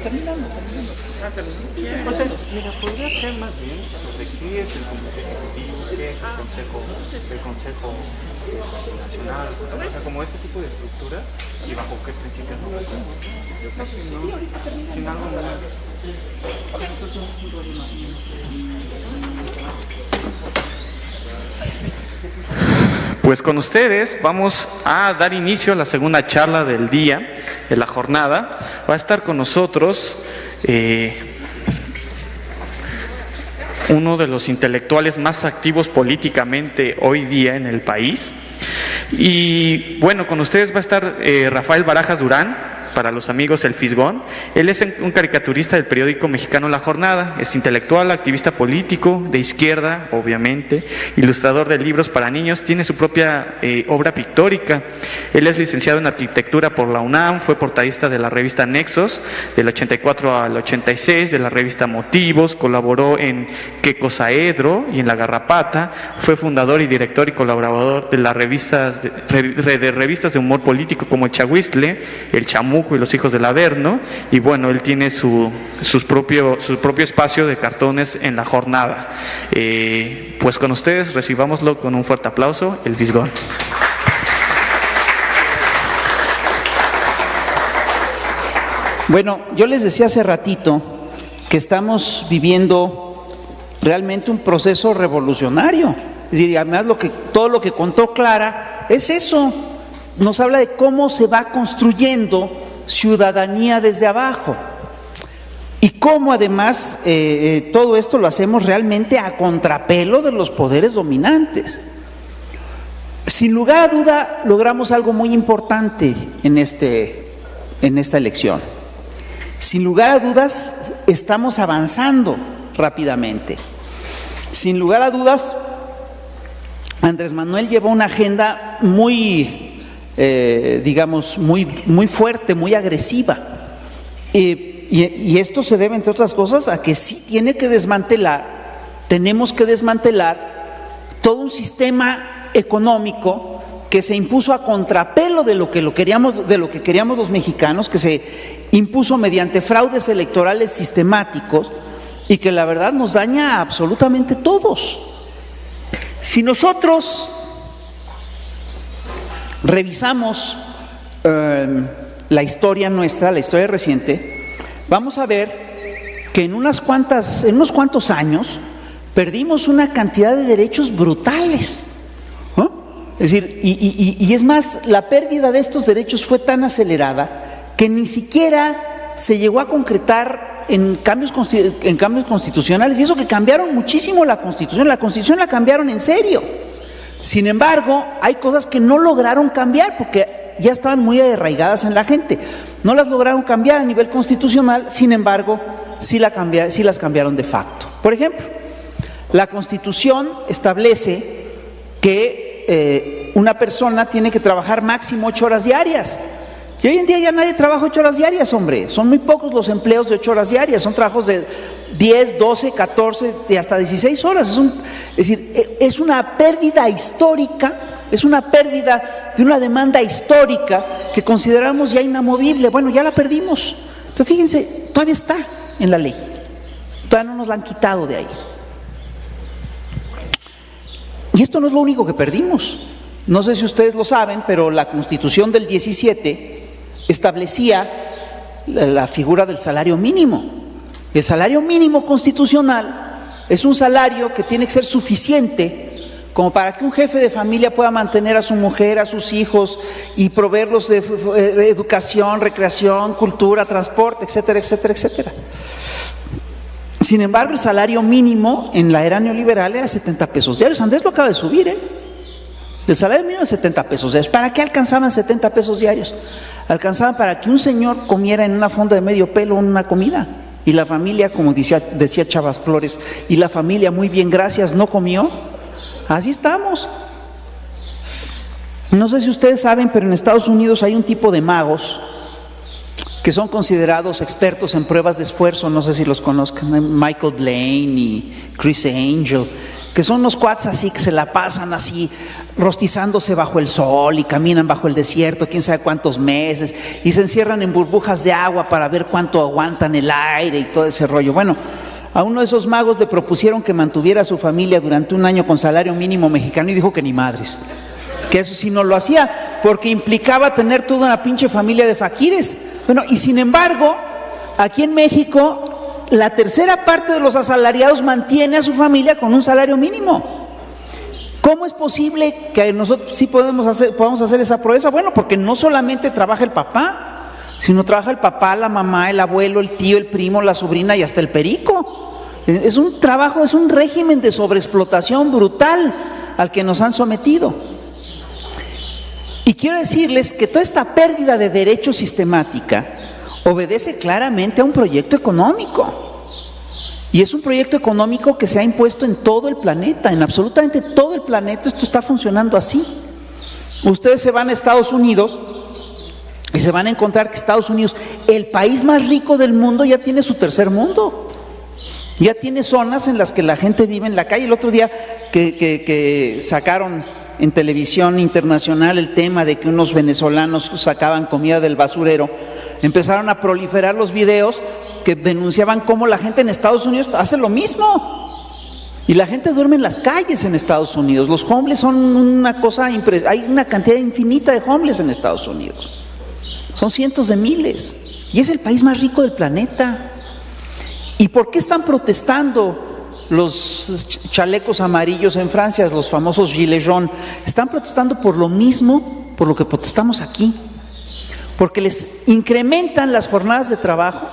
terminando. O sea, mira, podría ser más bien sobre qué es el Comité Ejecutivo, qué es el Consejo Nacional, o sea, como ese tipo de estructura y bajo qué principios no. Yo creo que no, sin algo nuevo. Pues con ustedes vamos a dar inicio a la segunda charla del día, de la jornada. Va a estar con nosotros uno de los intelectuales más activos políticamente hoy día en el país. Y bueno, con ustedes va a estar Rafael Barajas Durán, para los amigos el Fisgón. Él es un caricaturista del periódico mexicano La Jornada, es intelectual, activista político, de izquierda, obviamente, ilustrador de libros para niños, tiene su propia obra pictórica. Él es licenciado en arquitectura por la UNAM, fue portadista de la revista Nexos, del 84 al 86, de la revista Motivos, colaboró en Quecosaedro y en La Garrapata, fue fundador y director y colaborador de las revistas de humor político como El Chahuiztle, El Chamuco y Los Hijos del Averno, y bueno, él tiene su propio espacio de cartones en La Jornada. Pues con ustedes recibámoslo con un fuerte aplauso, el Fisgón. Bueno, yo les decía hace ratito que estamos viviendo realmente un proceso revolucionario. Es decir, además todo lo que contó Clara es eso. Nos habla de cómo se va construyendo ciudadanía desde abajo y cómo además todo esto lo hacemos realmente a contrapelo de los poderes dominantes. Sin lugar a duda logramos algo muy importante en esta elección. Sin lugar a dudas estamos avanzando rápidamente. Sin lugar a dudas Andrés Manuel llevó una agenda muy muy fuerte, muy agresiva. Y esto se debe, entre otras cosas, a que sí tenemos que desmantelar todo un sistema económico que se impuso a contrapelo de lo que queríamos los mexicanos, que se impuso mediante fraudes electorales sistemáticos y que la verdad nos daña a absolutamente todos. Si nosotros revisamos la historia nuestra, la historia reciente, vamos a ver que en unos cuantos años perdimos una cantidad de derechos brutales, ¿no? Es decir, y es más, la pérdida de estos derechos fue tan acelerada que ni siquiera se llegó a concretar en cambios constitucionales, y eso que cambiaron muchísimo la Constitución la cambiaron en serio. Sin embargo, hay cosas que no lograron cambiar porque ya estaban muy arraigadas en la gente. No las lograron cambiar a nivel constitucional, sin embargo, sí las cambiaron de facto. Por ejemplo, la Constitución establece que una persona tiene que trabajar máximo 8 horas diarias. Y hoy en día ya nadie trabaja 8 horas diarias, hombre. Son muy pocos los empleos de 8 horas diarias. Son trabajos de 10, 12, 14 y hasta 16 horas. Es una pérdida histórica, es una pérdida de una demanda histórica que consideramos ya inamovible. Bueno, ya la perdimos. Pero fíjense, todavía está en la ley. Todavía no nos la han quitado de ahí. Y esto no es lo único que perdimos. No sé si ustedes lo saben, pero la Constitución del 17 establecía la figura del salario mínimo. El salario mínimo constitucional es un salario que tiene que ser suficiente como para que un jefe de familia pueda mantener a su mujer, a sus hijos y proveerlos de educación, recreación, cultura, transporte, etcétera, etcétera, etcétera. Sin embargo, el salario mínimo en la era neoliberal era 70 pesos diarios. Andrés lo acaba de subir, El salario mínimo es 70 pesos diarios. ¿Para qué alcanzaban 70 pesos diarios? Alcanzaban para que un señor comiera en una fonda de medio pelo una comida. Y la familia, como decía Chavas Flores, y la familia, muy bien, gracias, no comió. Así estamos. No sé si ustedes saben, pero en Estados Unidos hay un tipo de magos que son considerados expertos en pruebas de esfuerzo. No sé si los conozcan, Michael Blaine y Chris Angel. que son unos cuates así que se la pasan así rostizándose bajo el sol y caminan bajo el desierto quién sabe cuántos meses y se encierran en burbujas de agua para ver cuánto aguantan el aire y todo ese rollo. Bueno, a uno de esos magos le propusieron que mantuviera a su familia durante un año con salario mínimo mexicano y dijo que ni madres, que eso sí no lo hacía porque implicaba tener toda una pinche familia de faquires. Bueno, y sin embargo, aquí en México la tercera parte de los asalariados mantiene a su familia con un salario mínimo. ¿Cómo es posible que nosotros sí podamos hacer esa proeza? Bueno, porque no solamente trabaja el papá, sino trabaja el papá, la mamá, el abuelo, el tío, el primo, la sobrina y hasta el perico. Es un trabajo, es un régimen de sobreexplotación brutal al que nos han sometido. Y quiero decirles que toda esta pérdida de derechos sistemática obedece claramente a un proyecto económico. Y es un proyecto económico que se ha impuesto en todo el planeta, en absolutamente todo el planeta esto está funcionando así. Ustedes se van a Estados Unidos y se van a encontrar que Estados Unidos, el país más rico del mundo, ya tiene su tercer mundo. Ya tiene zonas en las que la gente vive en la calle. El otro día que sacaron en televisión internacional el tema de que unos venezolanos sacaban comida del basurero, empezaron a proliferar los videos que denunciaban cómo la gente en Estados Unidos hace lo mismo. Y la gente duerme en las calles en Estados Unidos. Los homeless son una cosa impresionante. Hay una cantidad infinita de homeless en Estados Unidos. Son cientos de miles. Y es el país más rico del planeta. ¿Y por qué están protestando los chalecos amarillos en Francia, los famosos gilets jaunes? Están protestando por lo mismo, por lo que protestamos aquí. Porque les incrementan las jornadas de trabajo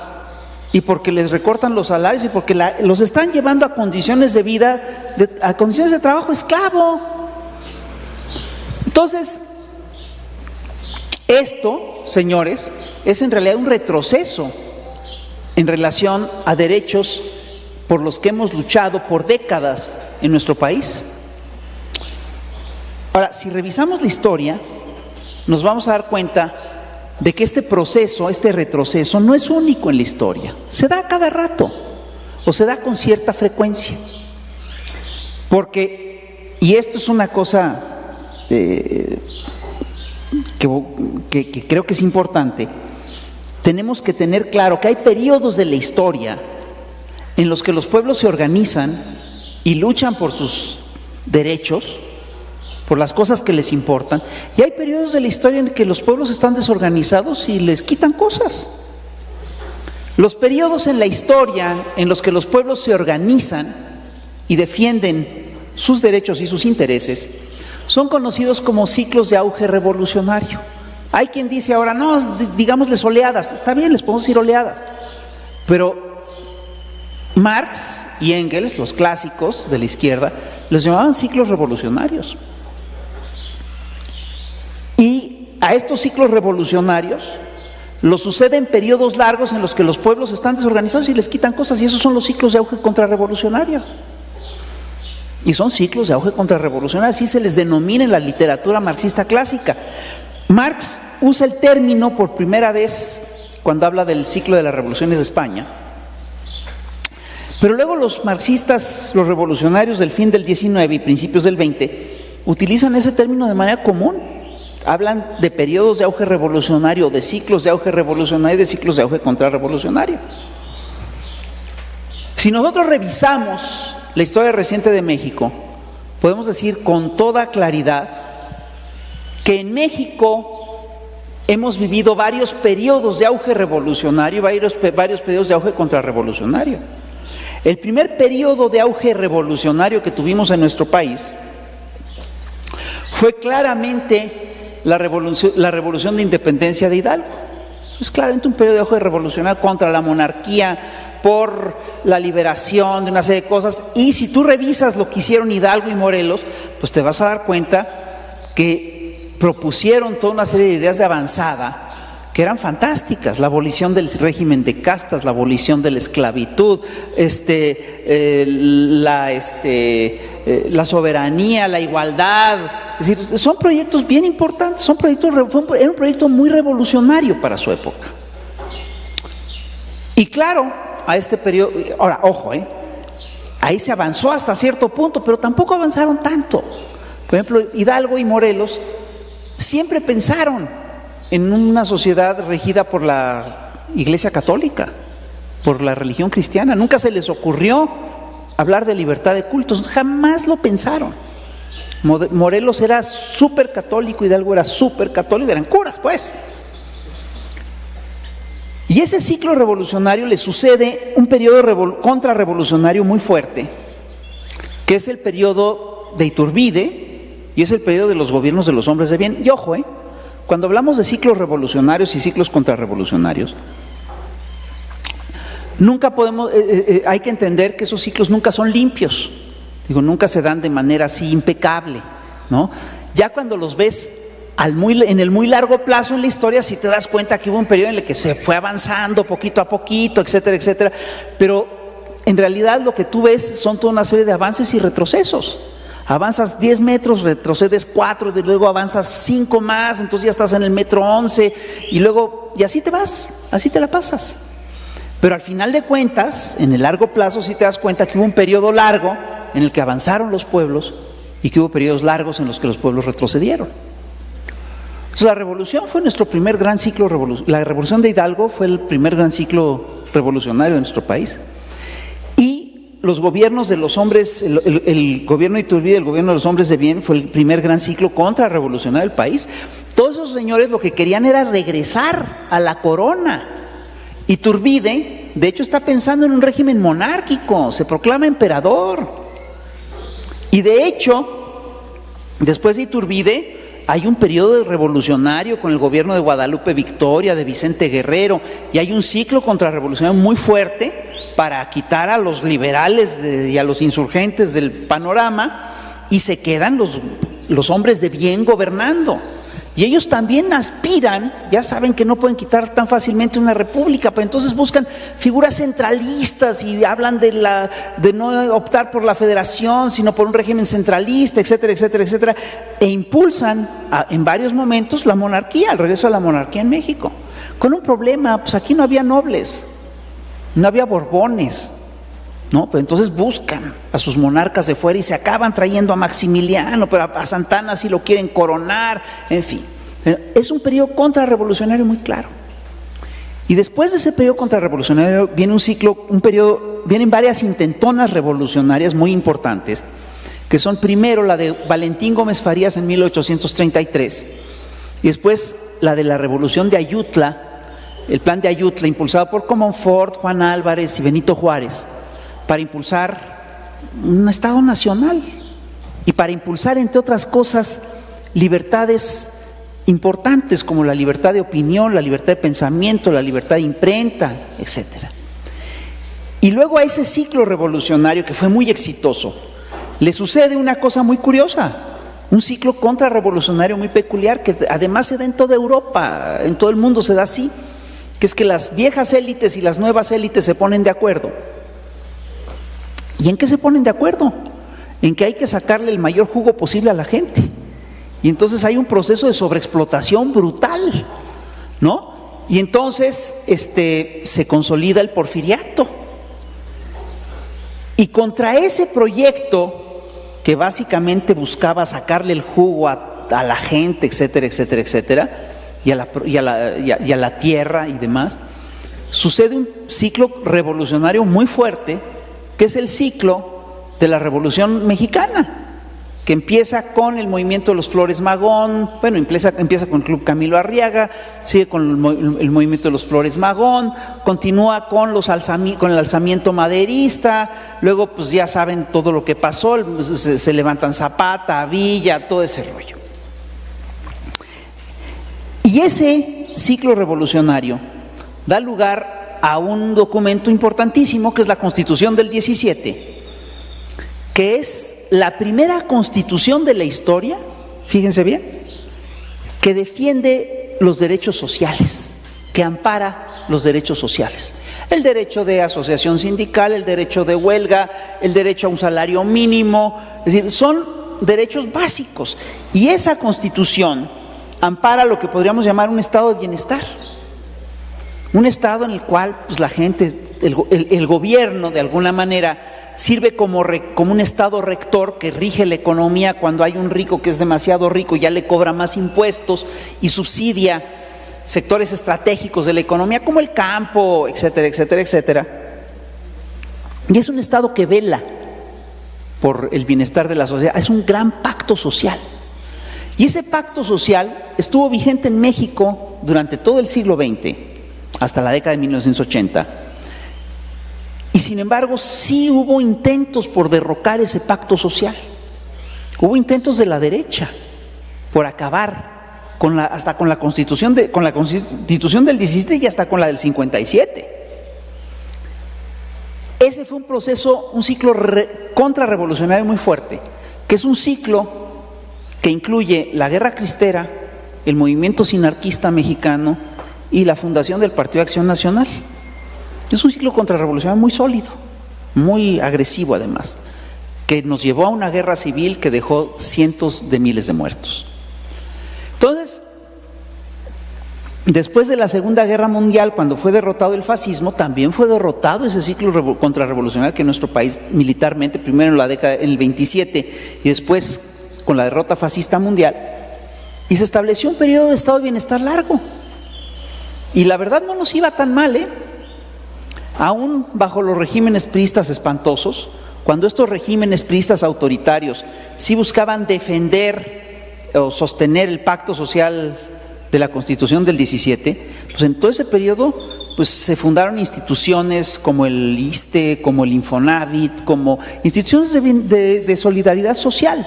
y porque les recortan los salarios y porque los están llevando a condiciones de vida, a condiciones de trabajo esclavo. Entonces, esto, señores, es en realidad un retroceso en relación a derechos por los que hemos luchado por décadas en nuestro país. Ahora, si revisamos la historia, nos vamos a dar cuenta de que este proceso, este retroceso, no es único en la historia. Se da a cada rato, o se da con cierta frecuencia. Porque, y esto es una cosa que creo que es importante, tenemos que tener claro que hay periodos de la historia en los que los pueblos se organizan y luchan por sus derechos, por las cosas que les importan, y hay periodos de la historia en que los pueblos están desorganizados y les quitan cosas. Los periodos en la historia en los que los pueblos se organizan y defienden sus derechos y sus intereses son conocidos como ciclos de auge revolucionario. Hay quien dice ahora, no, digámosles oleadas. Está bien, les podemos decir oleadas, pero Marx y Engels, los clásicos de la izquierda, los llamaban ciclos revolucionarios. Y a estos ciclos revolucionarios los suceden periodos largos en los que los pueblos están desorganizados y les quitan cosas, y esos son los ciclos de auge contrarrevolucionario. Y son ciclos de auge contrarrevolucionario, así se les denomina en la literatura marxista clásica. Marx usa el término por primera vez cuando habla del ciclo de las revoluciones de España. Pero luego los marxistas, los revolucionarios del fin del 19 y principios del 20, utilizan ese término de manera común. Hablan de periodos de auge revolucionario, de ciclos de auge revolucionario y de ciclos de auge contrarrevolucionario. Si nosotros revisamos la historia reciente de México, podemos decir con toda claridad que en México hemos vivido varios periodos de auge revolucionario y varios periodos de auge contrarrevolucionario. El primer periodo de auge revolucionario que tuvimos en nuestro país fue claramente la revolución de independencia de Hidalgo. Es claramente un periodo de auge revolucionario contra la monarquía, por la liberación de una serie de cosas. Y si tú revisas lo que hicieron Hidalgo y Morelos, pues te vas a dar cuenta que propusieron toda una serie de ideas de avanzada que eran fantásticas: la abolición del régimen de castas, la abolición de la esclavitud, la soberanía, la igualdad. Es decir, son proyectos bien importantes, era un proyecto muy revolucionario para su época. Y claro, a este periodo, ahora, ojo, ahí se avanzó hasta cierto punto, pero tampoco avanzaron tanto. Por ejemplo, Hidalgo y Morelos siempre pensaron en una sociedad regida por la Iglesia Católica, por la religión cristiana. Nunca se les ocurrió hablar de libertad de cultos, jamás lo pensaron. Morelos era súper católico, Hidalgo era súper católico, eran curas, pues. Y ese ciclo revolucionario le sucede un periodo contrarrevolucionario muy fuerte, que es el periodo de Iturbide y es el periodo de los gobiernos de los hombres de bien. Y ojo, cuando hablamos de ciclos revolucionarios y ciclos contrarrevolucionarios, nunca podemos, hay que entender que esos ciclos nunca son limpios, nunca se dan de manera así impecable, ¿no? Ya cuando los ves en el muy largo plazo en la historia, sí te das cuenta que hubo un periodo en el que se fue avanzando poquito a poquito, etcétera, etcétera, pero en realidad lo que tú ves son toda una serie de avances y retrocesos. Avanzas 10 metros, retrocedes 4, y luego avanzas 5 más, entonces ya estás en el metro 11, y luego, y así te vas, así te la pasas. Pero al final de cuentas, en el largo plazo sí te das cuenta que hubo un periodo largo en el que avanzaron los pueblos y que hubo periodos largos en los que los pueblos retrocedieron. Entonces la revolución fue nuestro primer gran ciclo revolucionario. La revolución de Hidalgo fue el primer gran ciclo revolucionario de nuestro país. Y los gobiernos de los hombres, el gobierno de Iturbide, el gobierno de los hombres de bien, fue el primer gran ciclo contrarrevolucionario del país. Todos esos señores lo que querían era regresar a la corona. Iturbide, de hecho, está pensando en un régimen monárquico, se proclama emperador. Y de hecho, después de Iturbide, hay un periodo revolucionario con el gobierno de Guadalupe Victoria, de Vicente Guerrero, y hay un ciclo contrarrevolucionario muy fuerte para quitar a los liberales y a los insurgentes del panorama, y se quedan los hombres de bien gobernando. Y ellos también aspiran, ya saben que no pueden quitar tan fácilmente una república, pero entonces buscan figuras centralistas y hablan de no optar por la federación, sino por un régimen centralista, etcétera, etcétera, etcétera, e impulsan en varios momentos la monarquía, el regreso a la monarquía en México. Con un problema, pues aquí no había nobles, no había borbones, ¿no? Pero entonces buscan a sus monarcas de fuera y se acaban trayendo a Maximiliano, pero a Santana sí lo quieren coronar, en fin. Es un periodo contrarrevolucionario muy claro. Y después de ese periodo contrarrevolucionario viene vienen varias intentonas revolucionarias muy importantes, que son primero la de Valentín Gómez Farías en 1833, y después la de la revolución de Ayutla, el plan de Ayutla, impulsado por Comonfort, Juan Álvarez y Benito Juárez, para impulsar un Estado nacional y para impulsar, entre otras cosas, libertades importantes como la libertad de opinión, la libertad de pensamiento, la libertad de imprenta, etcétera. Y luego a ese ciclo revolucionario, que fue muy exitoso, le sucede una cosa muy curiosa, un ciclo contrarrevolucionario muy peculiar, que además se da en toda Europa, en todo el mundo se da así, que es que las viejas élites y las nuevas élites se ponen de acuerdo. ¿Y en qué se ponen de acuerdo? En que hay que sacarle el mayor jugo posible a la gente. Y entonces hay un proceso de sobreexplotación brutal, ¿no? Y entonces se consolida el porfiriato. Y contra ese proyecto, que básicamente buscaba sacarle el jugo a la gente, etcétera, etcétera, etcétera, y a la tierra y demás, sucede un ciclo revolucionario muy fuerte, que es el ciclo de la Revolución Mexicana, que empieza con el movimiento de los Flores Magón, bueno, empieza con el Club Camilo Arriaga, sigue con el movimiento de los Flores Magón, continúa con el alzamiento maderista, luego pues ya saben todo lo que pasó, se levantan Zapata, Villa, todo ese rollo. Y ese ciclo revolucionario da lugar a un documento importantísimo que es la Constitución del 17, que es la primera constitución de la historia, fíjense bien, que defiende los derechos sociales, que ampara los derechos sociales. El derecho de asociación sindical, el derecho de huelga, el derecho a un salario mínimo, es decir, son derechos básicos. Y esa constitución ampara lo que podríamos llamar un estado de bienestar. Un estado en el cual pues, la gente, el gobierno de alguna manera sirve como un estado rector que rige la economía cuando hay un rico que es demasiado rico, ya le cobra más impuestos y subsidia sectores estratégicos de la economía como el campo, etcétera, etcétera, etcétera. Y es un estado que vela por el bienestar de la sociedad, es un gran pacto social. Y ese pacto social estuvo vigente en México durante todo el siglo XX, hasta la década de 1980. Y sin embargo, sí hubo intentos por derrocar ese pacto social. Hubo intentos de la derecha por acabar hasta con la Constitución del 17 y hasta con la del 57. Ese fue un proceso, un ciclo contrarrevolucionario muy fuerte, que es un ciclo que incluye la Guerra Cristera, el movimiento sinarquista mexicano y la fundación del Partido de Acción Nacional. Es un ciclo contrarrevolucionario muy sólido, muy agresivo además, que nos llevó a una guerra civil que dejó cientos de miles de muertos. Entonces, después de la Segunda Guerra Mundial, cuando fue derrotado el fascismo, también fue derrotado ese ciclo contrarrevolucionario que nuestro país militarmente, primero en el 27 y después con la derrota fascista mundial, y se estableció un periodo de estado de bienestar largo. Y la verdad no nos iba tan mal, aún bajo los regímenes priistas espantosos, cuando estos regímenes priistas autoritarios sí buscaban defender o sostener el pacto social de la Constitución del 17, pues en todo ese periodo pues se fundaron instituciones como el ISSSTE, como el Infonavit, como instituciones de solidaridad social,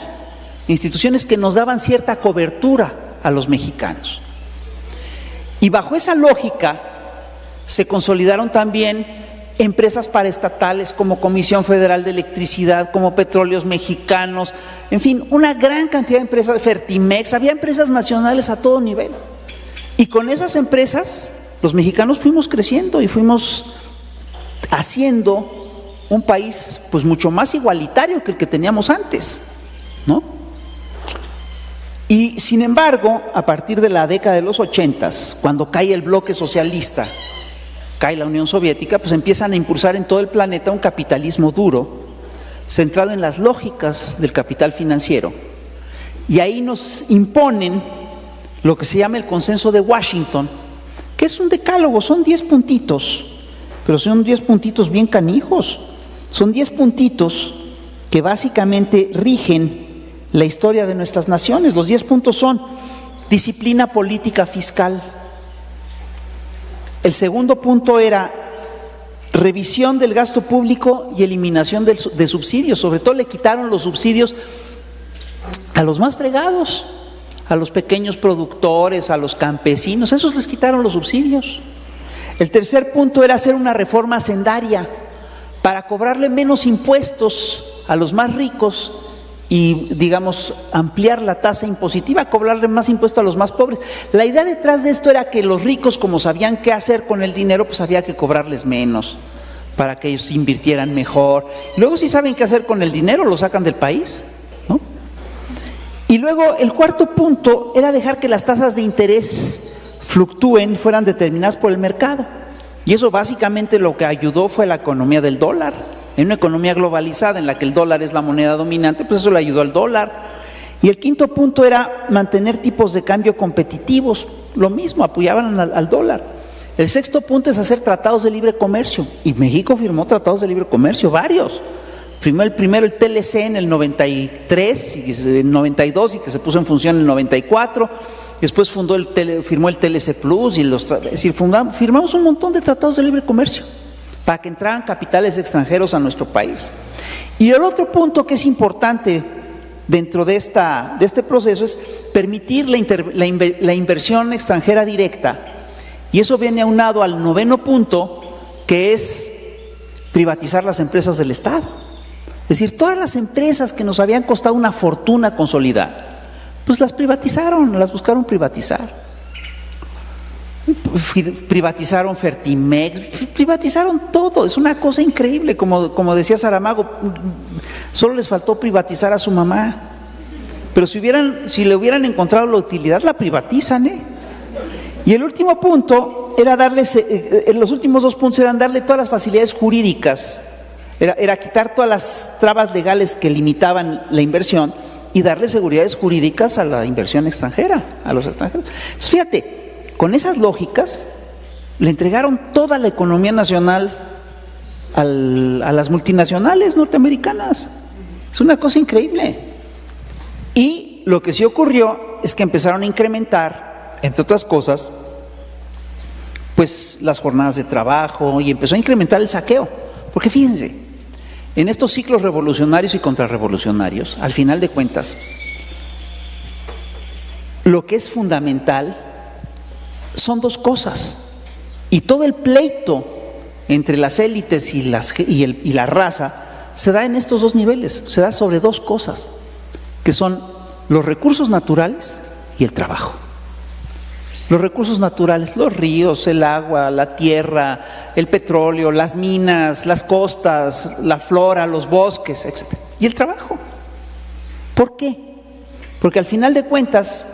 instituciones que nos daban cierta cobertura a los mexicanos. Y bajo esa lógica se consolidaron también empresas paraestatales como Comisión Federal de Electricidad, como Petróleos Mexicanos, en fin, una gran cantidad de empresas, Fertimex, había empresas nacionales a todo nivel. Y con esas empresas, los mexicanos fuimos creciendo y fuimos haciendo un país pues mucho más igualitario que el que teníamos antes, ¿no? Y sin embargo, a partir de la década de los 80s, cuando cae el bloque socialista, cae la Unión Soviética, pues empiezan a impulsar en todo el planeta un capitalismo duro, centrado en las lógicas del capital financiero. Y ahí nos imponen lo que se llama el Consenso de Washington, que es un decálogo, son 10 puntitos, pero son 10 puntitos bien canijos, son 10 puntitos que básicamente rigen la historia de nuestras naciones. Los 10 puntos son: disciplina política fiscal. El segundo punto era revisión del gasto público y eliminación de subsidios. Sobre todo le quitaron los subsidios a los más fregados, a los pequeños productores, a los campesinos, a esos les quitaron los subsidios. El tercer punto era hacer una reforma hacendaria para cobrarle menos impuestos a los más ricos y, digamos, ampliar la tasa impositiva, cobrarle más impuestos a los más pobres. La idea detrás de esto era que los ricos, como sabían qué hacer con el dinero, pues había que cobrarles menos para que ellos invirtieran mejor. Luego, si saben qué hacer con el dinero, lo sacan del país, ¿no? Y luego el cuarto punto era dejar que las tasas de interés fluctúen, fueran determinadas por el mercado. Y eso básicamente lo que ayudó fue la economía del dólar. En una economía globalizada en la que el dólar es la moneda dominante, pues eso le ayudó al dólar. Y el quinto punto era mantener tipos de cambio competitivos, lo mismo, apoyaban al dólar. El sexto punto es hacer tratados de libre comercio, y México firmó tratados de libre comercio, varios. Firmó el primero, el TLC, en el 93, y el 92, y que se puso en función en el 94. Después firmó el TLC Plus, es decir, firmamos un montón de tratados de libre comercio para que entraran capitales extranjeros a nuestro país. Y el otro punto que es importante dentro de este proceso es permitir la inversión extranjera directa, y eso viene aunado al noveno punto, que es privatizar las empresas del Estado. Es decir, todas las empresas que nos habían costado una fortuna consolidar, pues las privatizaron, las buscaron privatizar. Privatizaron Fertimex, privatizaron todo, es una cosa increíble, como decía Saramago, solo les faltó privatizar a su mamá, pero si le hubieran encontrado la utilidad, la privatizan, Y el último punto era los últimos dos puntos eran darle todas las facilidades jurídicas Era quitar todas las trabas legales que limitaban la inversión y darle seguridades jurídicas a la inversión extranjera, a los extranjeros. Entonces, fíjate, con esas lógicas le entregaron toda la economía nacional a las multinacionales norteamericanas. Es una cosa increíble. Y lo que sí ocurrió es que empezaron a incrementar, entre otras cosas, pues las jornadas de trabajo, y empezó a incrementar el saqueo. Porque fíjense, en estos ciclos revolucionarios y contrarrevolucionarios, al final de cuentas, lo que es fundamental son dos cosas. Y todo el pleito entre las élites y la raza se da en estos dos niveles, se da sobre dos cosas, que son los recursos naturales y el trabajo. Los recursos naturales, los ríos, el agua, la tierra, el petróleo, las minas, las costas, la flora, los bosques, etc. Y el trabajo. ¿Por qué? Porque al final de cuentas,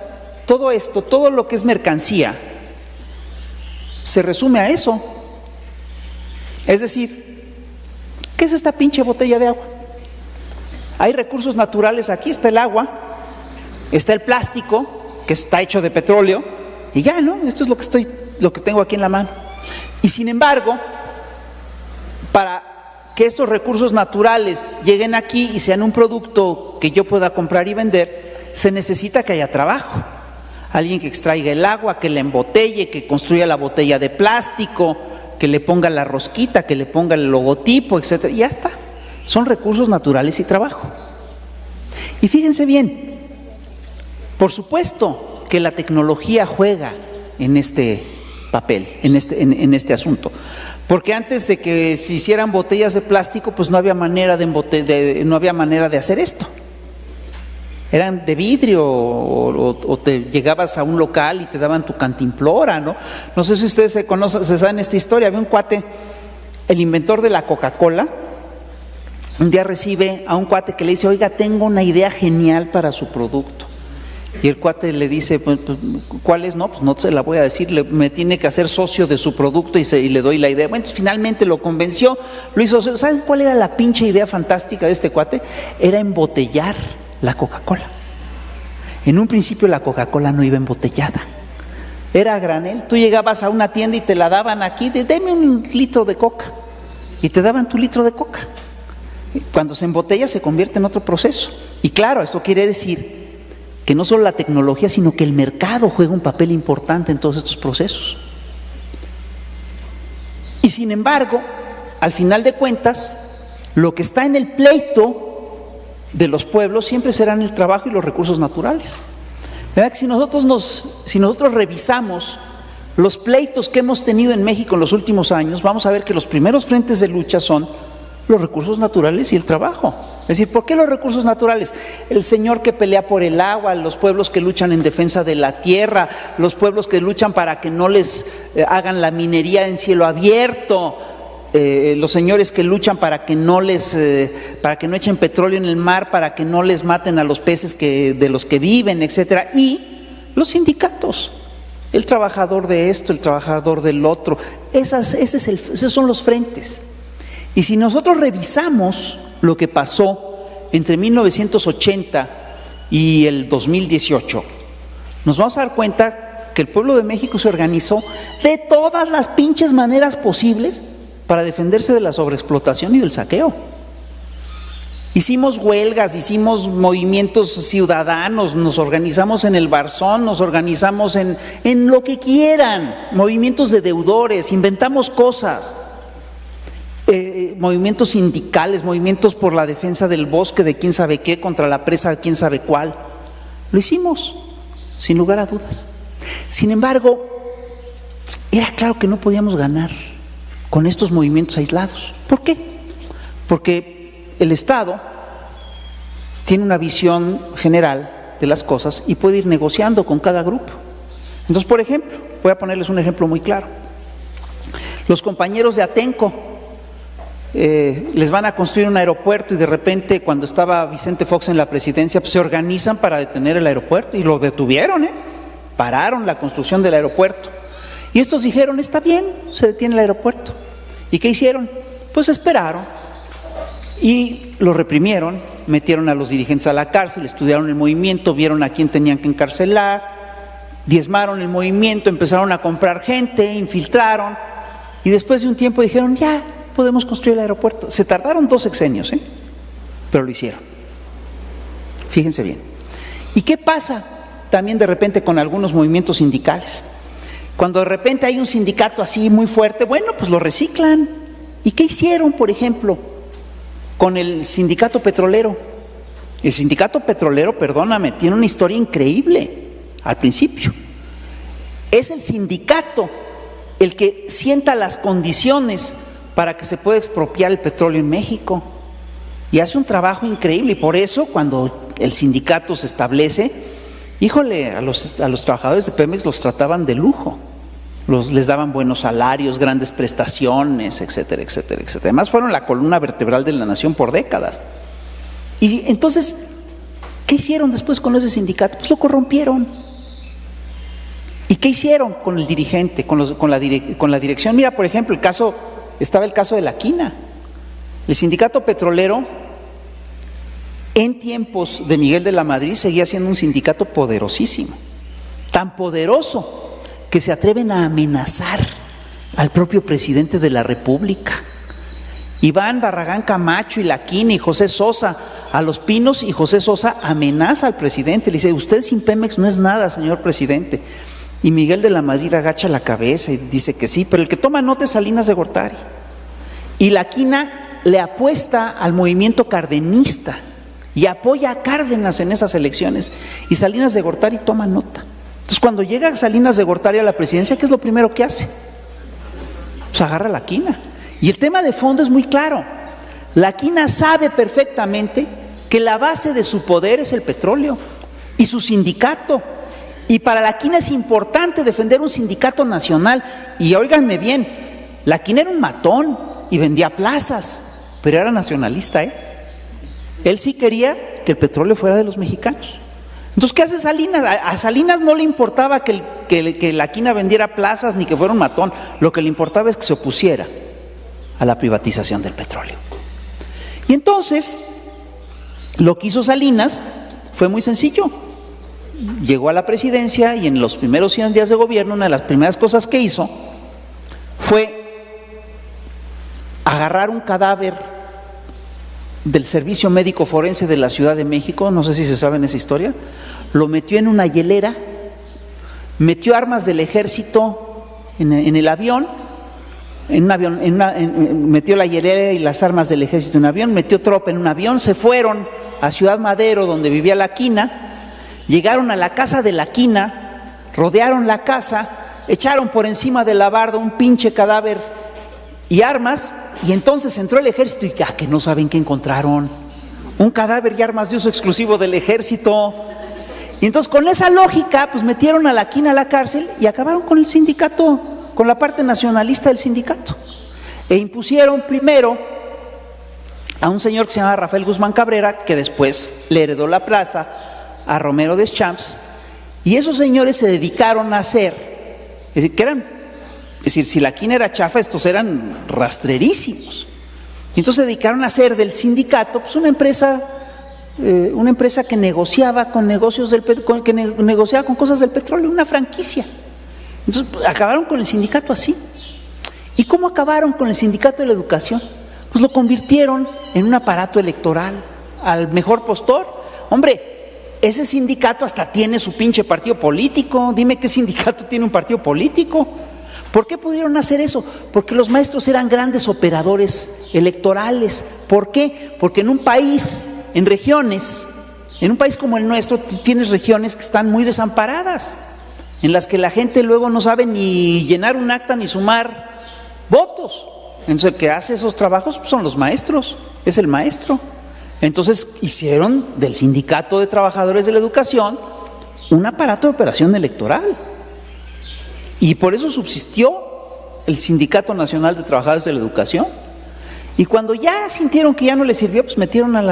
todo esto, todo lo que es mercancía, se resume a eso. Es decir, ¿qué es esta pinche botella de agua? Hay recursos naturales, aquí está el agua, está el plástico, que está hecho de petróleo, y ya, ¿no? Esto es lo que tengo aquí en la mano. Y sin embargo, para que estos recursos naturales lleguen aquí y sean un producto que yo pueda comprar y vender, se necesita que haya trabajo. Alguien que extraiga el agua, que la embotelle, que construya la botella de plástico, que le ponga la rosquita, que le ponga el logotipo, etcétera. Y ya está. Son recursos naturales y trabajo. Y fíjense bien, por supuesto que la tecnología juega en este papel, en este asunto. Porque antes de que se hicieran botellas de plástico, pues no había manera de hacer esto. Eran de vidrio o te llegabas a un local y te daban tu cantimplora, ¿no? No sé si ustedes se saben esta historia. Había un cuate, el inventor de la Coca-Cola, un día recibe a un cuate que le dice: oiga, tengo una idea genial para su producto. Y el cuate le dice: pues, ¿cuál es? No, pues no se la voy a decir, me tiene que hacer socio de su producto y le doy la idea. Bueno, entonces finalmente lo convenció, lo hizo. ¿Saben cuál era la pinche idea fantástica de este cuate? Era embotellar la Coca-Cola. En un principio la Coca-Cola no iba embotellada, era a granel. Tú llegabas a una tienda y te la daban aquí, deme un litro de coca, y te daban tu litro de coca. Cuando se embotella se convierte en otro proceso. Y claro, esto quiere decir que no solo la tecnología, sino que el mercado juega un papel importante en todos estos procesos. Y sin embargo, al final de cuentas, lo que está en el pleito de los pueblos siempre serán el trabajo y los recursos naturales. ¿Verdad que si nosotros revisamos los pleitos que hemos tenido en México en los últimos años, vamos a ver que los primeros frentes de lucha son los recursos naturales y el trabajo? Es decir, ¿por qué los recursos naturales? El señor que pelea por el agua, los pueblos que luchan en defensa de la tierra, los pueblos que luchan para que no les hagan la minería en cielo abierto, los señores que luchan para que no echen petróleo en el mar, para que no les maten a los peces de los que viven, etcétera, y los sindicatos, el trabajador de esto, el trabajador del otro. Esos son los frentes. Y si nosotros revisamos lo que pasó entre 1980 y el 2018, nos vamos a dar cuenta que el pueblo de México se organizó de todas las pinches maneras posibles para defenderse de la sobreexplotación y del saqueo. Hicimos huelgas, hicimos movimientos ciudadanos, nos organizamos en el Barzón, nos organizamos en lo que quieran, movimientos de deudores, inventamos cosas. Movimientos sindicales, movimientos por la defensa del bosque de quién sabe qué, contra la presa de quién sabe cuál. Lo hicimos, sin lugar a dudas. Sin embargo, era claro que no podíamos ganar con estos movimientos aislados. ¿Por qué? Porque el Estado tiene una visión general de las cosas y puede ir negociando con cada grupo. Entonces, por ejemplo, voy a ponerles un ejemplo muy claro. Los compañeros de Atenco les van a construir un aeropuerto y de repente, cuando estaba Vicente Fox en la presidencia, pues se organizan para detener el aeropuerto y lo detuvieron, pararon la construcción del aeropuerto. Y estos dijeron: está bien, se detiene el aeropuerto. ¿Y qué hicieron? Pues esperaron y los reprimieron, metieron a los dirigentes a la cárcel, estudiaron el movimiento, vieron a quién tenían que encarcelar, diezmaron el movimiento, empezaron a comprar gente, infiltraron, y después de un tiempo dijeron, ya podemos construir el aeropuerto. Se tardaron 2 sexenios, pero lo hicieron. Fíjense bien. ¿Y qué pasa también de repente con algunos movimientos sindicales? Cuando de repente hay un sindicato así muy fuerte, bueno, pues lo reciclan. ¿Y qué hicieron, por ejemplo, con el sindicato petrolero? El sindicato petrolero, perdóname, tiene una historia increíble al principio. Es el sindicato el que sienta las condiciones para que se pueda expropiar el petróleo en México. Y hace un trabajo increíble, y por eso cuando el sindicato se establece, híjole, a los trabajadores de Pemex los trataban de lujo, les daban buenos salarios, grandes prestaciones, etcétera, etcétera, etcétera. Además fueron la columna vertebral de la nación por décadas. Y entonces, ¿qué hicieron después con ese sindicato? Pues lo corrompieron. ¿Y qué hicieron con el dirigente, con la dirección? Mira, por ejemplo, estaba el caso de la quina. El sindicato petrolero, en tiempos de Miguel de la Madrid, seguía siendo un sindicato poderosísimo, tan poderoso que se atreven a amenazar al propio presidente de la República. Iván Barragán Camacho y la quina y José Sosa a Los Pinos, y José Sosa amenaza al presidente, le dice, usted sin Pemex no es nada, señor presidente. Y Miguel de la Madrid agacha la cabeza y dice que sí, pero el que toma nota es Salinas de Gortari. Y la quina le apuesta al movimiento cardenista y apoya a Cárdenas en esas elecciones, y Salinas de Gortari toma nota. Entonces, cuando llega Salinas de Gortari a la presidencia, ¿qué es lo primero que hace? Pues agarra la quina. Y el tema de fondo es muy claro. La quina sabe perfectamente que la base de su poder es el petróleo y su sindicato. Y para la quina es importante defender un sindicato nacional. Y óiganme bien, la quina era un matón y vendía plazas, pero era nacionalista, Él sí quería que el petróleo fuera de los mexicanos. Entonces, ¿qué hace Salinas? A Salinas no le importaba que la quina vendiera plazas ni que fuera un matón. Lo que le importaba es que se opusiera a la privatización del petróleo. Y entonces, lo que hizo Salinas fue muy sencillo. Llegó a la presidencia y en los primeros 100 días de gobierno, una de las primeras cosas que hizo fue agarrar un cadáver del Servicio Médico Forense de la Ciudad de México, no sé si se saben esa historia, lo metió en una hielera, metió armas del ejército en el avión, metió la hielera y las armas del ejército en un avión, metió tropa en un avión, se fueron a Ciudad Madero, donde vivía la quina, llegaron a la casa de la quina, rodearon la casa, echaron por encima de la barda un pinche cadáver y armas. Y entonces entró el ejército y que no saben qué encontraron, un cadáver y armas de uso exclusivo del ejército. Y entonces con esa lógica pues metieron a la quina a la cárcel y acabaron con el sindicato, con la parte nacionalista del sindicato, e impusieron primero a un señor que se llama Rafael Guzmán Cabrera, que después le heredó la plaza a Romero Deschamps, y esos señores se dedicaron a hacer, es decir, si la quina era chafa, estos eran rastrerísimos. Y entonces se dedicaron a hacer del sindicato pues una empresa que negociaba con negociaba con cosas del petróleo, una franquicia. Entonces pues, acabaron con el sindicato así. ¿Y cómo acabaron con el sindicato de la educación? Pues lo convirtieron en un aparato electoral, al mejor postor. Hombre, ese sindicato hasta tiene su pinche partido político. Dime qué sindicato tiene un partido político. ¿Por qué pudieron hacer eso? Porque los maestros eran grandes operadores electorales. ¿Por qué? Porque en un país, en regiones, en un país como el nuestro, tienes regiones que están muy desamparadas, en las que la gente luego no sabe ni llenar un acta ni sumar votos. Entonces el que hace esos trabajos pues, son los maestros, es el maestro. Entonces hicieron del Sindicato de Trabajadores de la Educación un aparato de operación electoral. Y por eso subsistió el Sindicato Nacional de Trabajadores de la Educación. Y cuando ya sintieron que ya no les sirvió, pues metieron a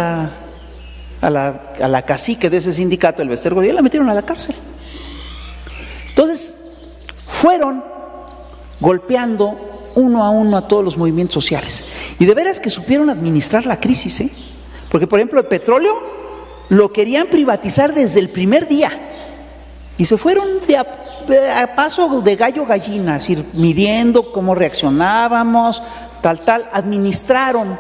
la cacique de ese sindicato, el Bester Godiel, la metieron a la cárcel. Entonces, fueron golpeando uno a uno a todos los movimientos sociales. Y de veras que supieron administrar la crisis, ¿eh? Porque, por ejemplo, el petróleo lo querían privatizar desde el primer día. Y se fueron a paso de gallo gallina, es decir, midiendo cómo reaccionábamos, tal, administraron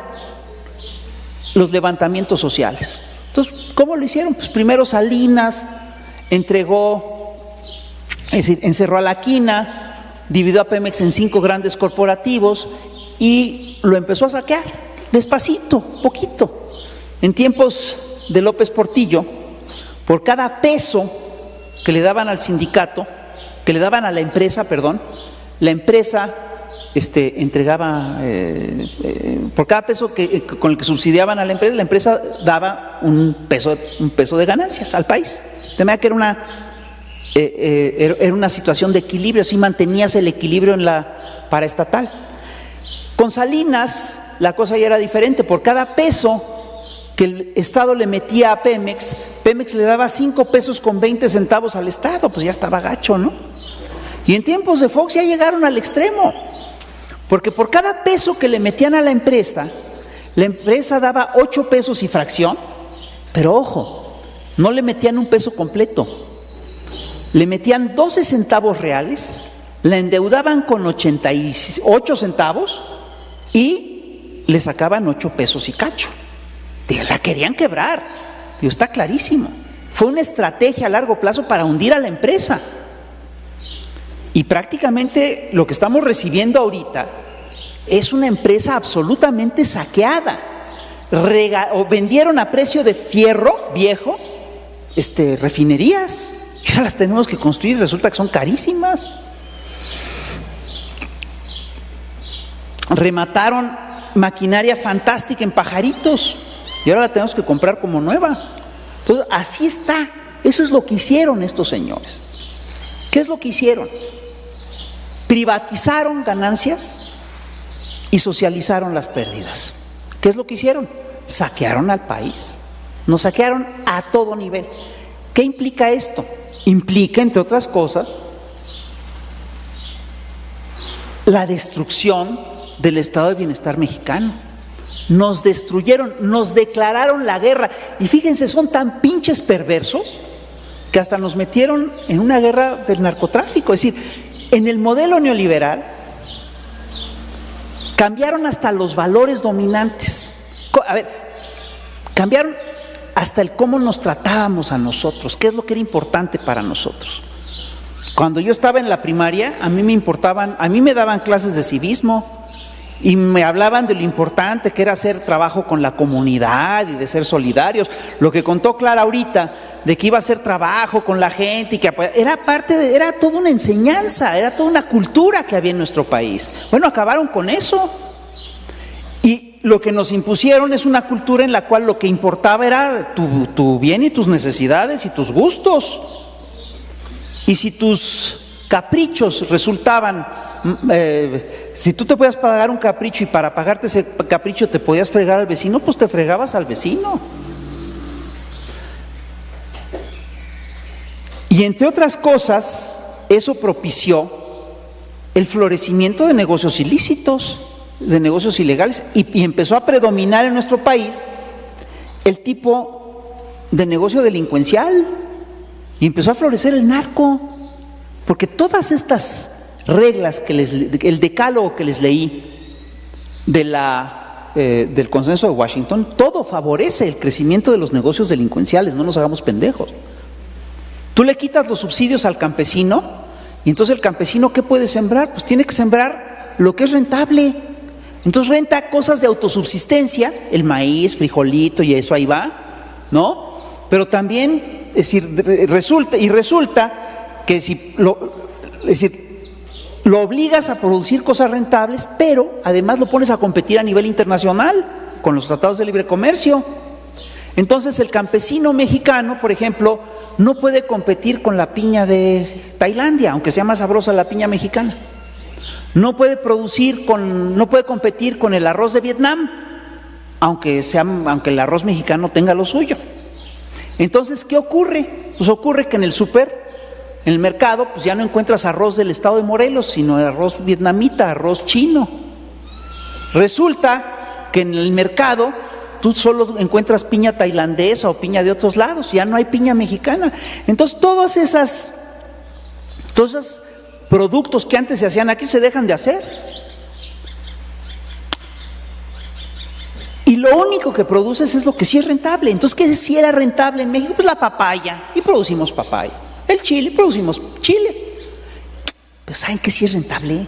los levantamientos sociales. Entonces, ¿cómo lo hicieron? Pues primero Salinas entregó, es decir, encerró a la quina, dividió a Pemex en 5 grandes corporativos y lo empezó a saquear, despacito, poquito. En tiempos de López Portillo, por cada peso que le daban al sindicato, que le daban a la empresa, la empresa entregaba, por cada peso con el que subsidiaban a la empresa daba un peso de ganancias al país. De manera que era una situación de equilibrio, así mantenías el equilibrio en la paraestatal. Con Salinas la cosa ya era diferente, por cada peso que el Estado le metía a Pemex, Pemex le daba 5 pesos con 20 centavos al Estado, pues ya estaba gacho, ¿no? Y en tiempos de Fox ya llegaron al extremo, porque por cada peso que le metían a la empresa daba 8 pesos y fracción, pero ojo, no le metían un peso completo, le metían 12 centavos reales, la endeudaban con 88 centavos y le sacaban 8 pesos y cacho. La querían quebrar, está clarísimo. Fue una estrategia a largo plazo para hundir a la empresa. Y prácticamente lo que estamos recibiendo ahorita es una empresa absolutamente saqueada. Vendieron a precio de fierro viejo refinerías. Y ahora las tenemos que construir y resulta que son carísimas. Remataron maquinaria fantástica en Pajaritos y ahora la tenemos que comprar como nueva. Entonces, así está. Eso es lo que hicieron estos señores. ¿Qué es lo que hicieron? Privatizaron ganancias y socializaron las pérdidas. ¿Qué es lo que hicieron? Saquearon al país. Nos saquearon a todo nivel. ¿Qué implica esto? Implica, entre otras cosas, la destrucción del estado de bienestar mexicano. Nos destruyeron, nos declararon la guerra. Y fíjense, son tan pinches perversos que hasta nos metieron en una guerra del narcotráfico. Es decir, en el modelo neoliberal cambiaron hasta los valores dominantes. A ver, cambiaron hasta el cómo nos tratábamos a nosotros, qué es lo que era importante para nosotros. Cuando yo estaba en la primaria, a mí me daban clases de civismo y me hablaban de lo importante que era hacer trabajo con la comunidad y de ser solidarios. Lo que contó Clara ahorita, de que iba a hacer trabajo con la gente y que era toda una enseñanza, era toda una cultura que había en nuestro país. Bueno, acabaron con eso. Y lo que nos impusieron es una cultura en la cual lo que importaba era tu bien y tus necesidades y tus gustos. Y si tus caprichos resultaban, si tú te podías pagar un capricho y para pagarte ese capricho te podías fregar al vecino, pues te fregabas al vecino. Y entre otras cosas, eso propició el florecimiento de negocios ilícitos, de negocios ilegales, y empezó a predominar en nuestro país el tipo de negocio delincuencial, y empezó a florecer el narco, porque todas estas reglas el decálogo que les leí del consenso de Washington, todo favorece el crecimiento de los negocios delincuenciales, no nos hagamos pendejos. Tú le quitas los subsidios al campesino y entonces el campesino ¿qué puede sembrar? Pues tiene que sembrar lo que es rentable. Entonces renta cosas de autosubsistencia, el maíz, frijolito y eso ahí va, ¿no? Pero también, es decir, resulta que si lo obligas a producir cosas rentables, pero además lo pones a competir a nivel internacional con los tratados de libre comercio. Entonces el campesino mexicano, por ejemplo, no puede competir con la piña de Tailandia, aunque sea más sabrosa la piña mexicana. No puede competir con el arroz de Vietnam, aunque el arroz mexicano tenga lo suyo. Entonces, ¿qué ocurre? Pues ocurre que en el súper En el mercado, pues ya no encuentras arroz del estado de Morelos, sino arroz vietnamita, arroz chino. Resulta que en el mercado tú solo encuentras piña tailandesa o piña de otros lados, ya no hay piña mexicana. Entonces todos esos productos que antes se hacían aquí se dejan de hacer. Y lo único que produces es lo que sí es rentable. Entonces, ¿qué sí era rentable en México? Pues la papaya, y producimos papaya. El chile, producimos chile. Pero ¿saben qué sí es rentable?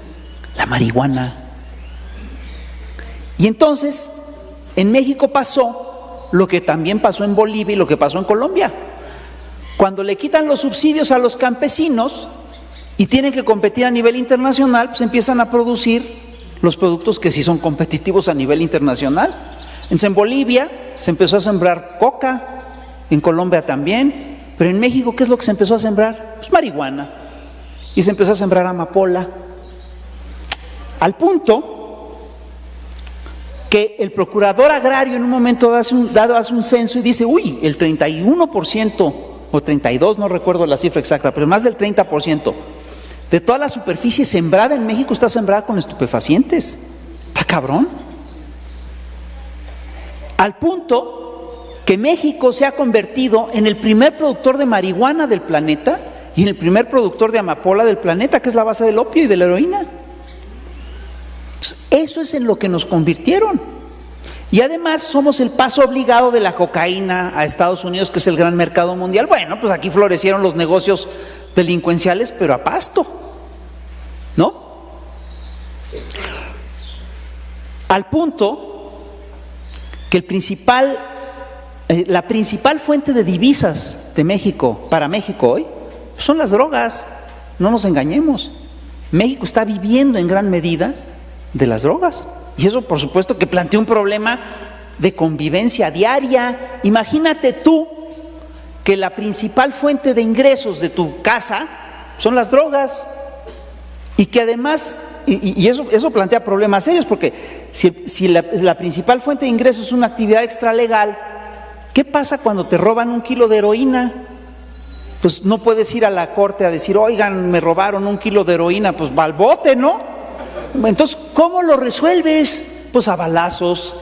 La marihuana. Y entonces, en México pasó lo que también pasó en Bolivia y lo que pasó en Colombia. Cuando le quitan los subsidios a los campesinos y tienen que competir a nivel internacional, pues empiezan a producir los productos que sí son competitivos a nivel internacional. Entonces, en Bolivia se empezó a sembrar coca, en Colombia también, pero en México, ¿qué es lo que se empezó a sembrar? Pues marihuana. Y se empezó a sembrar amapola. Al punto que el procurador agrario en un momento dado hace un censo y dice, uy, el 31% o 32%, no recuerdo la cifra exacta, pero más del 30% de toda la superficie sembrada en México está sembrada con estupefacientes. Está cabrón. Al punto que México se ha convertido en el primer productor de marihuana del planeta y en el primer productor de amapola del planeta, que es la base del opio y de la heroína. Eso es en lo que nos convirtieron. Y además somos el paso obligado de la cocaína a Estados Unidos, que es el gran mercado mundial. Bueno, pues aquí florecieron los negocios delincuenciales, pero a pasto, ¿no? Al punto que la principal fuente de divisas de México, para México hoy, son las drogas. No nos engañemos. México está viviendo en gran medida de las drogas. Y eso, por supuesto, que plantea un problema de convivencia diaria. Imagínate tú que la principal fuente de ingresos de tu casa son las drogas. Y que además, y eso plantea problemas serios, porque si la principal fuente de ingresos es una actividad extralegal, ¿qué pasa cuando te roban 1 kilo de heroína? Pues no puedes ir a la corte a decir, oigan, me robaron 1 kilo de heroína, pues va al bote, ¿no? Entonces, ¿cómo lo resuelves? Pues a balazos.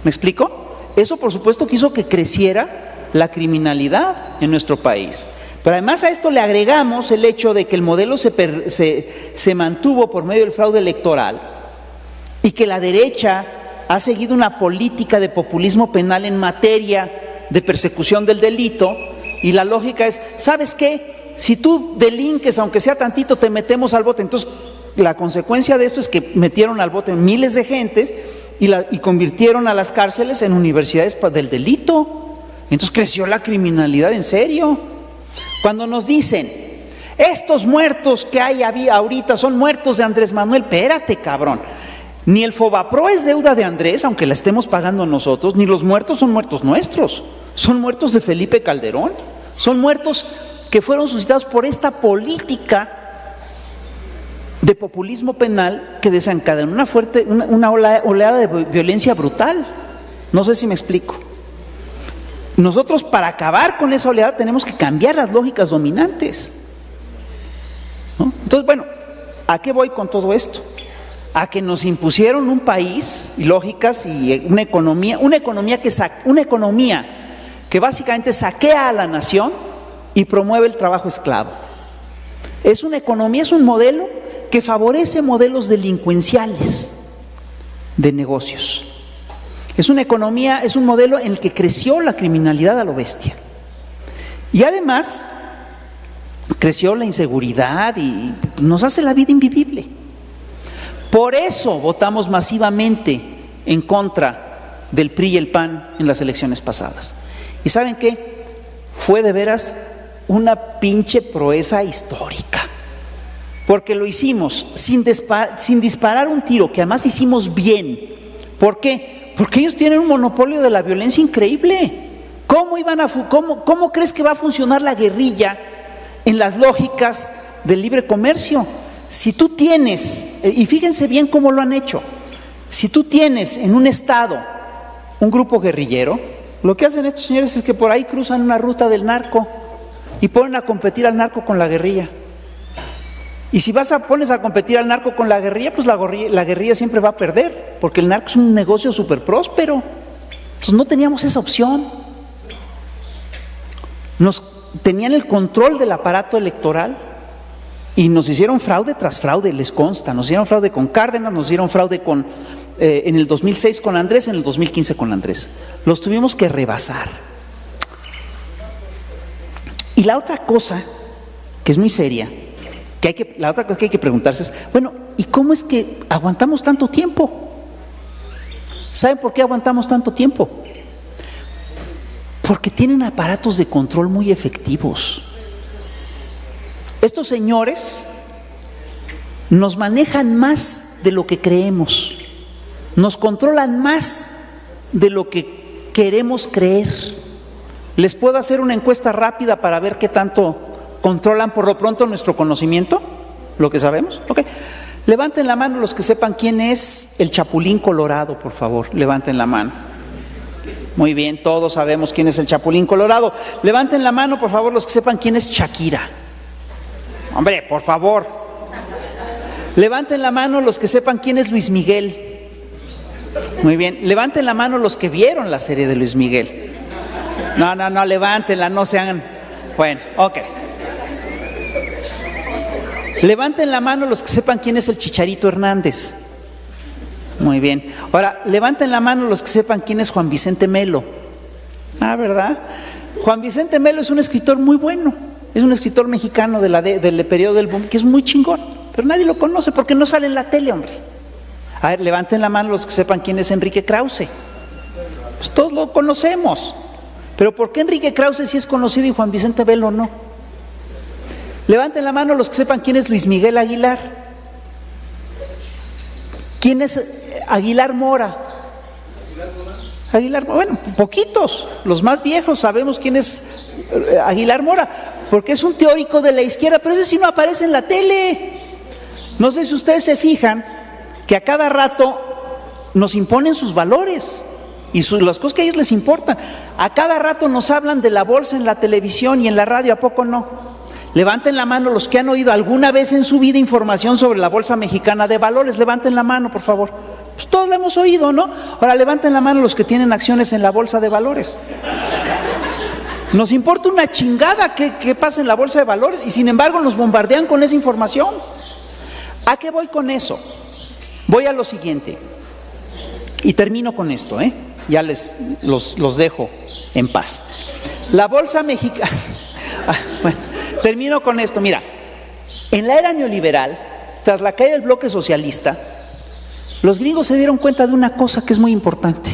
¿Me explico? Eso, por supuesto, que hizo que creciera la criminalidad en nuestro país. Pero además a esto le agregamos el hecho de que el modelo se mantuvo por medio del fraude electoral y que la derecha ha seguido una política de populismo penal en materia de persecución del delito, y la lógica es, ¿sabes qué? Si tú delinques, aunque sea tantito, te metemos al bote. Entonces, la consecuencia de esto es que metieron al bote miles de gentes y convirtieron a las cárceles en universidades del delito. Entonces creció la criminalidad en serio. Cuando nos dicen, estos muertos que había ahorita son muertos de Andrés Manuel, espérate, cabrón. Ni el Fobapro es deuda de Andrés, aunque la estemos pagando nosotros, ni los muertos son muertos nuestros, son muertos de Felipe Calderón, son muertos que fueron suscitados por esta política de populismo penal que desencadenó una oleada de violencia brutal. No sé si me explico. Nosotros, para acabar con esa oleada, tenemos que cambiar las lógicas dominantes, ¿no? Entonces, bueno, ¿a qué voy con todo esto? A que nos impusieron un país y lógicas y una economía que básicamente saquea a la nación y promueve el trabajo esclavo. Es una economía, es un modelo que favorece modelos delincuenciales de negocios. Es una economía, es un modelo en el que creció la criminalidad a lo bestia. Y además creció la inseguridad y nos hace la vida invivible. Por eso votamos masivamente en contra del PRI y el PAN en las elecciones pasadas. ¿Y saben qué? Fue de veras una pinche proeza histórica. Porque lo hicimos sin disparar un tiro, que además hicimos bien. ¿Por qué? Porque ellos tienen un monopolio de la violencia increíble. ¿Cómo crees que va a funcionar la guerrilla en las lógicas del libre comercio? Si tú tienes, y fíjense bien cómo lo han hecho, si tú tienes en un estado un grupo guerrillero, lo que hacen estos señores es que por ahí cruzan una ruta del narco y ponen a competir al narco con la guerrilla. Y si pones a competir al narco con la guerrilla, pues la guerrilla siempre va a perder, porque el narco es un negocio súper próspero. Entonces no teníamos esa opción. Tenían el control del aparato electoral y nos hicieron fraude tras fraude, les consta. Nos hicieron fraude con Cárdenas, nos hicieron fraude en el 2006 con Andrés, en el 2015 con Andrés. Los tuvimos que rebasar. Y la otra cosa, que es muy seria, la otra cosa que hay que preguntarse es, bueno, ¿y cómo es que aguantamos tanto tiempo? ¿Saben por qué aguantamos tanto tiempo? Porque tienen aparatos de control muy efectivos. Estos señores nos manejan más de lo que creemos, nos controlan más de lo que queremos creer. ¿Les puedo hacer una encuesta rápida para ver qué tanto controlan por lo pronto nuestro conocimiento? ¿Lo que sabemos? Ok. Levanten la mano los que sepan quién es el Chapulín Colorado, por favor. Levanten la mano. Muy bien, todos sabemos quién es el Chapulín Colorado. Levanten la mano, por favor, los que sepan quién es Shakira. Hombre, por favor. Levanten la mano los que sepan quién es Luis Miguel. Muy bien. Levanten la mano los que vieron la serie de Luis Miguel. No, levántenla, no sean... Bueno, ok. Levanten la mano los que sepan quién es el Chicharito Hernández. Muy bien. Ahora, levanten la mano los que sepan quién es Juan Vicente Melo. Ah, ¿verdad? Juan Vicente Melo es un escritor muy bueno. Es un escritor mexicano del periodo del boom, que es muy chingón. Pero nadie lo conoce porque no sale en la tele, hombre. A ver, levanten la mano los que sepan quién es Enrique Krause. Pues todos lo conocemos. Pero ¿por qué Enrique Krause sí es conocido y Juan Vicente Melo no? Levanten la mano los que sepan quién es Luis Miguel Aguilar. ¿Quién es Aguilar Mora? Aguilar Mora, bueno, poquitos, los más viejos sabemos quién es Aguilar Mora, porque es un teórico de la izquierda, pero ese sí no aparece en la tele. No sé si ustedes se fijan que a cada rato nos imponen sus valores y las cosas que a ellos les importan. A cada rato nos hablan de la bolsa en la televisión y en la radio, ¿a poco no? Levanten la mano los que han oído alguna vez en su vida información sobre la Bolsa Mexicana de Valores. Levanten la mano, por favor. Pues todos la hemos oído, ¿no? Ahora levanten la mano los que tienen acciones en la Bolsa de Valores. Nos importa una chingada qué pasa en la Bolsa de Valores y sin embargo nos bombardean con esa información. ¿A qué voy con eso? Voy a lo siguiente y termino con esto, ya los dejo en paz. La Bolsa Mexicana... Bueno, termino con esto. Mira, en la era neoliberal, tras la caída del bloque socialista, los gringos se dieron cuenta de una cosa que es muy importante.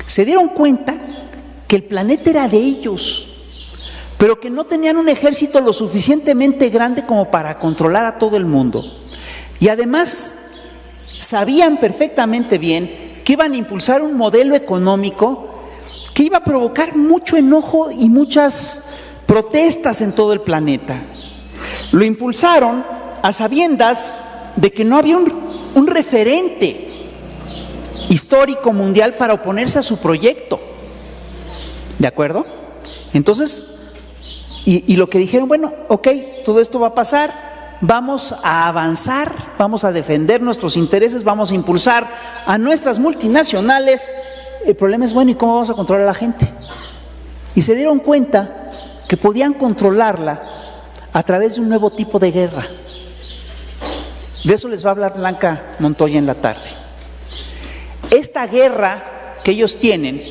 Se dieron cuenta que el planeta era de ellos, pero que no tenían un ejército lo suficientemente grande como para controlar a todo el mundo. Y además sabían perfectamente bien que iban a impulsar un modelo económico que iba a provocar mucho enojo y muchas protestas en todo el planeta. Lo impulsaron a sabiendas de que no había un referente histórico mundial para oponerse a su proyecto. ¿De acuerdo? Entonces, y lo que dijeron, bueno, ok, todo esto va a pasar, vamos a avanzar, vamos a defender nuestros intereses, vamos a impulsar a nuestras multinacionales. El problema es, bueno, ¿y cómo vamos a controlar a la gente? Y se dieron cuenta que podían controlarla a través de un nuevo tipo de guerra. De eso les va a hablar Blanca Montoya en la tarde. Esta guerra que ellos tienen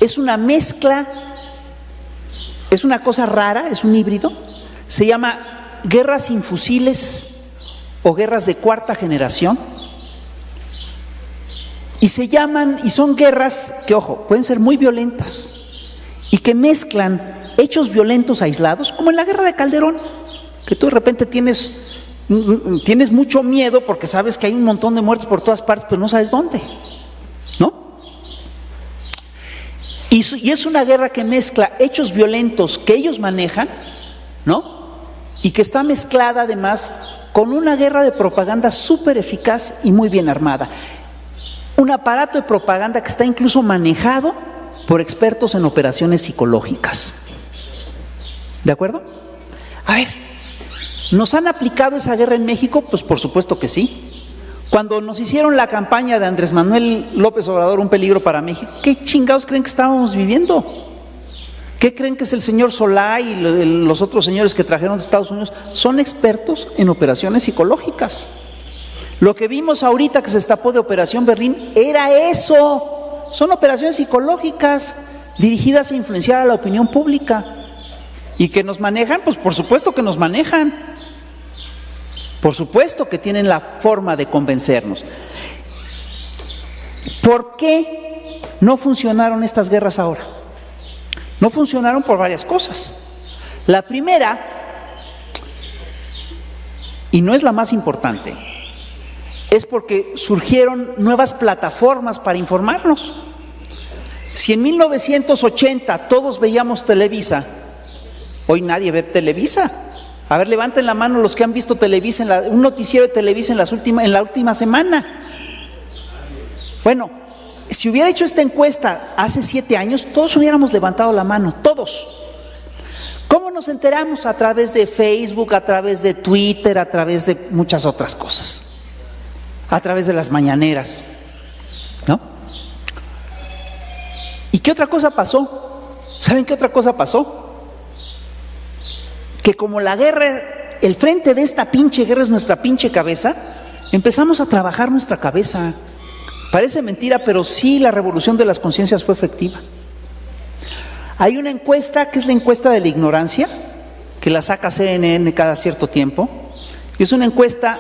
es una mezcla, es una cosa rara, es un híbrido, se llama guerras sin fusiles o guerras de cuarta generación, y son guerras que, ojo, pueden ser muy violentas y que mezclan hechos violentos aislados, como en la guerra de Calderón, que tú de repente tienes mucho miedo porque sabes que hay un montón de muertos por todas partes, pero no sabes dónde, ¿no? Y es una guerra que mezcla hechos violentos que ellos manejan, ¿no? Y que está mezclada además con una guerra de propaganda súper eficaz y muy bien armada. Un aparato de propaganda que está incluso manejado por expertos en operaciones psicológicas. ¿De acuerdo? A ver, ¿nos han aplicado esa guerra en México? Pues por supuesto que sí. Cuando nos hicieron la campaña de Andrés Manuel López Obrador, un peligro para México, ¿qué chingados creen que estábamos viviendo? ¿Qué creen que es el señor Solá y los otros señores que trajeron de Estados Unidos? Son expertos en operaciones psicológicas. Lo que vimos ahorita que se destapó de Operación Berlín era eso. Son operaciones psicológicas dirigidas a influenciar a la opinión pública. ¿Y que nos manejan? Pues por supuesto que nos manejan. Por supuesto que tienen la forma de convencernos. ¿Por qué no funcionaron estas guerras ahora? No funcionaron por varias cosas. La primera, y no es la más importante, es porque surgieron nuevas plataformas para informarnos. Si en 1980 todos veíamos Televisa, hoy nadie ve Televisa. A ver, levanten la mano los que han visto Televisa, un noticiero de Televisa en la última semana. Bueno, si hubiera hecho esta encuesta hace 7 años, todos hubiéramos levantado la mano, todos. ¿Cómo nos enteramos? A través de Facebook, a través de Twitter, a través de muchas otras cosas. A través de las mañaneras, ¿no? ¿Y qué otra cosa pasó? ¿Saben qué otra cosa pasó? Que como la guerra, el frente de esta pinche guerra es nuestra pinche cabeza, empezamos a trabajar nuestra cabeza. Parece mentira, pero sí, la revolución de las conciencias fue efectiva. Hay una encuesta que es la encuesta de la ignorancia, que la saca CNN cada cierto tiempo, y es una encuesta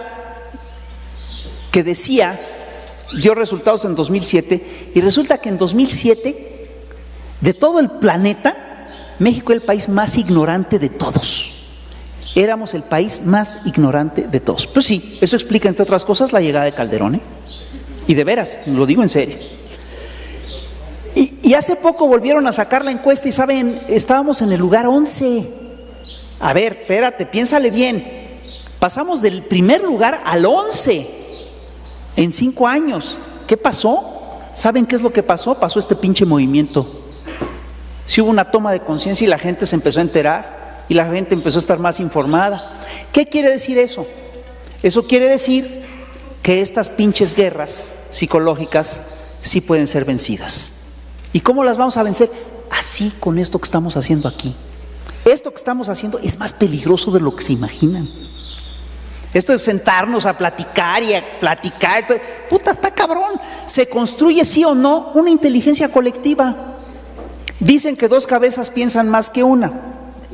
que dio resultados en 2007, y resulta que en 2007, de todo el planeta, México era el país más ignorante de todos. Éramos el país más ignorante de todos. Pues sí, eso explica, entre otras cosas, la llegada de Calderón, ¿eh? Y de veras, lo digo en serio. Y hace poco volvieron a sacar la encuesta y saben, estábamos en el lugar 11. A ver, espérate, piénsale bien. Pasamos del primer lugar al 11 en 5 años. ¿Qué pasó? ¿Saben qué es lo que pasó? Pasó este pinche movimiento. Sí hubo una toma de conciencia y la gente se empezó a enterar y la gente empezó a estar más informada. ¿Qué quiere decir eso? Eso quiere decir que estas pinches guerras psicológicas sí pueden ser vencidas. ¿Y cómo las vamos a vencer? Así, con esto que estamos haciendo aquí. Esto que estamos haciendo es más peligroso de lo que se imaginan. Esto de sentarnos a platicar y a platicar, puta, está cabrón. Se construye, sí o no, una inteligencia colectiva. Dicen que 2 cabezas piensan más que una.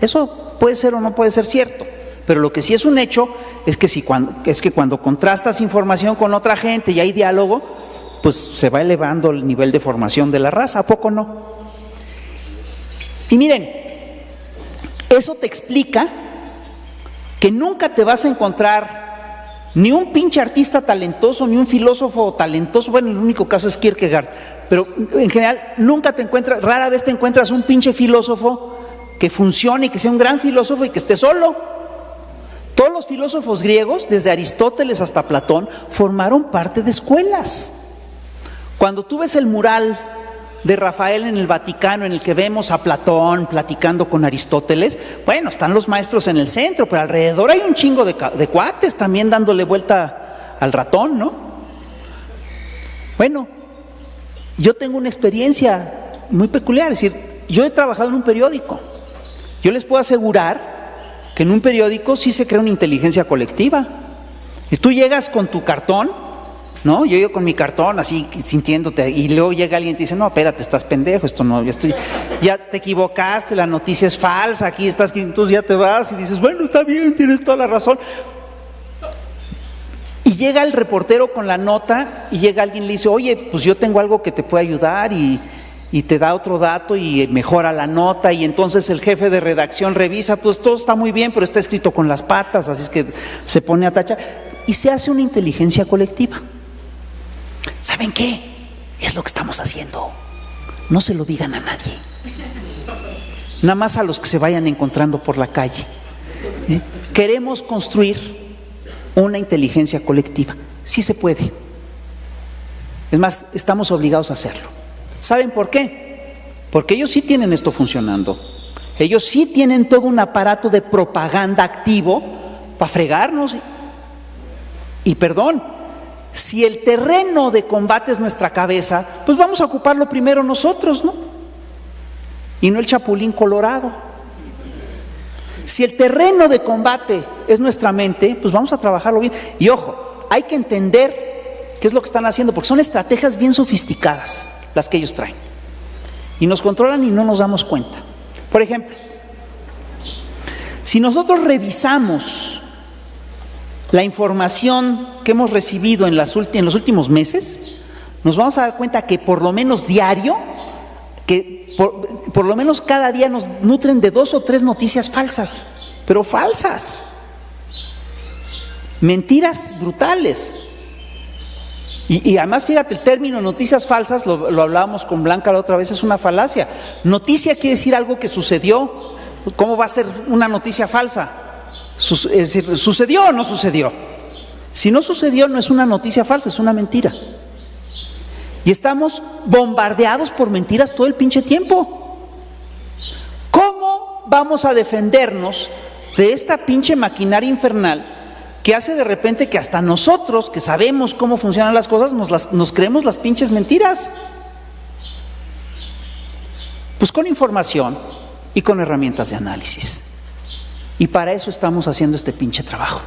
Eso puede ser o no puede ser cierto. Pero lo que sí es un hecho es que cuando contrastas información con otra gente y hay diálogo, pues se va elevando el nivel de formación de la raza, ¿a poco no? Y miren, eso te explica que nunca te vas a encontrar ni un pinche artista talentoso, ni un filósofo talentoso. Bueno, el único caso es Kierkegaard, pero en general rara vez te encuentras un pinche filósofo que funcione y que sea un gran filósofo y que esté solo. Todos los filósofos griegos, desde Aristóteles hasta Platón, formaron parte de escuelas. Cuando tú ves el mural de Rafael en el Vaticano, en el que vemos a Platón platicando con Aristóteles, bueno, están los maestros en el centro, pero alrededor hay un chingo de cuates también dándole vuelta al ratón, ¿no? Bueno, yo tengo una experiencia muy peculiar, es decir, yo he trabajado en un periódico. Yo les puedo asegurar que en un periódico sí se crea una inteligencia colectiva. Y tú llegas con tu cartón, ¿no? Yo llego con mi cartón así sintiéndote, y luego llega alguien y te dice, no, espérate, estás pendejo, esto no, ya te equivocaste, la noticia es falsa, aquí estás, entonces ya te vas y dices, bueno, está bien, tienes toda la razón. Y llega el reportero con la nota y llega alguien y le dice, oye, pues yo tengo algo que te puede ayudar, y te da otro dato y mejora la nota, y entonces el jefe de redacción revisa, pues todo está muy bien, pero está escrito con las patas, así es que se pone a tachar, y se hace una inteligencia colectiva. ¿Saben qué? Es lo que estamos haciendo. No se lo digan a nadie, nada más a los que se vayan encontrando por la calle. Queremos construir una inteligencia colectiva. Sí se puede. Es más, estamos obligados a hacerlo. ¿Saben por qué? Porque ellos sí tienen esto funcionando. Ellos sí tienen todo un aparato de propaganda activo para fregarnos. Y perdón, si el terreno de combate es nuestra cabeza, pues vamos a ocuparlo primero nosotros, ¿no? Y no el chapulín colorado. Si el terreno de combate es nuestra mente, pues vamos a trabajarlo bien. Y ojo, hay que entender qué es lo que están haciendo, porque son estrategias bien sofisticadas las que ellos traen. Y nos controlan y no nos damos cuenta. Por ejemplo, si nosotros revisamos la información que hemos recibido en los últimos meses, nos vamos a dar cuenta que por lo menos diario, que por lo menos cada día nos nutren de 2 o 3 noticias falsas, pero falsas, mentiras brutales. Y además, fíjate, el término noticias falsas, lo hablábamos con Blanca la otra vez, es una falacia. Noticia quiere decir algo que sucedió. ¿Cómo va a ser una noticia falsa? Es decir, ¿sucedió o no sucedió? Si no sucedió, no es una noticia falsa, es una mentira. Y estamos bombardeados por mentiras todo el pinche tiempo. ¿Cómo vamos a defendernos de esta pinche maquinaria infernal que hace de repente que hasta nosotros, que sabemos cómo funcionan las cosas, nos creemos las pinches mentiras? Pues con información y con herramientas de análisis. Y para eso estamos haciendo este pinche trabajo.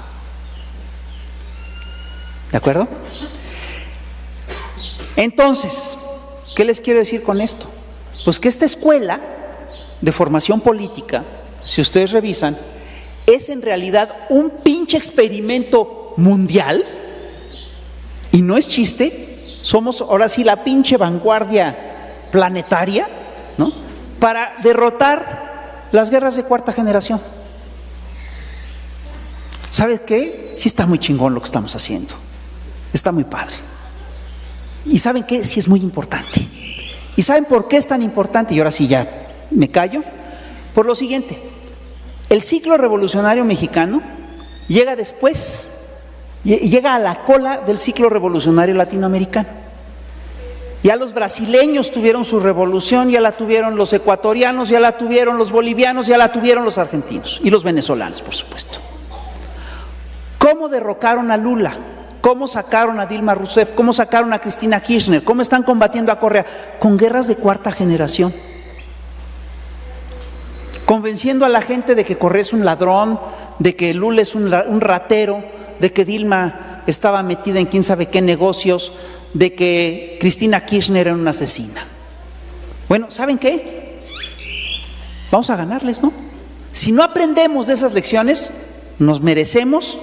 ¿De acuerdo? Entonces, ¿qué les quiero decir con esto? Pues que esta escuela de formación política, si ustedes revisan, es en realidad un pinche experimento mundial, y no es chiste. Somos ahora sí la pinche vanguardia planetaria, ¿no?, para derrotar las guerras de cuarta generación. ¿Sabes qué? Sí está muy chingón lo que estamos haciendo, está muy padre. ¿Y saben qué? Sí es muy importante. ¿Y saben por qué es tan importante? Y ahora sí ya me callo. Por lo siguiente: el ciclo revolucionario mexicano llega después, llega a la cola del ciclo revolucionario latinoamericano. Ya los brasileños tuvieron su revolución, ya la tuvieron los ecuatorianos, ya la tuvieron los bolivianos, ya la tuvieron los argentinos y los venezolanos, por supuesto. ¿Cómo derrocaron a Lula? ¿Cómo sacaron a Dilma Rousseff? ¿Cómo sacaron a Cristina Kirchner? ¿Cómo están combatiendo a Correa? Con guerras de cuarta generación. Convenciendo a la gente de que Correa es un ladrón, de que Lula es un ratero, de que Dilma estaba metida en quién sabe qué negocios, de que Cristina Kirchner era una asesina. Bueno, ¿saben qué? Vamos a ganarles, ¿no? Si no aprendemos de esas lecciones, nos merecemos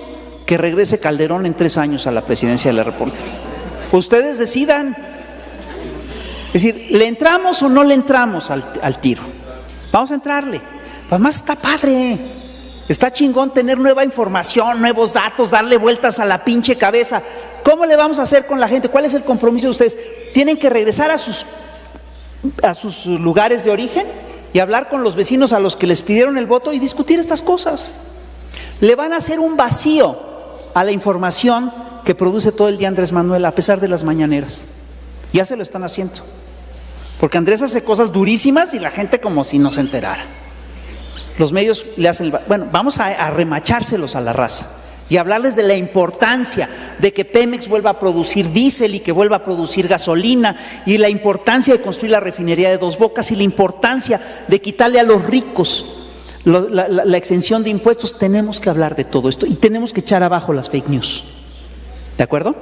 que regrese Calderón en 3 años a la presidencia de la República. Ustedes decidan. Es decir, ¿le entramos o no le entramos al tiro? Vamos a entrarle. Además está padre, está chingón tener nueva información, nuevos datos, darle vueltas a la pinche cabeza. ¿Cómo le vamos a hacer con la gente? ¿Cuál es el compromiso de ustedes? Tienen que regresar a sus lugares de origen y hablar con los vecinos a los que les pidieron el voto y discutir estas cosas. Le van a hacer un vacío a la información que produce todo el día Andrés Manuel, a pesar de las mañaneras. Ya se lo están haciendo, porque Andrés hace cosas durísimas y la gente como si no se enterara. Los medios le hacen bueno, vamos a remachárselos a la raza y hablarles de la importancia de que Pemex vuelva a producir diésel y que vuelva a producir gasolina, y la importancia de construir la refinería de Dos Bocas, y la importancia de quitarle a los ricos la exención de impuestos. Tenemos que hablar de todo esto y tenemos que echar abajo las fake news. ¿De acuerdo?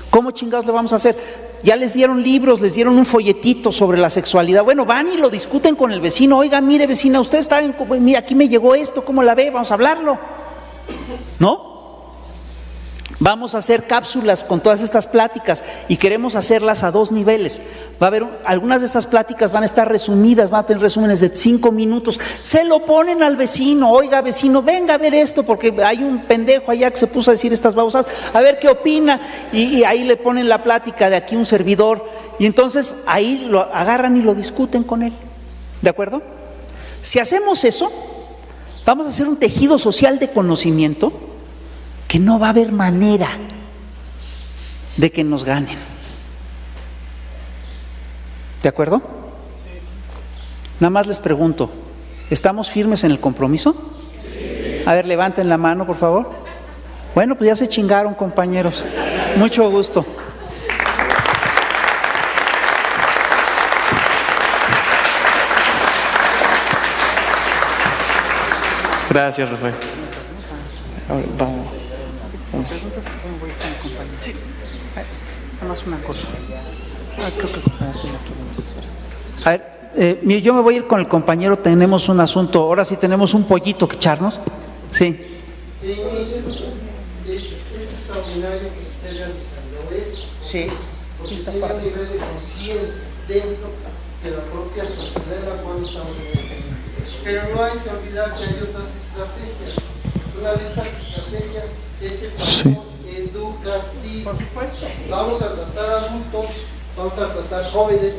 ¿Cómo chingados le vamos a hacer? Ya les dieron libros, les dieron un folletito sobre la sexualidad. Bueno, van y lo discuten con el vecino. Oiga, mire vecina, usted está mira, aquí me llegó esto, ¿cómo la ve? Vamos a hablarlo, ¿no? Vamos a hacer cápsulas con todas estas pláticas y queremos hacerlas a 2 niveles. Va a haber, algunas de estas pláticas van a estar resumidas, van a tener resúmenes de 5 minutos. Se lo ponen al vecino. Oiga, vecino, venga a ver esto, porque hay un pendejo allá que se puso a decir estas babosadas, a ver qué opina. Y ahí le ponen la plática de aquí un servidor, y entonces ahí lo agarran y lo discuten con él. ¿De acuerdo? Si hacemos eso, vamos a hacer un tejido social de conocimiento que no va a haber manera de que nos ganen. ¿De acuerdo? Nada más les pregunto, ¿Estamos firmes en el compromiso? A ver, levanten la mano, por favor. Bueno, pues ya se chingaron, compañeros. Mucho gusto. Gracias, Rafael. A ver, mire, yo me voy a ir con el compañero, tenemos un asunto, ahora sí tenemos un pollito que echarnos. Sí. Es extraordinario que se esté realizando esto. Sí. Porque tiene un nivel de conciencia dentro de la propia sociedad en la cual estamos desarrollando. Pero no hay que olvidar que hay otras estrategias. Una de estas estrategias es el factor educativo. Por supuesto. Vamos a tratar adultos, vamos a tratar jóvenes,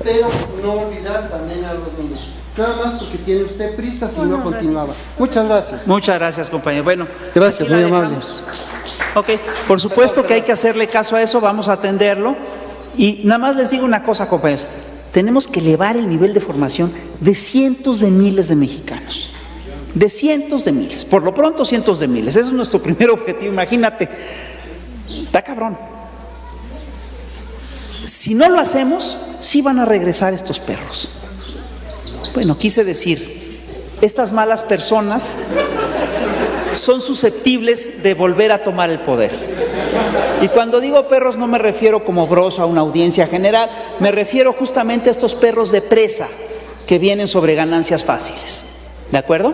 pero no olvidar también a los niños. Nada más porque tiene usted prisa, si no continuaba. Muchas gracias. Muchas gracias, compañero. Bueno, Gracias, aquí la muy amable. dejamos. Ok, por supuesto que hay que hacerle caso a eso, vamos a atenderlo. Y nada más les digo una cosa, compañeros. Tenemos que elevar el nivel de formación de cientos de miles de mexicanos. De cientos de miles. Por lo pronto, cientos de miles. Ese es nuestro primer objetivo, imagínate. Está cabrón. Si no lo hacemos, sí van a regresar estos perros. Bueno, quise decir, estas malas personas son susceptibles de volver a tomar el poder. Y cuando digo perros no me refiero como Bros a una audiencia general, me refiero justamente a estos perros de presa que vienen sobre ganancias fáciles. ¿De acuerdo?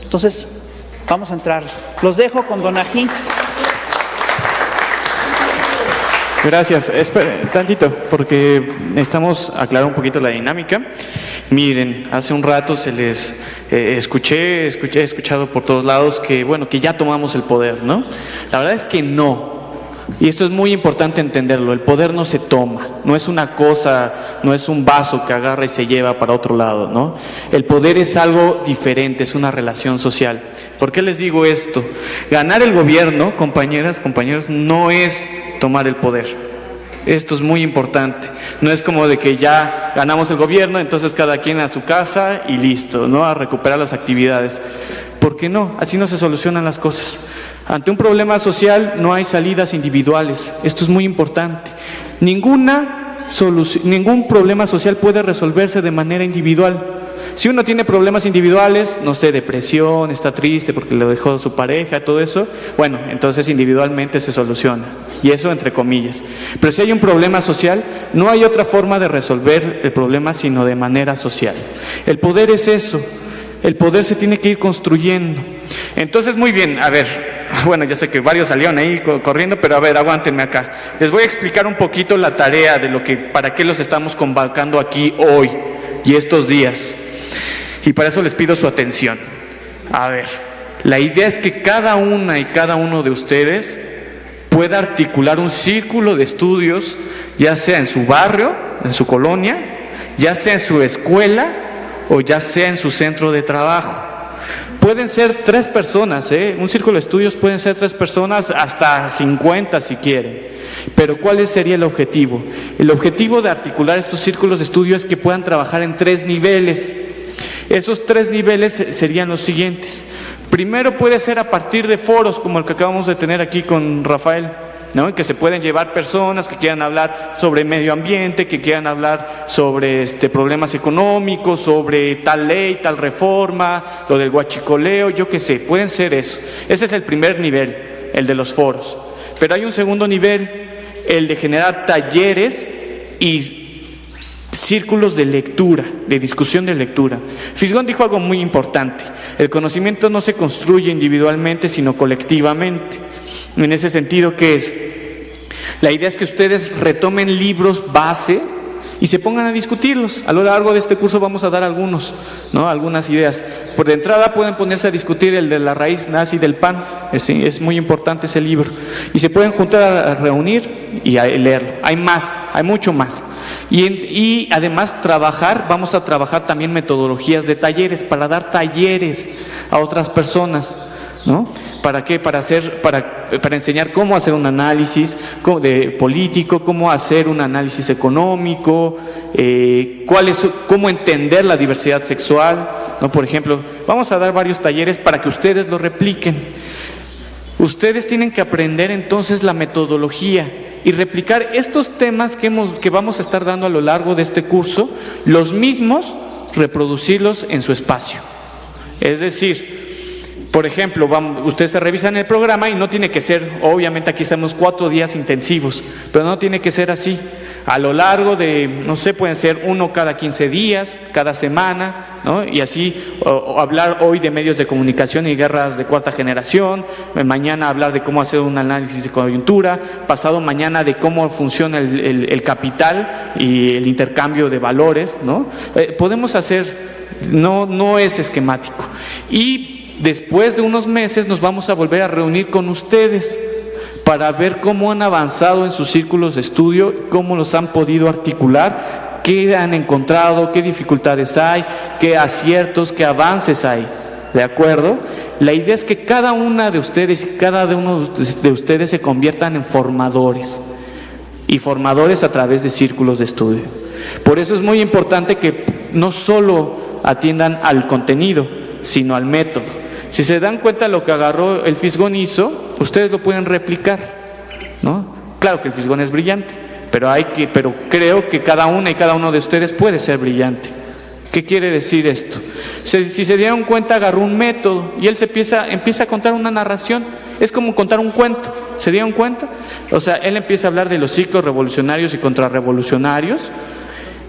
Entonces, vamos a entrar. Los dejo con don Ají. Gracias. Espera tantito, porque necesitamos aclarar un poquito la dinámica. Miren, hace un rato se les he escuchado por todos lados que, bueno, que ya tomamos el poder, ¿no? La verdad es que no. Y esto es muy importante entenderlo. El poder no se toma, no es una cosa, no es un vaso que agarra y se lleva para otro lado, ¿no? El poder es algo diferente, es una relación social. ¿Por qué les digo esto? Ganar el gobierno, compañeras, compañeros, no es tomar el poder. Esto es muy importante. No es como de que ya ganamos el gobierno, entonces cada quien a su casa y listo, ¿no? A recuperar las actividades. ¿Por qué no? Así no se solucionan las cosas. Ante un problema social no hay salidas individuales. Esto es muy importante. Ningún problema social puede resolverse de manera individual. Si uno tiene problemas individuales, no sé, depresión, está triste porque le dejó su pareja, todo eso, bueno, entonces individualmente se soluciona. Y eso entre comillas. Pero si hay un problema social, no hay otra forma de resolver el problema sino de manera social. El poder es eso. El poder se tiene que ir construyendo. Entonces, muy bien, a ver, bueno, ya sé que varios salieron ahí corriendo, pero a ver, aguántenme acá. Les voy a explicar un poquito la tarea de para qué los estamos convocando aquí hoy y estos días. Y para eso les pido su atención. A ver, la idea es que cada una y cada uno de ustedes pueda articular un círculo de estudios, ya sea en su barrio, en su colonia, ya sea en su escuela o ya sea en su centro de trabajo. Pueden ser 3 personas, un círculo de estudios pueden ser 3 personas, hasta 50 si quieren. Pero ¿cuál sería el objetivo? El objetivo de articular estos círculos de estudio es que puedan trabajar en 3 niveles. Esos 3 niveles serían los siguientes. Primero puede ser a partir de foros como el que acabamos de tener aquí con Rafael, ¿no? Que se pueden llevar personas que quieran hablar sobre medio ambiente, que quieran hablar sobre problemas económicos, sobre tal ley, tal reforma, lo del huachicoleo, yo qué sé, pueden ser eso. Ese es el primer nivel, el de los foros. Pero hay un segundo nivel, el de generar talleres y círculos de lectura, de discusión de lectura. Fisgón dijo algo muy importante: el conocimiento no se construye individualmente, sino colectivamente. En ese sentido, ¿qué es? La idea es que ustedes retomen libros base y se pongan a discutirlos. A lo largo de este curso vamos a dar algunos, ¿no? Algunas ideas. Por de entrada pueden ponerse a discutir el de la raíz nazi del pan. Es muy importante ese libro. Y se pueden juntar a reunir y a leerlo. Hay más, hay mucho más. Y además vamos a trabajar también metodologías de talleres, para dar talleres a otras personas, ¿no? ¿Para qué? Para enseñar cómo hacer un análisis político, cómo hacer un análisis económico, cómo entender la diversidad sexual, ¿no? Por ejemplo, vamos a dar varios talleres para que ustedes lo repliquen. Ustedes tienen que aprender entonces la metodología y replicar estos temas que vamos a estar dando a lo largo de este curso, los mismos, reproducirlos en su espacio. Es decir, por ejemplo, ustedes se revisan el programa y no tiene que ser, obviamente aquí hacemos 4 días intensivos, pero no tiene que ser así. A lo largo de, no sé, pueden ser 1 cada 15 días, cada semana, ¿no? Y así, o hablar hoy de medios de comunicación y guerras de 4ª generación, mañana hablar de cómo hacer un análisis de coyuntura, pasado mañana de cómo funciona el capital y el intercambio de valores, ¿no? Podemos hacer, no es esquemático. Y después de unos meses nos vamos a volver a reunir con ustedes para ver cómo han avanzado en sus círculos de estudio, cómo los han podido articular, qué han encontrado, qué dificultades hay, qué aciertos, qué avances hay. ¿De acuerdo? La idea es que cada una de ustedes y cada uno de ustedes se conviertan en formadores, y formadores a través de círculos de estudio. Por eso es muy importante que no solo atiendan al contenido, sino al método. Si se dan cuenta, lo que agarró el Fisgón hizo, ustedes lo pueden replicar, ¿no? Claro que el Fisgón es brillante, pero creo que cada una y cada uno de ustedes puede ser brillante. ¿Qué quiere decir esto? Si se dieron cuenta, agarró un método y él empieza a contar una narración. Es como contar un cuento. ¿Se dieron cuenta? O sea, él empieza a hablar de los ciclos revolucionarios y contrarrevolucionarios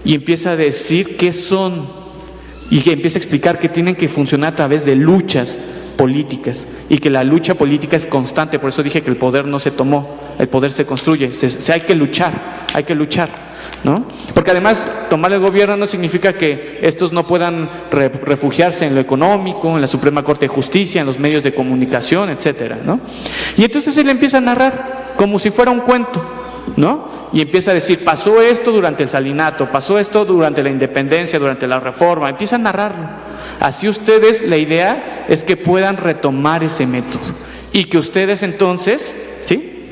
y empieza a decir qué son, y que empieza a explicar que tienen que funcionar a través de luchas políticas y que la lucha política es constante. Por eso dije que el poder no se tomó, el poder se construye. Hay que luchar, ¿no? Porque además tomar el gobierno no significa que estos no puedan refugiarse en lo económico, en la Suprema Corte de Justicia, en los medios de comunicación, etcétera, ¿no? Y entonces él empieza a narrar como si fuera un cuento, ¿no? Y empieza a decir, pasó esto durante el salinato, pasó esto durante la independencia, durante la reforma. Empieza a narrarlo. Así ustedes, la idea es que puedan retomar ese método y que ustedes entonces, ¿sí?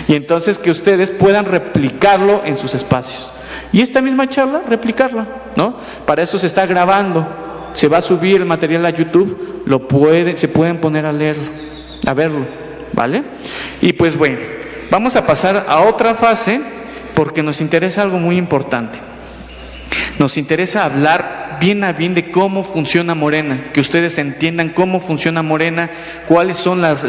Y entonces que ustedes puedan replicarlo en sus espacios. Y esta misma charla, replicarla, ¿no? Para eso se está grabando, se va a subir el material a YouTube, se pueden poner a leerlo, a verlo, ¿vale? Y pues bueno, vamos a pasar a otra fase porque nos interesa algo muy importante. Nos interesa hablar bien a bien de cómo funciona Morena, que ustedes entiendan cómo funciona Morena, cuáles son las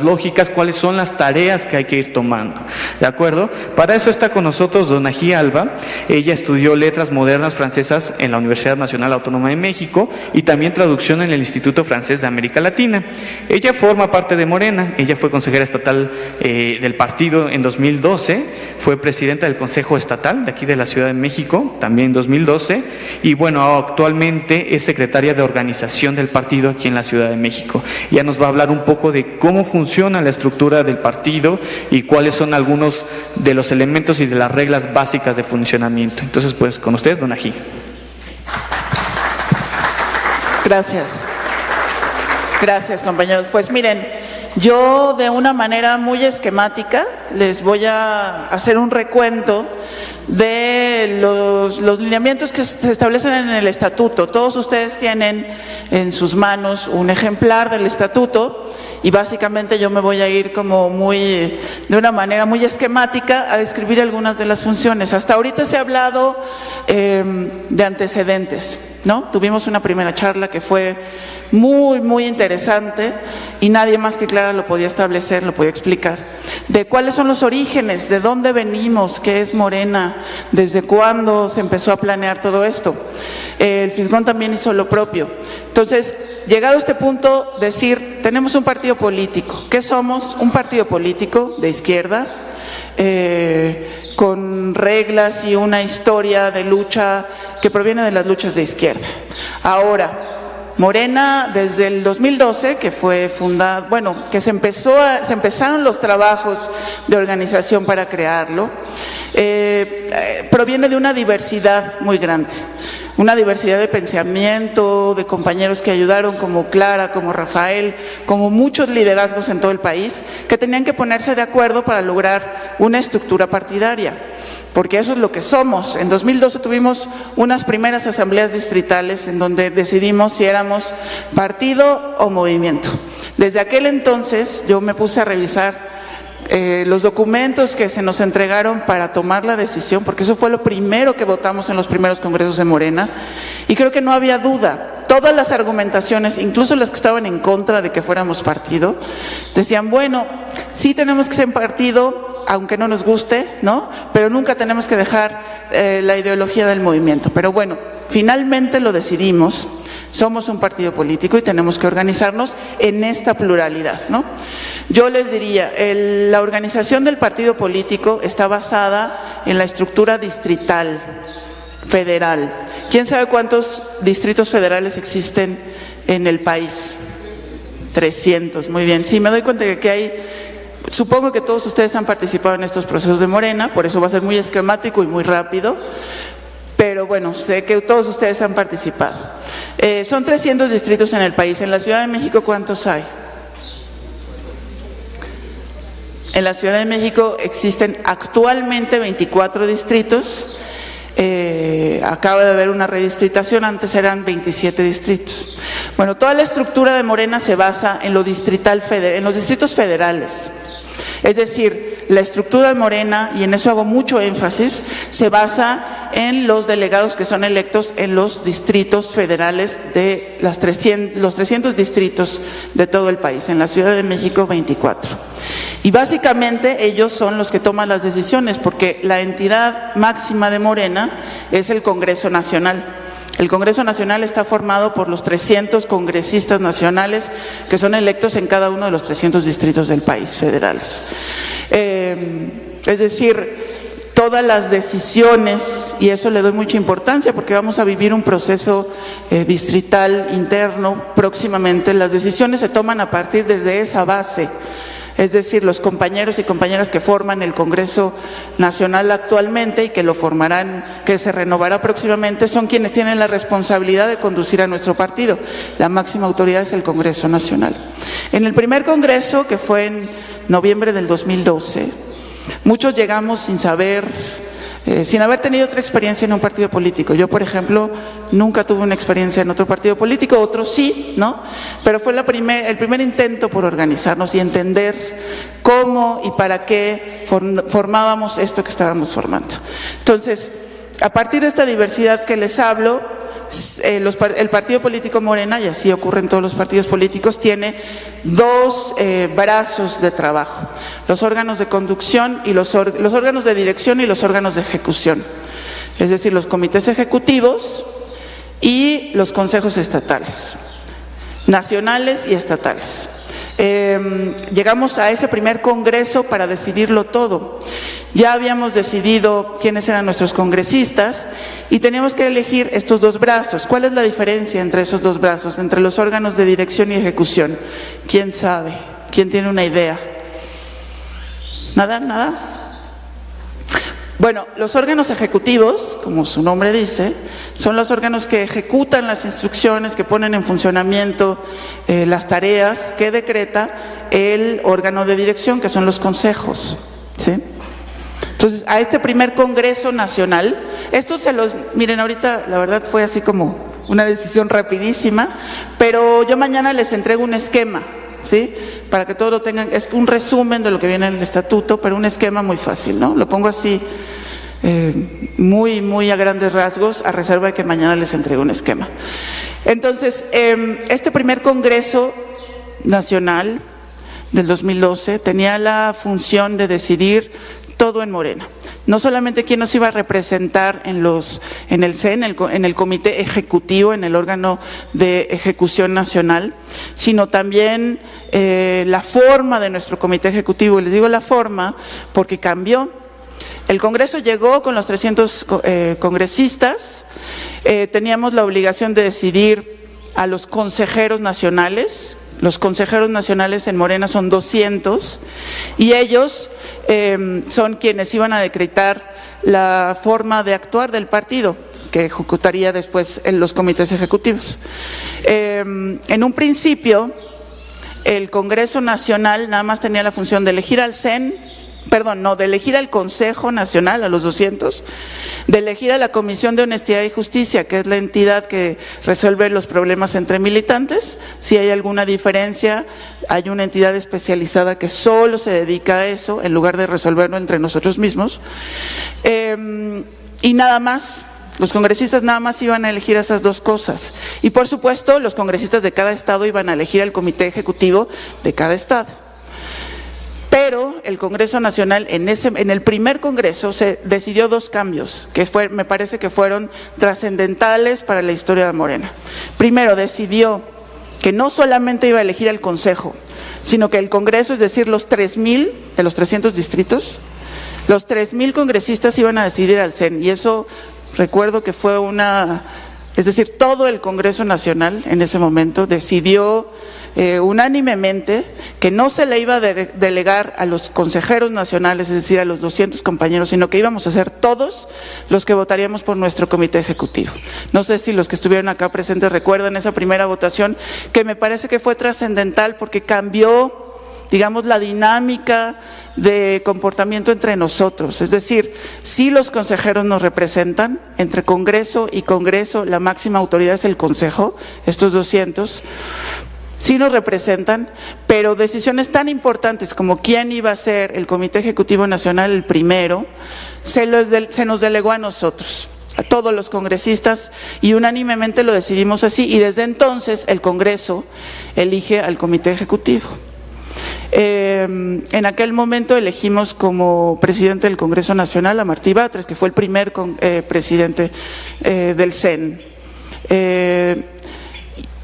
lógicas, cuáles son las tareas que hay que ir tomando, ¿de acuerdo? Para eso está con nosotros Donají Alba. Ella estudió Letras Modernas Francesas en la Universidad Nacional Autónoma de México y también traducción en el Instituto Francés de América Latina. Ella forma parte de Morena, ella fue consejera estatal del partido en 2012, fue presidenta del Consejo Estatal de aquí de la Ciudad de México, también en 2012, y bueno, actualmente es secretaria de organización del partido aquí en la Ciudad de México. Ya nos va a hablar un poco de cómo funciona la estructura del partido y cuáles son algunos de los elementos y de las reglas básicas de funcionamiento. Entonces, pues, con ustedes, Donají. Gracias, compañeros. Pues miren, yo de una manera muy esquemática les voy a hacer un recuento de los lineamientos que se establecen en el estatuto. Todos ustedes tienen en sus manos un ejemplar del estatuto y básicamente yo me voy a ir como de una manera muy esquemática a describir algunas de las funciones. Hasta ahorita se ha hablado de antecedentes, ¿no? Tuvimos una primera charla que fue muy, muy interesante y nadie más que Clara lo podía establecer, lo podía explicar, de cuáles son los orígenes, de dónde venimos, qué es Morena, desde cuándo se empezó a planear todo esto. El Fisgón también hizo lo propio. Entonces, llegado a este punto, decir, tenemos un partido político. ¿Qué somos? Un partido político de izquierda, con reglas y una historia de lucha que proviene de las luchas de izquierda. Ahora, Morena, desde el 2012, que fue fundada, que se empezaron los trabajos de organización para crearlo, proviene de una diversidad muy grande. una diversidad de pensamiento, de compañeros que ayudaron, como Clara, como Rafael, como muchos liderazgos en todo el país, que tenían que ponerse de acuerdo para lograr una estructura partidaria, porque eso es lo que somos. En 2012 tuvimos unas primeras asambleas distritales en donde decidimos si éramos partido o movimiento. Desde aquel entonces yo me puse a revisar los documentos que se nos entregaron para tomar la decisión, porque eso fue lo primero que votamos en los primeros congresos de Morena, y creo que no había duda. Todas las argumentaciones, incluso las que estaban en contra de que fuéramos partido, decían, bueno, sí tenemos que ser partido, aunque no nos guste, ¿no? Pero nunca tenemos que dejar la ideología del movimiento. Pero bueno, finalmente lo decidimos. Somos un partido político y tenemos que organizarnos en esta pluralidad, ¿no? Yo les diría, la organización del partido político está basada en la estructura distrital, federal. ¿Quién sabe cuántos distritos federales existen en el país? 300, muy bien. Sí, me doy cuenta de que hay, supongo que todos ustedes han participado en estos procesos de Morena, por eso va a ser muy esquemático y muy rápido. Pero bueno, sé que todos ustedes han participado. Son 300 distritos en el país. En la Ciudad de México, ¿cuántos hay? En la Ciudad de México existen actualmente 24 distritos. Acaba de haber una redistritación, antes eran 27 distritos. Bueno, toda la estructura de Morena se basa en lo distrital, en los distritos federales. Es decir, la estructura de Morena, y en eso hago mucho énfasis, se basa en los delegados que son electos en los distritos federales de los 300 distritos de todo el país. En la Ciudad de México, 24. Y básicamente ellos son los que toman las decisiones, porque la entidad máxima de Morena es el Congreso Nacional. El Congreso Nacional está formado por los 300 congresistas nacionales que son electos en cada uno de los 300 distritos del país, federales. Es decir, todas las decisiones, y eso le doy mucha importancia porque vamos a vivir un proceso distrital interno próximamente, las decisiones se toman a partir desde esa base. Es decir, los compañeros y compañeras que forman el Congreso Nacional actualmente y que lo formarán, que se renovará próximamente, son quienes tienen la responsabilidad de conducir a nuestro partido. La máxima autoridad es el Congreso Nacional. En el primer congreso, que fue en noviembre del 2012, muchos llegamos sin saber, sin haber tenido otra experiencia en un partido político. Yo, por ejemplo, nunca tuve una experiencia en otro partido político, otros sí, ¿no? Pero fue el primer intento por organizarnos y entender cómo y para qué formábamos esto que estábamos formando. Entonces, a partir de esta diversidad que les hablo, el partido político Morena, y así ocurre en todos los partidos políticos, tiene dos brazos de trabajo: los órganos de conducción y los órganos de dirección y los órganos de ejecución, es decir, los comités ejecutivos y los consejos estatales, nacionales y estatales. Llegamos a ese primer congreso para decidirlo todo. Ya habíamos decidido quiénes eran nuestros congresistas y teníamos que elegir estos dos brazos. ¿Cuál es la diferencia entre esos dos brazos, entre los órganos de dirección y ejecución? ¿Quién sabe? ¿Quién tiene una idea? ¿Nada? ¿Nada? Bueno, los órganos ejecutivos, como su nombre dice, son los órganos que ejecutan las instrucciones, que ponen en funcionamiento las tareas que decreta el órgano de dirección, que son los consejos, ¿sí? Entonces, a este primer Congreso Nacional, miren, ahorita la verdad fue así como una decisión rapidísima, pero yo mañana les entrego un esquema, ¿sí? Para que todos lo tengan, es un resumen de lo que viene en el estatuto, pero un esquema muy fácil, ¿no? Lo pongo así, muy a grandes rasgos, a reserva de que mañana les entregue un esquema. Entonces, este primer Congreso Nacional del 2012 tenía la función de decidir todo en Morena. No solamente quién nos iba a representar en el CEN, en el comité ejecutivo, en el órgano de ejecución nacional, sino también la forma de nuestro comité ejecutivo. Les digo la forma porque cambió. El Congreso llegó con los 300 congresistas, teníamos la obligación de decidir a los consejeros nacionales. Los consejeros nacionales en Morena son 200 y ellos son quienes iban a decretar la forma de actuar del partido, que ejecutaría después en los comités ejecutivos. En un principio, el Congreso Nacional nada más tenía la función de elegir al CEN, de elegir al Consejo Nacional, a los 200, de elegir a la Comisión de Honestidad y Justicia, que es la entidad que resuelve los problemas entre militantes. Si hay alguna diferencia, hay una entidad especializada que solo se dedica a eso, en lugar de resolverlo entre nosotros mismos. Y nada más, los congresistas nada más iban a elegir esas dos cosas. Y por supuesto, los congresistas de cada estado iban a elegir al comité ejecutivo de cada estado. Pero el Congreso Nacional, en el primer Congreso, se decidió dos cambios que me parece que fueron trascendentales para la historia de Morena. Primero, decidió que no solamente iba a elegir al Consejo, sino que el Congreso, es decir, los 3,000 de los 300 distritos, los 3,000 congresistas iban a decidir al CEN. Y eso recuerdo que fue es decir, todo el Congreso Nacional en ese momento decidió unánimemente que no se le iba a delegar a los consejeros nacionales, es decir, a los 200 compañeros, sino que íbamos a ser todos los que votaríamos por nuestro comité ejecutivo. No sé si los que estuvieron acá presentes recuerdan esa primera votación, que me parece que fue trascendental porque cambió, digamos, la dinámica de comportamiento entre nosotros. Es decir, sí, los consejeros nos representan, entre Congreso y Congreso la máxima autoridad es el Consejo, estos 200, sí nos representan, pero decisiones tan importantes como quién iba a ser el Comité Ejecutivo Nacional, el primero, se nos delegó a nosotros, a todos los congresistas, y unánimemente lo decidimos así, y desde entonces el Congreso elige al Comité Ejecutivo. En aquel momento elegimos como presidente del Congreso Nacional a Martí Batres, que fue el primer presidente del CEN.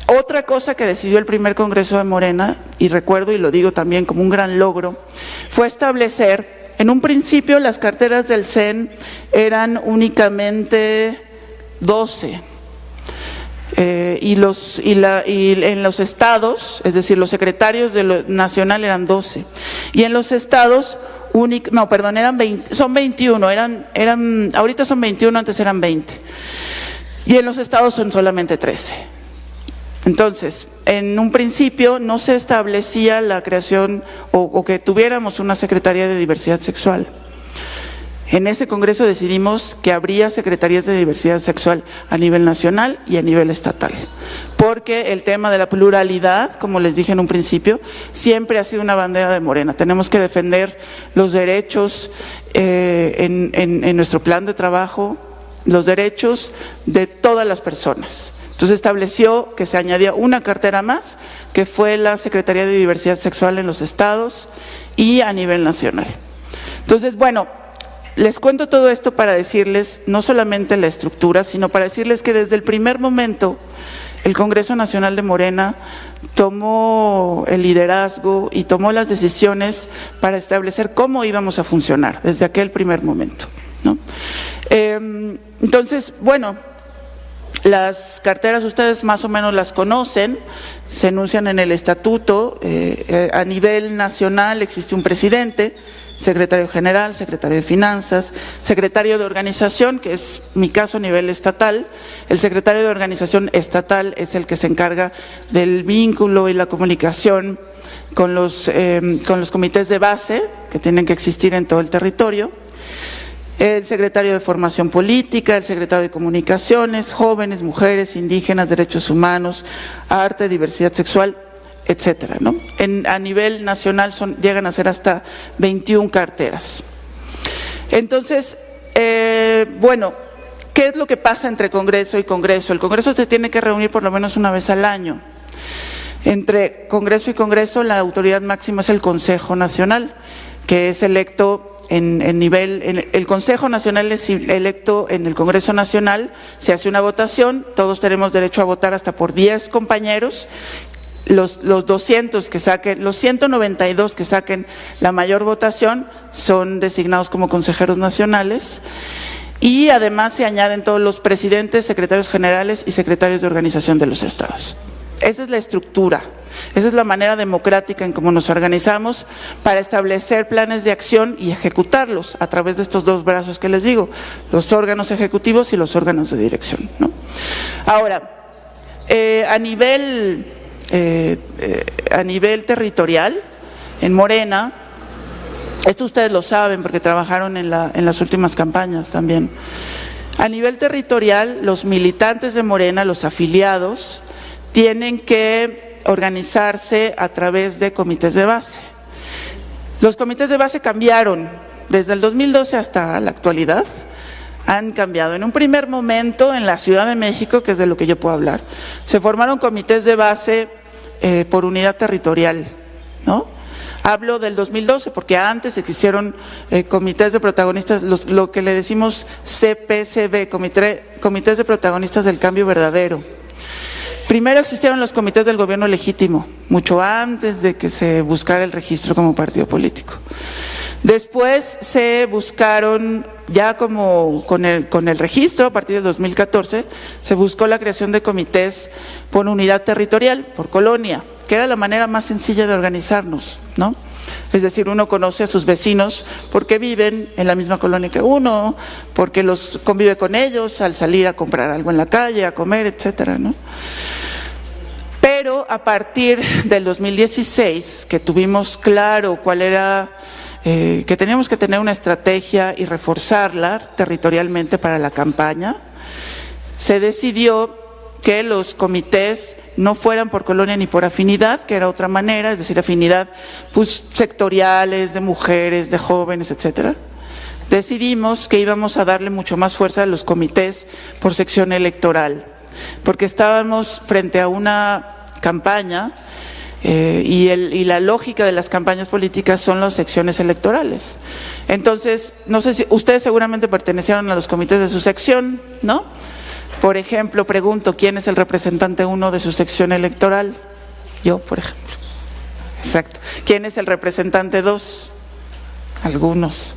Otra cosa que decidió el primer Congreso de Morena, y recuerdo y lo digo también como un gran logro, fue establecer, en un principio las carteras del CEN eran únicamente 12, y en los estados, es decir, los secretarios de lo nacional eran 12, y en los estados eran 20, son 21, ahorita son 21, antes eran 20, y en los estados son solamente 13. Entonces, en un principio no se establecía la creación o que tuviéramos una Secretaría de Diversidad Sexual. En ese Congreso decidimos que habría secretarías de diversidad sexual a nivel nacional y a nivel estatal, porque el tema de la pluralidad, como les dije en un principio, siempre ha sido una bandera de Morena. Tenemos que defender los derechos en nuestro plan de trabajo, los derechos de todas las personas. Entonces estableció que se añadía una cartera más, que fue la Secretaría de Diversidad Sexual en los estados y a nivel nacional. Entonces, bueno, les cuento todo esto para decirles no solamente la estructura, sino para decirles que desde el primer momento el Congreso Nacional de Morena tomó el liderazgo y tomó las decisiones para establecer cómo íbamos a funcionar desde aquel primer momento, ¿no? Entonces, bueno, las carteras ustedes más o menos las conocen, se enuncian en el estatuto. A nivel nacional existe un presidente, secretario general, secretario de Finanzas, secretario de Organización, que es mi caso a nivel estatal. El secretario de Organización estatal es el que se encarga del vínculo y la comunicación con los comités de base que tienen que existir en todo el territorio. El secretario de Formación Política, el secretario de Comunicaciones, Jóvenes, Mujeres, Indígenas, Derechos Humanos, Arte, Diversidad Sexual, etcétera, ¿no? A nivel nacional llegan a ser hasta 21 carteras. Entonces, bueno, ¿qué es lo que pasa entre Congreso y Congreso? El Congreso se tiene que reunir por lo menos una vez al año. Entre Congreso y Congreso, la autoridad máxima es el Consejo Nacional, que es electo el Consejo Nacional es electo en el Congreso Nacional, se hace una votación, todos tenemos derecho a votar hasta por 10 compañeros, los 200 que saquen, los 192 que saquen la mayor votación son designados como consejeros nacionales, y además se añaden todos los presidentes, secretarios generales y secretarios de organización de los estados. Esa es la estructura, esa es la manera democrática en cómo nos organizamos para establecer planes de acción y ejecutarlos a través de estos dos brazos que les digo, los órganos ejecutivos y los órganos de dirección, ¿no? Ahora, a nivel territorial, en Morena, esto ustedes lo saben porque trabajaron en las últimas campañas también. A nivel territorial, los militantes de Morena, los afiliados, tienen que organizarse a través de comités de base. Los comités de base cambiaron desde el 2012 hasta la actualidad. Han cambiado. En un primer momento, en la Ciudad de México, que es de lo que yo puedo hablar, se formaron comités de base por unidad territorial, ¿no? Hablo del 2012 porque antes existieron comités de protagonistas, lo que le decimos CPCB, comités de protagonistas del cambio verdadero. Primero existieron los comités del gobierno legítimo, mucho antes de que se buscara el registro como partido político. Después se buscaron, ya como con el registro, a partir del 2014, se buscó la creación de comités por unidad territorial, por colonia, que era la manera más sencilla de organizarnos, ¿no? Es decir, uno conoce a sus vecinos porque viven en la misma colonia que uno, porque los convive con ellos al salir a comprar algo en la calle, a comer, etcétera, ¿no? Pero a partir del 2016, que tuvimos claro cuál era, que teníamos que tener una estrategia y reforzarla territorialmente para la campaña, se decidió que los comités no fueran por colonia ni por afinidad, que era otra manera, es decir, afinidad pues, sectoriales, de mujeres, de jóvenes, etcétera. Decidimos que íbamos a darle mucho más fuerza a los comités por sección electoral, porque estábamos frente a una campaña y la lógica de las campañas políticas son las secciones electorales. Entonces, no sé si ustedes seguramente pertenecieron a los comités de su sección, ¿no? Por ejemplo, pregunto, ¿quién es el representante 1 de su sección electoral? Yo, por ejemplo. Exacto. ¿Quién es el representante 2? Algunos.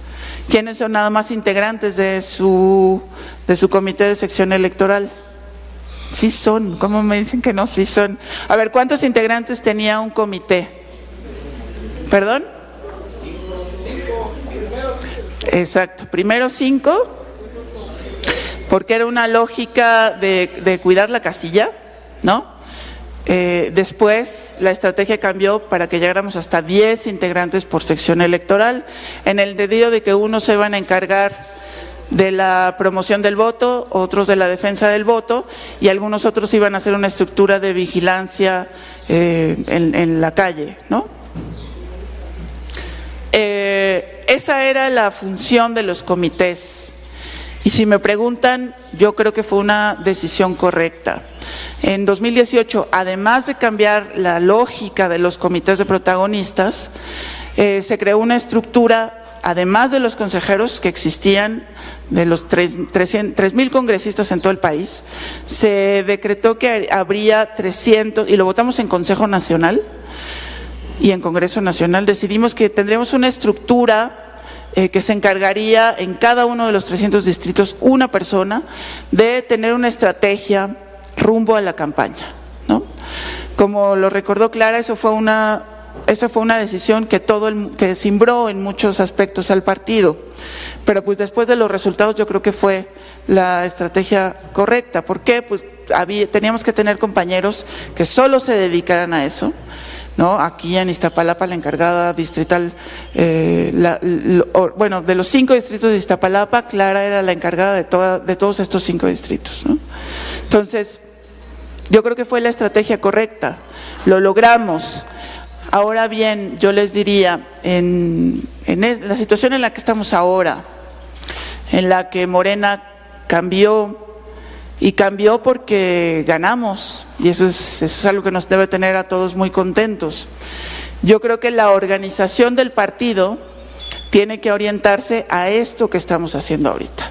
¿Quiénes son nada más integrantes de su comité de sección electoral? Sí son. ¿Cómo me dicen que no? Sí son. A ver, ¿cuántos integrantes tenía un comité? ¿Perdón? Exacto. Primero 5. Porque era una lógica de cuidar la casilla, ¿no? Después la estrategia cambió para que llegáramos hasta 10 integrantes por sección electoral, en el sentido de que unos se iban a encargar de la promoción del voto, otros de la defensa del voto, y algunos otros iban a hacer una estructura de vigilancia en la calle, ¿no? Esa era la función de los comités. Y si me preguntan, yo creo que fue una decisión correcta. En 2018, además de cambiar la lógica de los comités de protagonistas, se creó una estructura, además de los consejeros que existían, de los 3.000 congresistas en todo el país, se decretó que habría 300, y lo votamos en Consejo Nacional y en Congreso Nacional, decidimos que tendríamos una estructura que se encargaría en cada uno de los 300 distritos una persona de tener una estrategia rumbo a la campaña, ¿no? Como lo recordó Clara, esa fue una decisión que cimbró en muchos aspectos al partido, pero pues después de los resultados yo creo que fue la estrategia correcta. ¿Por qué? Pues teníamos que tener compañeros que solo se dedicaran a eso, ¿no? Aquí en Iztapalapa la encargada distrital, bueno, de los 5 distritos de Iztapalapa, Clara era la encargada de todos estos 5 distritos, ¿no? Entonces, yo creo que fue la estrategia correcta, lo logramos. Ahora bien, yo les diría, en la situación en la que estamos ahora, en la que Morena cambió, y cambió porque ganamos, y eso es algo que nos debe tener a todos muy contentos. Yo creo que la organización del partido tiene que orientarse a esto que estamos haciendo ahorita.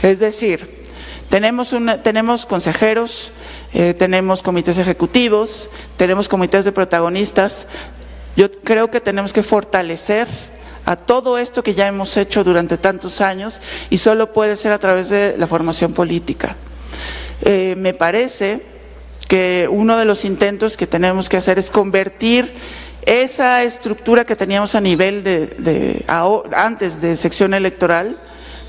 Es decir, tenemos consejeros, tenemos comités ejecutivos, tenemos comités de protagonistas. Yo creo que tenemos que fortalecer a todo esto que ya hemos hecho durante tantos años, y solo puede ser a través de la formación política. Me parece que uno de los intentos que tenemos que hacer es convertir esa estructura que teníamos a nivel antes de sección electoral,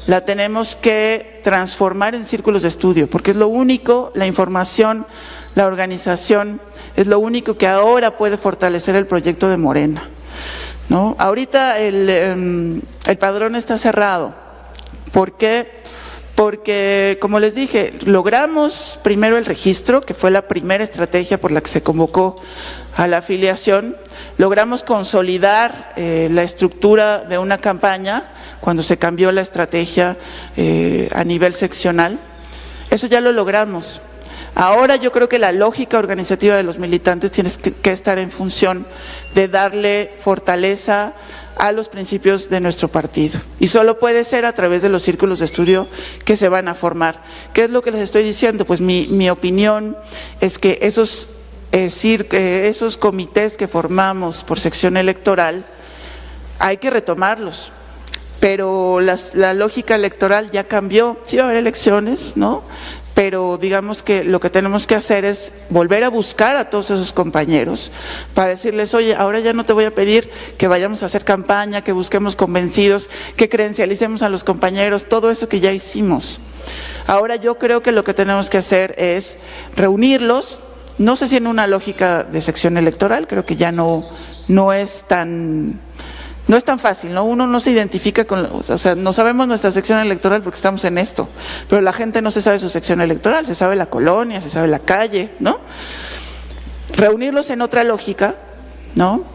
la tenemos que transformar en círculos de estudio, porque es lo único, la información, la organización, es lo único que ahora puede fortalecer el proyecto de Morena, ¿no? Ahorita el padrón está cerrado. ¿Por qué? Porque, como les dije, logramos primero el registro, que fue la primera estrategia por la que se convocó a la afiliación. Logramos consolidar la estructura de una campaña cuando se cambió la estrategia a nivel seccional. Eso ya lo logramos. Ahora yo creo que la lógica organizativa de los militantes tiene que estar en función de darle fortaleza a los principios de nuestro partido. Y solo puede ser a través de los círculos de estudio que se van a formar. ¿Qué es lo que les estoy diciendo? Pues mi opinión es que esos comités que formamos por sección electoral hay que retomarlos. Pero la lógica electoral ya cambió. Sí va a haber elecciones, ¿no? Pero digamos que lo que tenemos que hacer es volver a buscar a todos esos compañeros para decirles, oye, ahora ya no te voy a pedir que vayamos a hacer campaña, que busquemos convencidos, que credencialicemos a los compañeros, todo eso que ya hicimos. Ahora yo creo que lo que tenemos que hacer es reunirlos, no sé si en una lógica de sección electoral, creo que ya no es tan fácil, ¿no? Uno no se identifica o sea, no sabemos nuestra sección electoral porque estamos en esto, pero la gente no se sabe su sección electoral, se sabe la colonia, se sabe la calle, ¿no? Reunirlos en otra lógica, ¿no?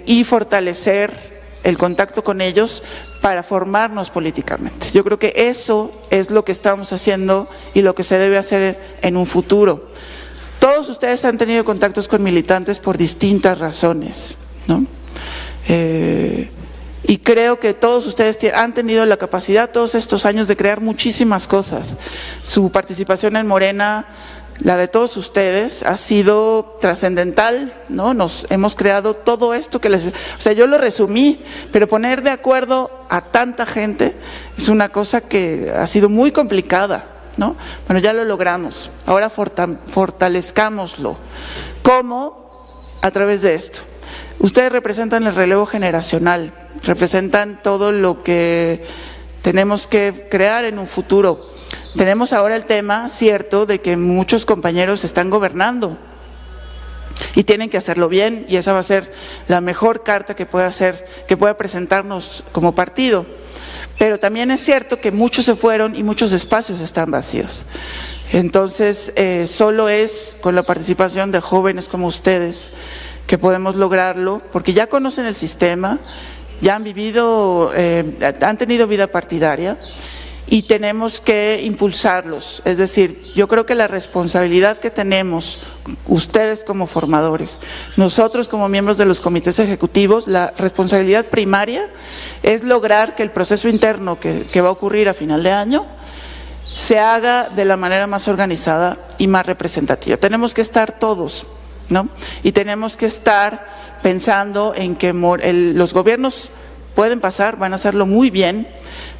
Y fortalecer el contacto con ellos para formarnos políticamente. Yo creo que eso es lo que estamos haciendo y lo que se debe hacer en un futuro. Todos ustedes han tenido contactos con militantes por distintas razones, ¿no? Y creo que todos ustedes han tenido la capacidad todos estos años de crear muchísimas cosas. Su participación en Morena, la de todos ustedes, ha sido trascendental, ¿no? Hemos creado todo esto o sea, yo lo resumí, pero poner de acuerdo a tanta gente es una cosa que ha sido muy complicada, ¿no? Bueno, ya lo logramos. Ahora fortalezcámoslo. ¿Cómo? A través de esto. Ustedes representan el relevo generacional, representan todo lo que tenemos que crear en un futuro. Tenemos ahora el tema, cierto, de que muchos compañeros están gobernando y tienen que hacerlo bien, y esa va a ser la mejor carta que pueda presentarnos como partido. Pero también es cierto que muchos se fueron y muchos espacios están vacíos. Entonces, solo es con la participación de jóvenes como ustedes que podemos lograrlo, porque ya conocen el sistema, ya han vivido, han tenido vida partidaria, y tenemos que impulsarlos. Es decir, yo creo que la responsabilidad que tenemos, ustedes como formadores, nosotros como miembros de los comités ejecutivos, la responsabilidad primaria es lograr que el proceso interno que va a ocurrir a final de año se haga de la manera más organizada y más representativa. Tenemos que estar todos, ¿no? Y tenemos que estar pensando en que los gobiernos pueden pasar, van a hacerlo muy bien,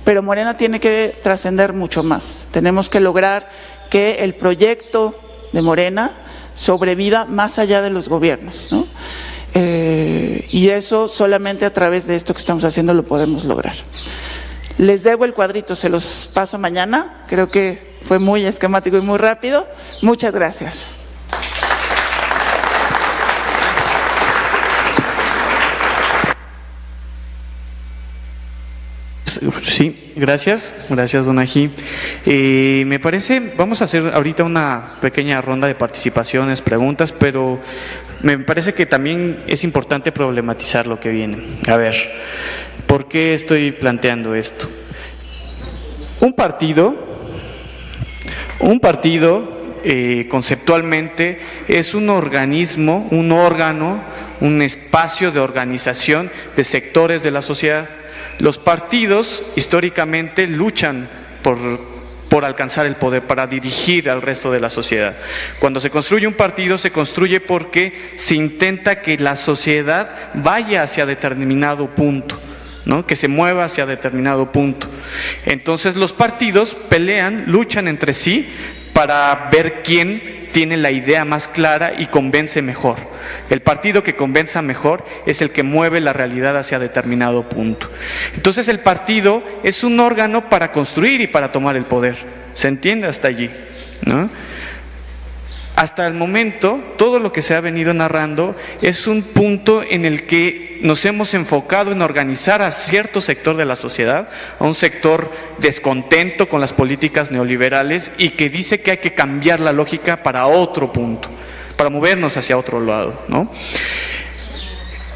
pero Morena tiene que trascender mucho más. Tenemos que lograr que el proyecto de Morena sobreviva más allá de los gobiernos, ¿no? Y eso solamente a través de esto que estamos haciendo lo podemos lograr. Les debo el cuadrito, se los paso mañana. Creo que fue muy esquemático y muy rápido. Muchas gracias. Sí, gracias, don Ají. Me parece, vamos a hacer ahorita una pequeña ronda de participaciones, preguntas, pero me parece que también es importante problematizar lo que viene. A ver, ¿por qué estoy planteando esto? Un partido conceptualmente es un organismo, un órgano, un espacio de organización de sectores de la sociedad. Los partidos históricamente luchan por alcanzar el poder, para dirigir al resto de la sociedad. Cuando se construye un partido, se construye porque se intenta que la sociedad vaya hacia determinado punto, ¿no? Que se mueva hacia determinado punto. Entonces los partidos luchan entre sí para ver quién tiene la idea más clara y convence mejor. El partido que convenza mejor es el que mueve la realidad hacia determinado punto. Entonces el partido es un órgano para construir y para tomar el poder. ¿Se entiende hasta allí? ¿No? Hasta el momento, todo lo que se ha venido narrando es un punto en el que nos hemos enfocado en organizar a cierto sector de la sociedad, a un sector descontento con las políticas neoliberales y que dice que hay que cambiar la lógica para otro punto, para movernos hacia otro lado, ¿no?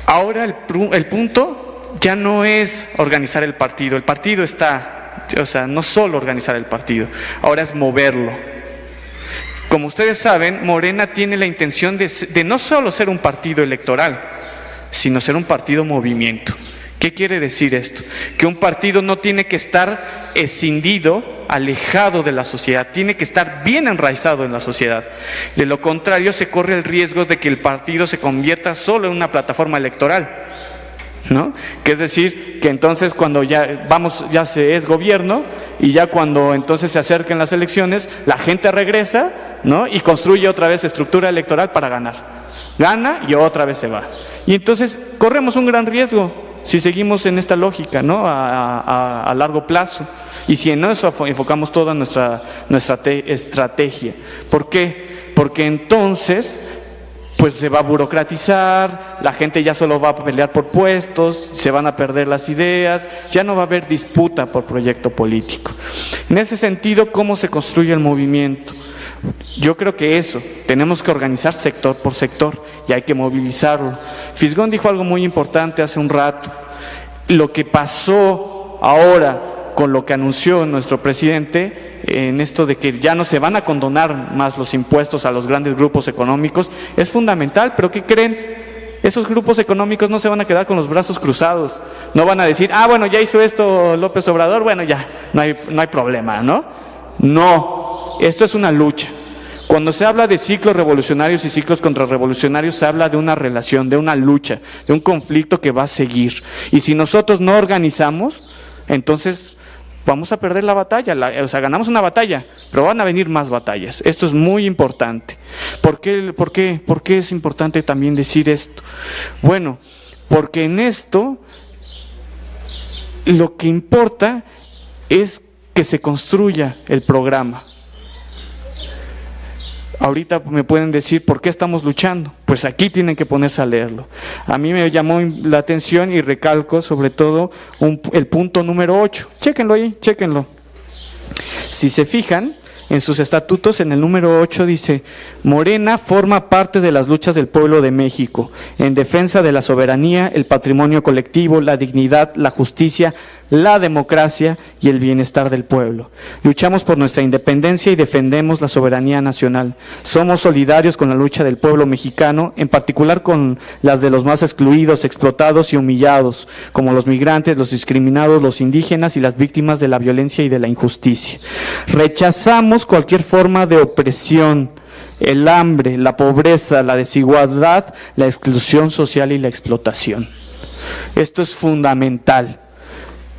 Ahora el punto ya no es organizar el partido está, o sea, no solo organizar el partido, ahora es moverlo. Como ustedes saben, Morena tiene la intención de no solo ser un partido electoral, sino ser un partido movimiento. ¿Qué quiere decir esto? Que un partido no tiene que estar escindido, alejado de la sociedad, tiene que estar bien enraizado en la sociedad. De lo contrario, se corre el riesgo de que el partido se convierta solo en una plataforma electoral, ¿no? Que es decir, que entonces cuando ya se es gobierno y ya cuando entonces se acerquen las elecciones, la gente regresa, ¿no? Y construye otra vez estructura electoral para ganar. Gana y otra vez se va. Y entonces corremos un gran riesgo si seguimos en esta lógica, ¿no? A largo plazo. Y si en eso enfocamos toda nuestra estrategia. ¿Por qué? Porque entonces pues se va a burocratizar, la gente ya solo va a pelear por puestos, se van a perder las ideas, ya no va a haber disputa por proyecto político. En ese sentido, ¿cómo se construye el movimiento? Yo creo que eso, tenemos que organizar sector por sector y hay que movilizarlo. Fisgón dijo algo muy importante hace un rato. Lo que pasó ahora con lo que anunció nuestro presidente, en esto de que ya no se van a condonar más los impuestos a los grandes grupos económicos, es fundamental. Pero ¿qué creen? Esos grupos económicos no se van a quedar con los brazos cruzados. No van a decir, bueno, ya hizo esto López Obrador, bueno, ya, no hay problema, ¿no? No, esto es una lucha. Cuando se habla de ciclos revolucionarios y ciclos contrarrevolucionarios, se habla de una relación, de una lucha, de un conflicto que va a seguir. Y si nosotros no organizamos, entonces vamos a perder la batalla, ganamos una batalla, pero van a venir más batallas. Esto es muy importante. ¿Por qué es importante también decir esto? Bueno, porque en esto lo que importa es que se construya el programa. Ahorita me pueden decir, ¿por qué estamos luchando? Pues aquí tienen que ponerse a leerlo. A mí me llamó la atención y recalco sobre todo el punto número 8. Chéquenlo ahí, chéquenlo. Si se fijan, en sus estatutos, en el número 8 dice: Morena forma parte de las luchas del pueblo de México, en defensa de la soberanía, el patrimonio colectivo, la dignidad, la justicia, la democracia y el bienestar del pueblo. Luchamos por nuestra independencia y defendemos la soberanía nacional. Somos solidarios con la lucha del pueblo mexicano, en particular con las de los más excluidos, explotados y humillados, como los migrantes, los discriminados, los indígenas y las víctimas de la violencia y de la injusticia. Rechazamos cualquier forma de opresión, el hambre, la pobreza, la desigualdad, la exclusión social y la explotación. Esto es fundamental.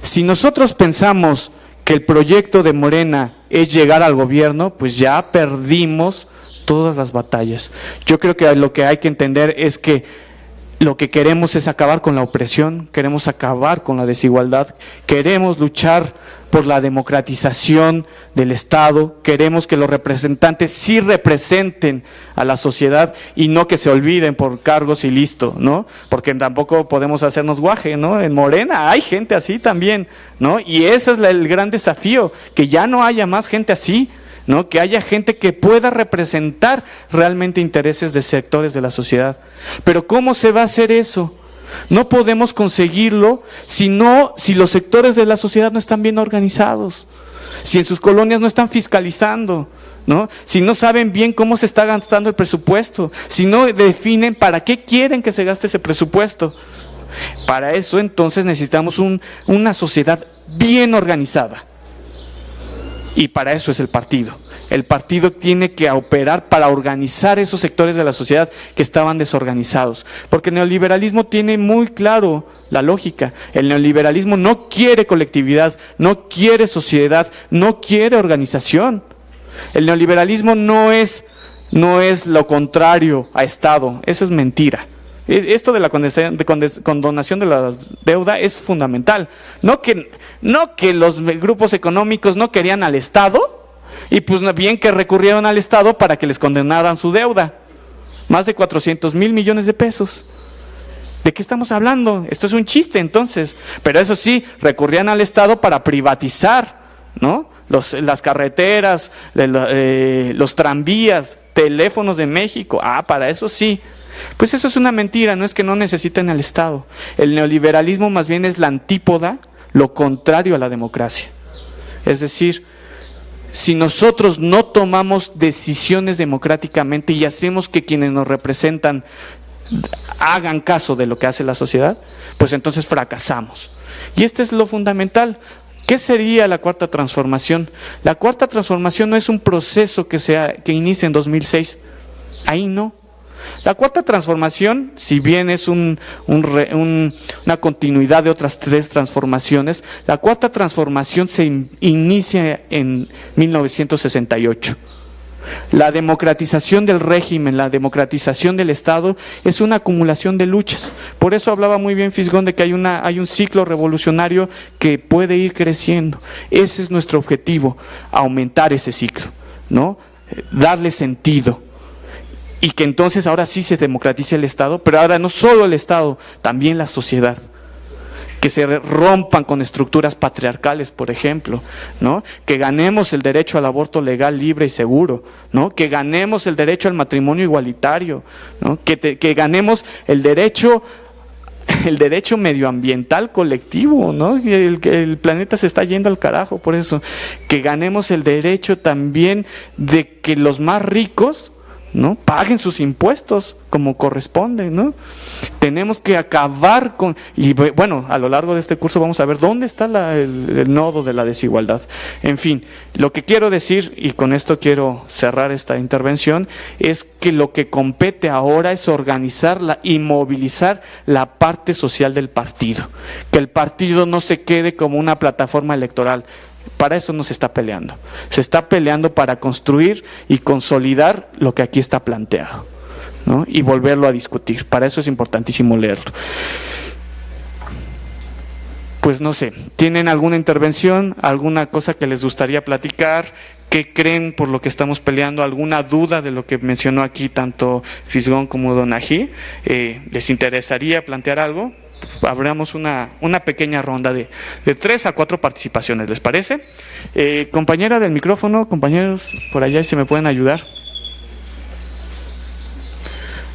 Si nosotros pensamos que el proyecto de Morena es llegar al gobierno, pues ya perdimos todas las batallas. Yo creo que lo que hay que entender es que lo que queremos es acabar con la opresión, queremos acabar con la desigualdad, queremos luchar por la democratización del Estado, queremos que los representantes sí representen a la sociedad y no que se olviden por cargos y listo, ¿no? Porque tampoco podemos hacernos guaje, ¿no? En Morena hay gente así también, ¿no? Y ese es el gran desafío, que ya no haya más gente así, ¿no? Que haya gente que pueda representar realmente intereses de sectores de la sociedad. Pero ¿cómo se va a hacer eso? No podemos conseguirlo si los sectores de la sociedad no están bien organizados, si en sus colonias no están fiscalizando, ¿no? Si no saben bien cómo se está gastando el presupuesto, si no definen para qué quieren que se gaste ese presupuesto. Para eso entonces necesitamos una sociedad bien organizada. Y para eso es el partido. El partido tiene que operar para organizar esos sectores de la sociedad que estaban desorganizados. Porque el neoliberalismo tiene muy claro la lógica. El neoliberalismo no quiere colectividad, no quiere sociedad, no quiere organización. El neoliberalismo no es no es lo contrario a Estado. Eso es mentira. Esto de la condonación de la deuda es fundamental. No que los grupos económicos no querían al Estado y pues bien que recurrieron al Estado para que les condenaran su deuda. Más de 400,000 millones de pesos. ¿De qué estamos hablando? Esto es un chiste entonces. Pero eso sí, recurrían al Estado para privatizar, ¿no? Las carreteras, los tranvías, teléfonos de México. Para eso sí. Pues eso es una mentira, no es que no necesiten al Estado. El neoliberalismo más bien es la antípoda, lo contrario a la democracia. Es decir, si nosotros no tomamos decisiones democráticamente y hacemos que quienes nos representan hagan caso de lo que hace la sociedad, pues entonces fracasamos. Y este es lo fundamental. ¿Qué sería la Cuarta Transformación? La Cuarta Transformación no es un proceso que inicia en 2006. Ahí no. La Cuarta Transformación, si bien es una continuidad de otras 3 transformaciones, la Cuarta Transformación se inicia en 1968. La democratización del régimen, la democratización del Estado es una acumulación de luchas. Por eso hablaba muy bien Fisgón de que hay un ciclo revolucionario que puede ir creciendo. Ese es nuestro objetivo, aumentar ese ciclo, ¿no? Darle sentido. Y que entonces ahora sí se democratice el Estado, pero ahora no solo el Estado, también la sociedad. Que se rompan con estructuras patriarcales, por ejemplo, ¿no? Que ganemos el derecho al aborto legal, libre y seguro, ¿no? Que ganemos el derecho al matrimonio igualitario, ¿no? Que ganemos el derecho medioambiental colectivo, ¿no? El planeta se está yendo al carajo por eso. Que ganemos el derecho también de que los más ricos, ¿no?, paguen sus impuestos como corresponde, ¿no? Tenemos que acabar con, y bueno, a lo largo de este curso vamos a ver dónde está el nodo de la desigualdad. En fin, lo que quiero decir, y con esto quiero cerrar esta intervención, es que lo que compete ahora es organizar y movilizar la parte social del partido. Que el partido no se quede como una plataforma electoral. Para eso no se está peleando. Se está peleando para construir y consolidar lo que aquí está planteado, ¿no? Y volverlo a discutir. Para eso es importantísimo leerlo. Pues no sé, ¿tienen alguna intervención? ¿Alguna cosa que les gustaría platicar? ¿Qué creen por lo que estamos peleando? ¿Alguna duda de lo que mencionó aquí tanto Fisgón como Don Ají? ¿Les interesaría plantear algo? Abramos una pequeña ronda de 3 a 4 participaciones, ¿les parece? Compañera del micrófono, compañeros por allá, si me pueden ayudar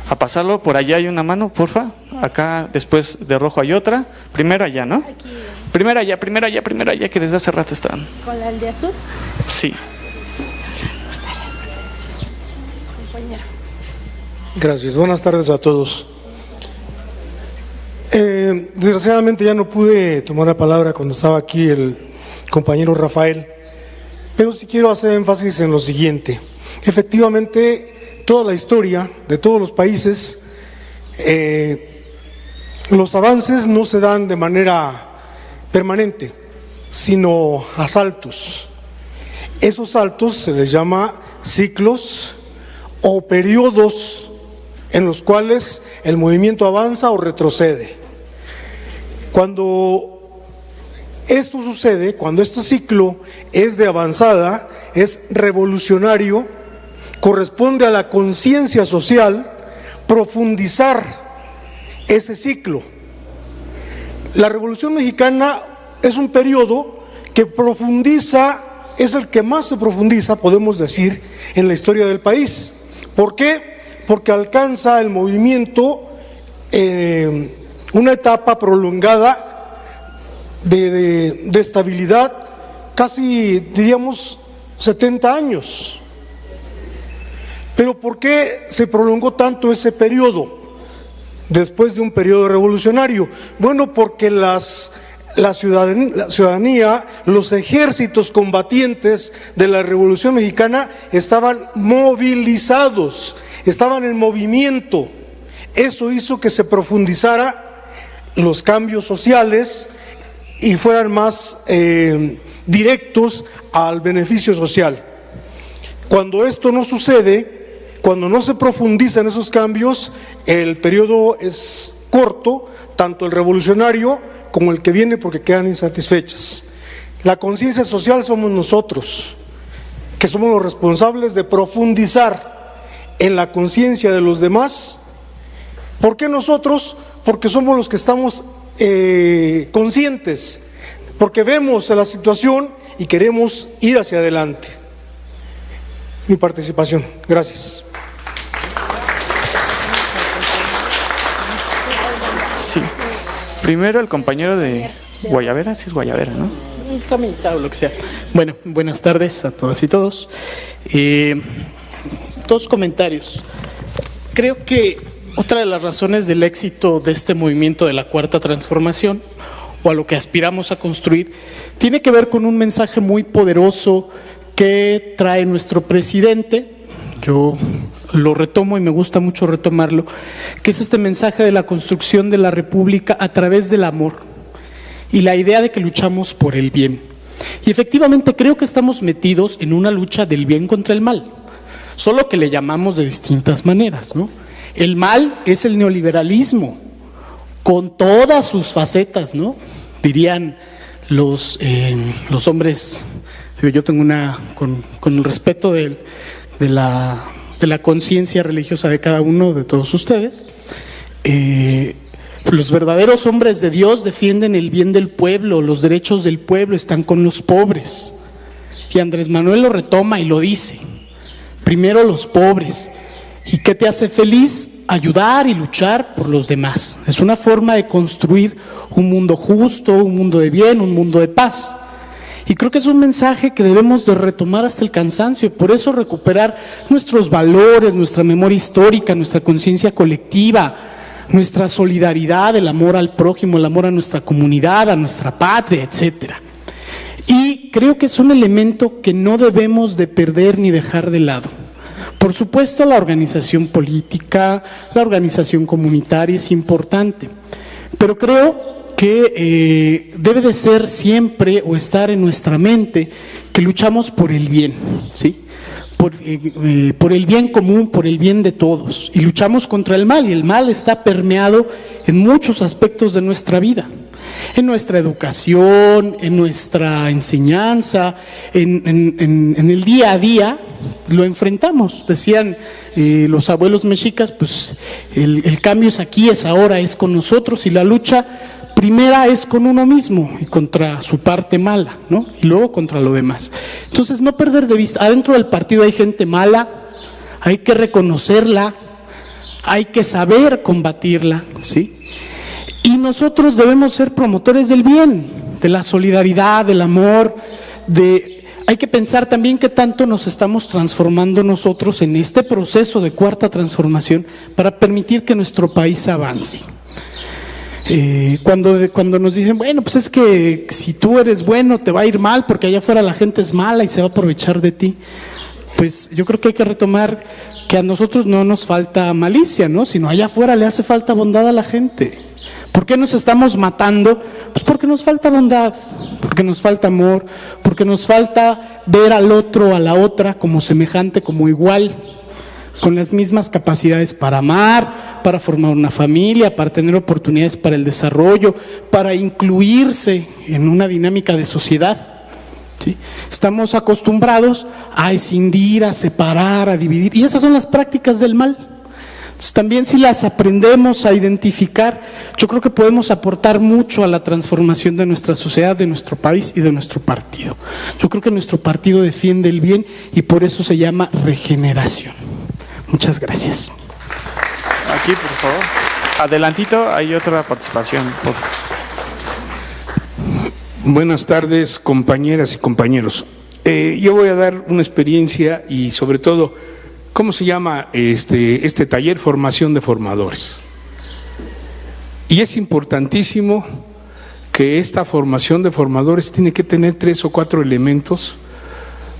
a pasarlo. Por allá hay una mano, porfa. Acá después de rojo hay otra. Primero allá, ¿no? Aquí. Primero allá, que desde hace rato están. ¿Con la de azul? Sí. Compañero. Gracias, buenas tardes a todos. Desgraciadamente ya no pude tomar la palabra cuando estaba aquí el compañero Rafael, pero sí quiero hacer énfasis en lo siguiente. Efectivamente, toda la historia de todos los países, los avances no se dan de manera permanente, sino a saltos. Esos saltos se les llama ciclos o periodos en los cuales el movimiento avanza o retrocede. Cuando esto sucede, cuando este ciclo es de avanzada, es revolucionario, corresponde a la conciencia social profundizar ese ciclo. La Revolución Mexicana es un periodo que profundiza, es el que más se profundiza, podemos decir, en la historia del país. ¿Por qué? Porque alcanza el movimiento una etapa prolongada de estabilidad, casi diríamos 70 años. Pero ¿por qué se prolongó tanto ese periodo después de un periodo revolucionario? Bueno, porque la ciudadanía, los ejércitos combatientes de la Revolución Mexicana estaban movilizados, estaban en movimiento. Eso hizo que se profundizara los cambios sociales y fueran más directos al beneficio social. Cuando esto no sucede, Cuando no se profundiza en esos cambios, el periodo es corto, tanto el revolucionario como el que viene, porque quedan insatisfechas. La conciencia social somos nosotros, que somos los responsables de profundizar en la conciencia de los demás. ¿Por qué nosotros? Porque somos los que estamos conscientes, porque vemos la situación y queremos ir hacia adelante. Mi participación. Gracias. Sí. Primero el compañero de Guayabera, sí es Guayabera, ¿no? También lo que sea. Bueno, buenas tardes a todas y todos. Dos comentarios. Creo que otra de las razones del éxito de este movimiento de la Cuarta Transformación, o a lo que aspiramos a construir, tiene que ver con un mensaje muy poderoso que trae nuestro presidente. Yo lo retomo y me gusta mucho retomarlo, que es este mensaje de la construcción de la República a través del amor y la idea de que luchamos por el bien. Y efectivamente creo que estamos metidos en una lucha del bien contra el mal, solo que le llamamos de distintas maneras, ¿no? El mal es el neoliberalismo, con todas sus facetas, ¿no? Dirían los hombres, yo tengo con el respeto de la conciencia religiosa de cada uno de todos ustedes, los verdaderos hombres de Dios defienden el bien del pueblo, los derechos del pueblo, están con los pobres. Y Andrés Manuel lo retoma y lo dice: primero los pobres. ¿Y qué te hace feliz? Ayudar y luchar por los demás. Es una forma de construir un mundo justo, un mundo de bien, un mundo de paz. Y creo que es un mensaje que debemos de retomar hasta el cansancio, y por eso recuperar nuestros valores, nuestra memoria histórica, nuestra conciencia colectiva, nuestra solidaridad, el amor al prójimo, el amor a nuestra comunidad, a nuestra patria, etcétera. Y creo que es un elemento que no debemos de perder ni dejar de lado. Por supuesto, la organización política, la organización comunitaria es importante, pero creo que debe de ser siempre o estar en nuestra mente que luchamos por el bien, ¿sí? Por el bien común, por el bien de todos, y luchamos contra el mal, y el mal está permeado en muchos aspectos de nuestra vida, en nuestra educación, en nuestra enseñanza, en el día a día lo enfrentamos. Decían los abuelos mexicas, pues el cambio es aquí, es ahora, es con nosotros, y la lucha primera es con uno mismo y contra su parte mala, ¿no? Y luego contra lo demás. Entonces, no perder de vista, adentro del partido hay gente mala, hay que reconocerla, hay que saber combatirla, ¿sí? Y nosotros debemos ser promotores del bien, de la solidaridad, del amor, hay que pensar también qué tanto nos estamos transformando nosotros en este proceso de cuarta transformación para permitir que nuestro país avance. Cuando nos dicen, bueno, pues es que si tú eres bueno te va a ir mal porque allá afuera la gente es mala y se va a aprovechar de ti, pues yo creo que hay que retomar que a nosotros no nos falta malicia, ¿no? Sino allá afuera le hace falta bondad a la gente. ¿Por qué nos estamos matando? Pues porque nos falta bondad, porque nos falta amor, porque nos falta ver al otro, a la otra como semejante, como igual, con las mismas capacidades para amar, para formar una familia, para tener oportunidades para el desarrollo, para incluirse en una dinámica de sociedad, ¿sí? Estamos acostumbrados a escindir, a separar, a dividir, y esas son las prácticas del mal. Entonces, también si las aprendemos a identificar, yo creo que podemos aportar mucho a la transformación de nuestra sociedad, de nuestro país y de nuestro partido. Yo creo que nuestro partido defiende el bien y por eso se llama regeneración. Muchas gracias. Aquí, por favor. Adelantito, hay otra participación. Buenas tardes, compañeras y compañeros. Yo voy a dar una experiencia y sobre todo, ¿cómo se llama este taller? Formación de formadores. Y es importantísimo que esta formación de formadores tiene que tener 3 o 4 elementos,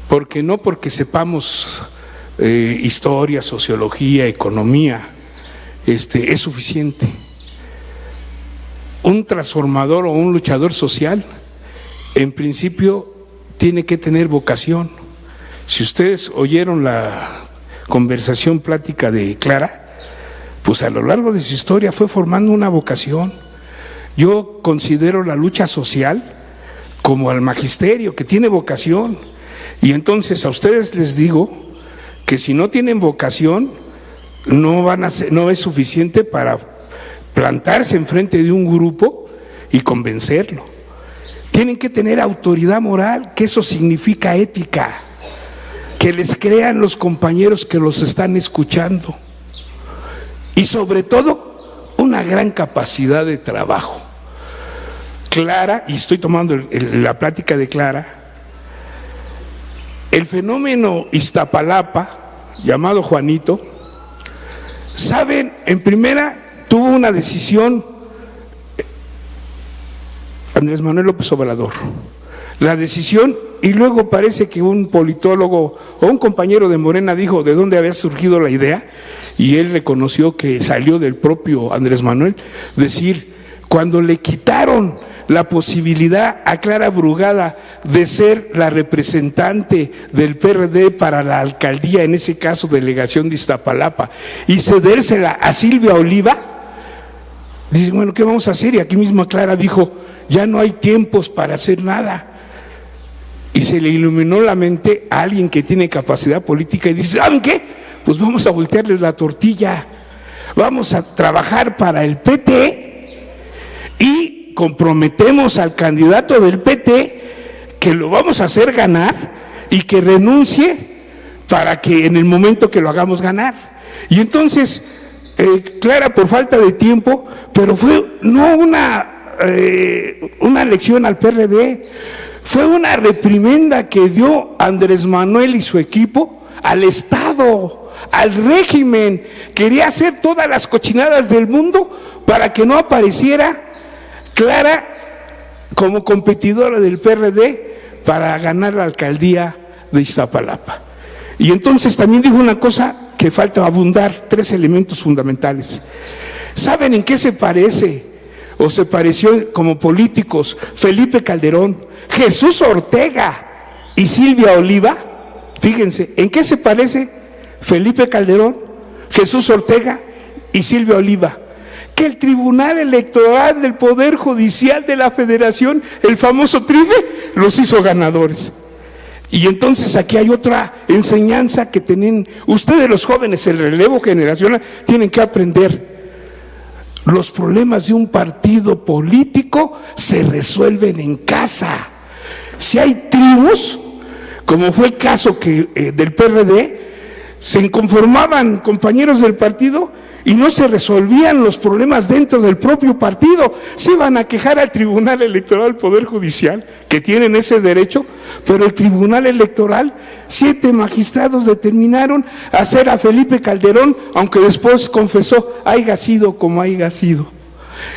porque no porque sepamos historia, sociología, economía, es suficiente. Un transformador o un luchador social, en principio, tiene que tener vocación. Si ustedes oyeron conversación, plática de Clara, pues a lo largo de su historia fue formando una vocación. Yo considero la lucha social como al magisterio, que tiene vocación. Y entonces a ustedes les digo que si no tienen vocación, no es suficiente para plantarse enfrente de un grupo y convencerlo. Tienen que tener autoridad moral, que eso significa ética, que les crean los compañeros que los están escuchando, y sobre todo una gran capacidad de trabajo. Clara, y estoy tomando la plática de Clara, el fenómeno Iztapalapa, llamado Juanito, saben, en primera tuvo una decisión Andrés Manuel López Obrador, la decisión, y luego parece que un politólogo o un compañero de Morena dijo de dónde había surgido la idea, y él reconoció que salió del propio Andrés Manuel, decir, cuando le quitaron la posibilidad a Clara Brugada de ser la representante del PRD para la alcaldía, en ese caso delegación de Iztapalapa, y cedérsela a Silvia Oliva, dicen, bueno, ¿qué vamos a hacer? Y aquí mismo Clara dijo, ya no hay tiempos para hacer nada. Y se le iluminó la mente a alguien que tiene capacidad política y dice, ¿saben qué? Pues vamos a voltearles la tortilla, vamos a trabajar para el PT y comprometemos al candidato del PT que lo vamos a hacer ganar y que renuncie para que en el momento que lo hagamos ganar. Y entonces, Clara, por falta de tiempo, pero fue no una lección al PRD, fue una reprimenda que dio Andrés Manuel y su equipo al Estado, al régimen. Quería hacer todas las cochinadas del mundo para que no apareciera Clara como competidora del PRD para ganar la alcaldía de Iztapalapa. Y entonces también dijo una cosa que falta abundar, 3 elementos fundamentales. ¿Saben en qué se parece o se pareció como políticos Felipe Calderón, Jesús Ortega y Silvia Oliva? Fíjense, ¿en qué se parece Felipe Calderón, Jesús Ortega y Silvia Oliva? Que el Tribunal Electoral del Poder Judicial de la Federación, el famoso TRIFE, los hizo ganadores. Y entonces aquí hay otra enseñanza que tienen ustedes los jóvenes, el relevo generacional, tienen que aprender. Los problemas de un partido político se resuelven en casa. Si hay tribus, como fue el caso del PRD, se inconformaban compañeros del partido y no se resolvían los problemas dentro del propio partido. Se iban a quejar al Tribunal Electoral del Poder Judicial, que tienen ese derecho, pero el Tribunal Electoral, 7 magistrados determinaron hacer a Felipe Calderón, aunque después confesó, haya sido como haya sido.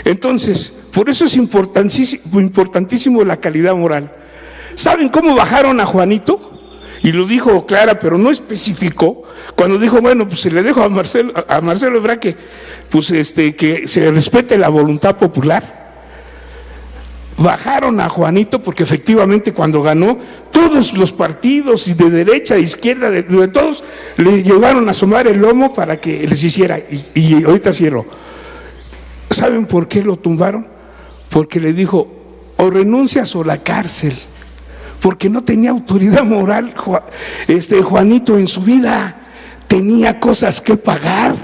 Entonces, por eso es importantísimo la calidad moral. ¿Saben cómo bajaron a Juanito? Y lo dijo Clara, pero no especificó, cuando dijo, bueno, pues se le dejo a Marcelo Ebrard que, pues que se respete la voluntad popular. Bajaron a Juanito porque efectivamente cuando ganó, todos los partidos, de derecha, de izquierda, de todos, le llevaron a asomar el lomo para que les hiciera, y ahorita cierro. ¿Saben por qué lo tumbaron? Porque le dijo, o renuncias o la cárcel. Porque no tenía autoridad moral Juanito en su vida, tenía cosas que pagar,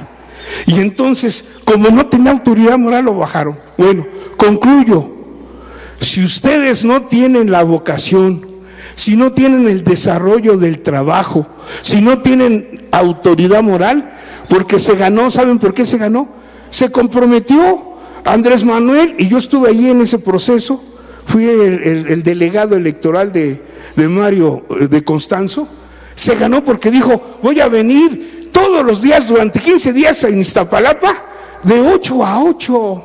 y entonces como no tenía autoridad moral lo bajaron. Bueno, concluyo, si ustedes no tienen la vocación, si no tienen el desarrollo del trabajo, si no tienen autoridad moral, porque se ganó, ¿saben por qué se ganó? Se comprometió Andrés Manuel, y yo estuve allí en ese proceso. Fui el delegado electoral de Mario de Constanzo. Se ganó porque dijo, voy a venir todos los días durante 15 días en Iztapalapa de 8 a 8.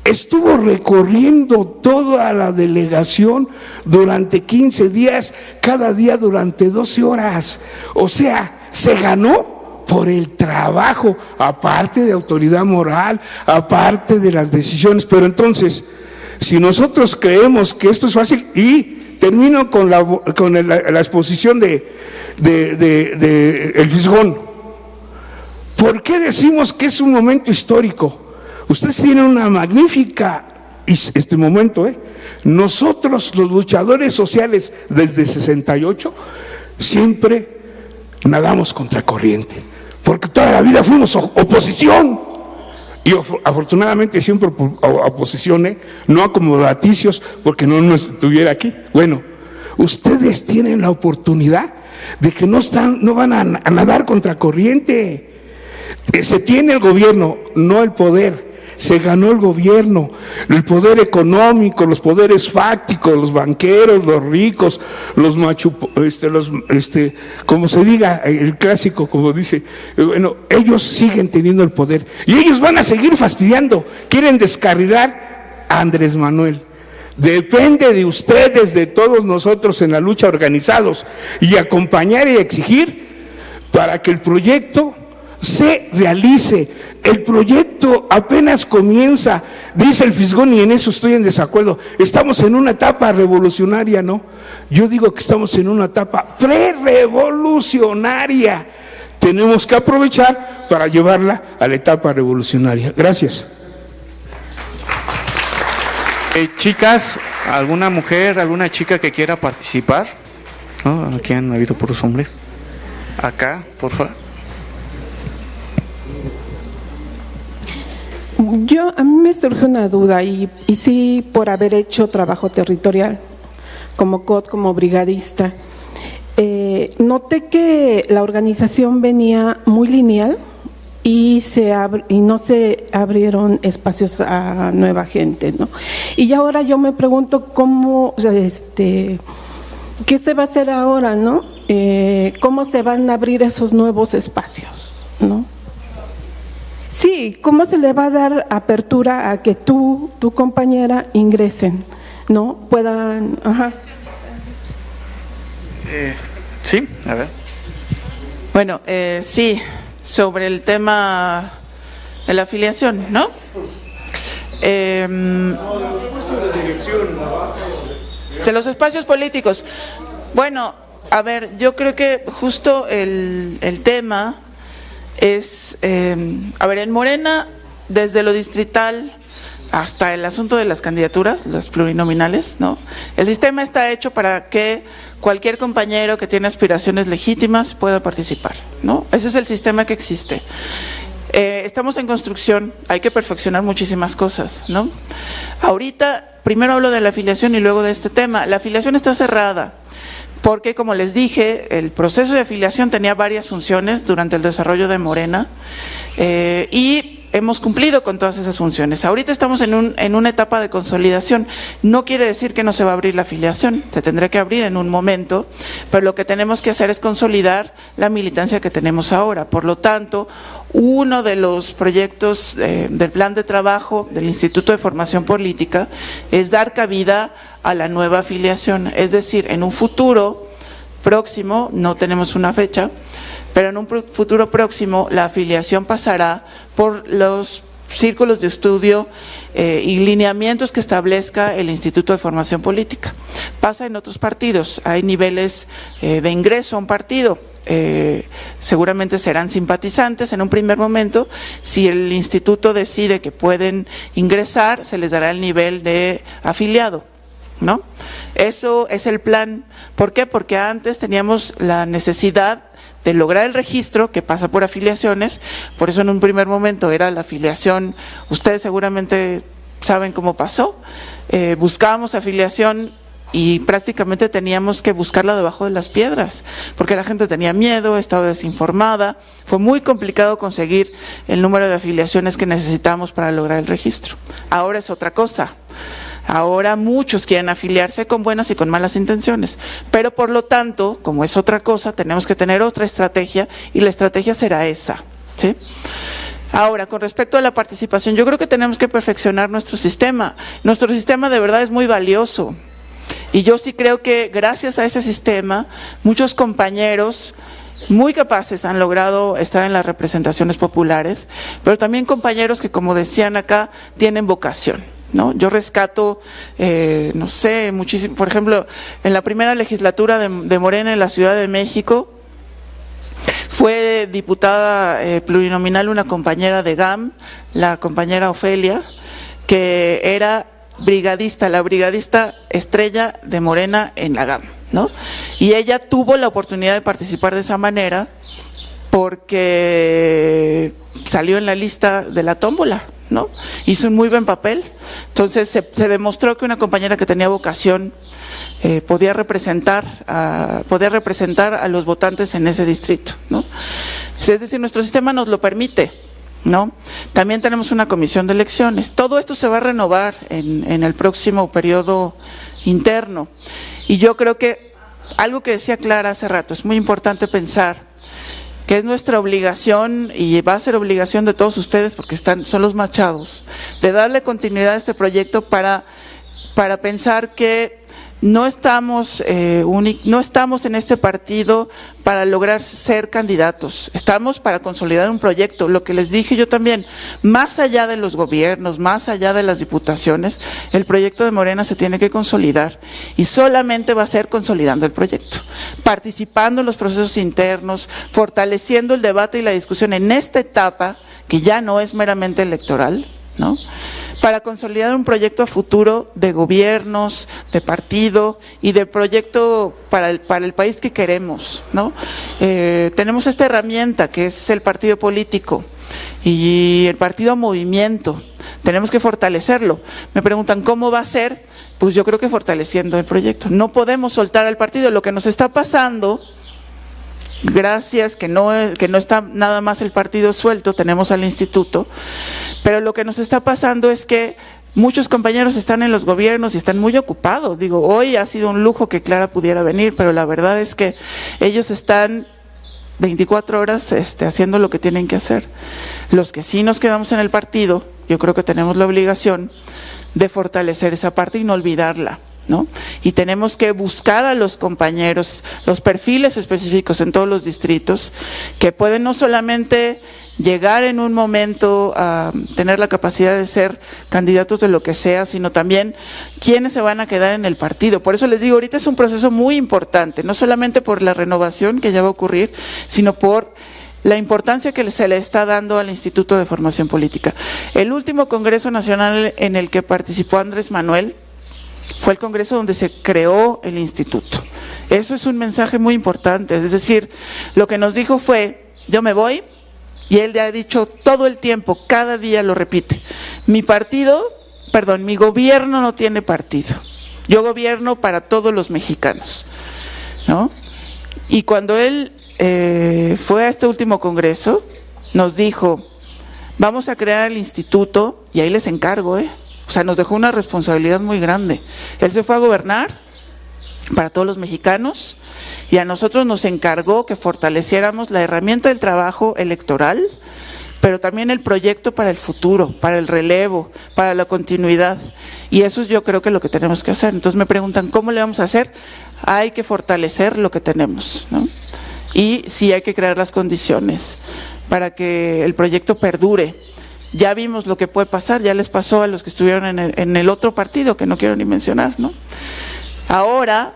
Estuvo recorriendo toda la delegación durante 15 días, cada día durante 12 horas. O sea, se ganó por el trabajo, aparte de autoridad moral, aparte de las decisiones. Pero entonces, si nosotros creemos que esto es fácil, y termino con la exposición de El Fisgón. ¿Por qué decimos que es un momento histórico? Ustedes tienen una magnífica momento, Nosotros, los luchadores sociales, desde 68, siempre nadamos contra corriente, porque toda la vida fuimos oposición. Y afortunadamente siempre oposición, no acomodaticios, porque no estuviera aquí. Bueno, ustedes tienen la oportunidad de que no van a nadar contra corriente. Se tiene el gobierno, no el poder. Se ganó el gobierno, el poder económico, los poderes fácticos, los banqueros, los ricos, los como se diga, el clásico, como dice, bueno, ellos siguen teniendo el poder y ellos van a seguir fastidiando, quieren descarrilar a Andrés Manuel. Depende de ustedes, de todos nosotros en la lucha organizados y acompañar y exigir para que el proyecto se realice. El proyecto apenas comienza, dice el Fisgón, y en eso estoy en desacuerdo. Estamos en una etapa revolucionaria, ¿no? Yo digo que estamos en una etapa pre-revolucionaria. Tenemos que aprovechar para llevarla a la etapa revolucionaria. Gracias. Chicas, ¿alguna mujer, alguna chica que quiera participar? ¿No? Aquí han habido puros hombres. Acá, por favor. A mí me surge una duda y sí, por haber hecho trabajo territorial como COT, como brigadista, noté que la organización venía muy lineal y no se abrieron espacios a nueva gente, ¿no? Y ahora yo me pregunto cómo, ¿qué se va a hacer ahora, no? ¿Cómo se van a abrir esos nuevos espacios, no? Sí, ¿cómo se le va a dar apertura a que tu compañera ingresen, no? Puedan, ajá. Sí, a ver. Bueno, sí, sobre el tema de la afiliación, ¿no? De los espacios políticos. Bueno, a ver, yo creo que justo el tema es, a ver, en Morena, desde lo distrital hasta el asunto de las candidaturas, las plurinominales, ¿no? El sistema está hecho para que cualquier compañero que tiene aspiraciones legítimas pueda participar, ¿no? Ese es el sistema que existe. Estamos en construcción, hay que perfeccionar muchísimas cosas, ¿no? Ahorita, primero hablo de la afiliación y luego de este tema. La afiliación está cerrada, porque, como les dije, el proceso de afiliación tenía varias funciones durante el desarrollo de Morena y hemos cumplido con todas esas funciones. Ahorita estamos en una etapa de consolidación. No quiere decir que no se va a abrir la afiliación, se tendrá que abrir en un momento, pero lo que tenemos que hacer es consolidar la militancia que tenemos ahora. Por lo tanto, uno de los proyectos del plan de trabajo del Instituto de Formación Política es dar cabida a la nueva afiliación, es decir, en un futuro próximo, no tenemos una fecha, pero en un futuro próximo la afiliación pasará por los círculos de estudio y lineamientos que establezca el Instituto de Formación Política. Pasa en otros partidos, hay niveles de ingreso a un partido. Seguramente serán simpatizantes en un primer momento. Si el instituto decide que pueden ingresar, se les dará el nivel de afiliado, ¿no? Eso es el plan. ¿Por qué? Porque antes teníamos la necesidad de lograr el registro, que pasa por afiliaciones. Por eso en un primer momento era la afiliación, ustedes seguramente saben cómo pasó, buscábamos afiliación y prácticamente teníamos que buscarla debajo de las piedras, porque la gente tenía miedo, estaba desinformada, fue muy complicado conseguir el número de afiliaciones que necesitamos para lograr el registro. Ahora es otra cosa. Ahora muchos quieren afiliarse con buenas y con malas intenciones, pero por lo tanto, como es otra cosa, tenemos que tener otra estrategia y la estrategia será esa, ¿sí? Ahora, con respecto a la participación, yo creo que tenemos que perfeccionar nuestro sistema. Nuestro sistema de verdad es muy valioso y yo sí creo que gracias a ese sistema, muchos compañeros muy capaces han logrado estar en las representaciones populares, pero también compañeros que, como decían acá, tienen vocación, ¿no? Yo rescato, no sé, muchísimo, por ejemplo, en la primera legislatura de Morena en la Ciudad de México, Fue diputada plurinominal una compañera de GAM, la compañera Ofelia, que era brigadista, la brigadista estrella de Morena en la GAM, ¿no? Y ella tuvo la oportunidad de participar de esa manera porque salió en la lista de la tómbola, ¿no? Hizo un muy buen papel. Entonces se demostró que una compañera que tenía vocación podía representar a los votantes en ese distrito, ¿no? Es decir, nuestro sistema nos lo permite, ¿no? También tenemos una comisión de elecciones. Todo esto se va a renovar en el próximo periodo interno. Y yo creo que algo que decía Clara hace rato, es muy importante pensar que es nuestra obligación, y va a ser obligación de todos ustedes porque son los más chavos, de darle continuidad a este proyecto para pensar que no estamos en este partido para lograr ser candidatos, estamos para consolidar un proyecto. Lo que les dije yo también, más allá de los gobiernos, más allá de las diputaciones, el proyecto de Morena se tiene que consolidar y solamente va a ser consolidando el proyecto, participando en los procesos internos, fortaleciendo el debate y la discusión en esta etapa que ya no es meramente electoral, ¿no? Para consolidar un proyecto a futuro de gobiernos, de partido y de proyecto para el país que queremos, ¿no? Tenemos esta herramienta que es el partido político y el partido movimiento. Tenemos que fortalecerlo. Me preguntan, ¿cómo va a ser? Pues yo creo que fortaleciendo el proyecto. No podemos soltar al partido. Lo que nos está pasando, gracias que no está nada más el partido suelto, tenemos al instituto, pero lo que nos está pasando es que muchos compañeros están en los gobiernos y están muy ocupados. Digo, hoy ha sido un lujo que Clara pudiera venir, pero la verdad es que ellos están 24 horas haciendo lo que tienen que hacer. Los que sí nos quedamos en el partido, yo creo que tenemos la obligación de fortalecer esa parte y no olvidarla, ¿no? Y tenemos que buscar a los compañeros, los perfiles específicos en todos los distritos, que pueden no solamente llegar en un momento a tener la capacidad de ser candidatos de lo que sea, sino también quiénes se van a quedar en el partido. Por eso les digo, ahorita es un proceso muy importante, no solamente por la renovación que ya va a ocurrir, sino por la importancia que se le está dando al Instituto de Formación Política. El último Congreso Nacional en el que participó Andrés Manuel fue el congreso donde se creó el instituto. Eso es un mensaje muy importante, es decir, lo que nos dijo fue, yo me voy, y él ya ha dicho todo el tiempo, cada día lo repite, mi gobierno no tiene partido, yo gobierno para todos los mexicanos, ¿no? Y cuando él fue a este último congreso, nos dijo, vamos a crear el instituto, y ahí les encargo, o sea, nos dejó una responsabilidad muy grande. Él se fue a gobernar para todos los mexicanos y a nosotros nos encargó que fortaleciéramos la herramienta del trabajo electoral, pero también el proyecto para el futuro, para el relevo, para la continuidad. Y eso es yo creo que lo que tenemos que hacer. Entonces me preguntan, ¿cómo le vamos a hacer? Hay que fortalecer lo que tenemos, ¿no? Y sí hay que crear las condiciones para que el proyecto perdure. Ya vimos lo que puede pasar, ya les pasó a los que estuvieron en el otro partido, que no quiero ni mencionar, ¿no? Ahora,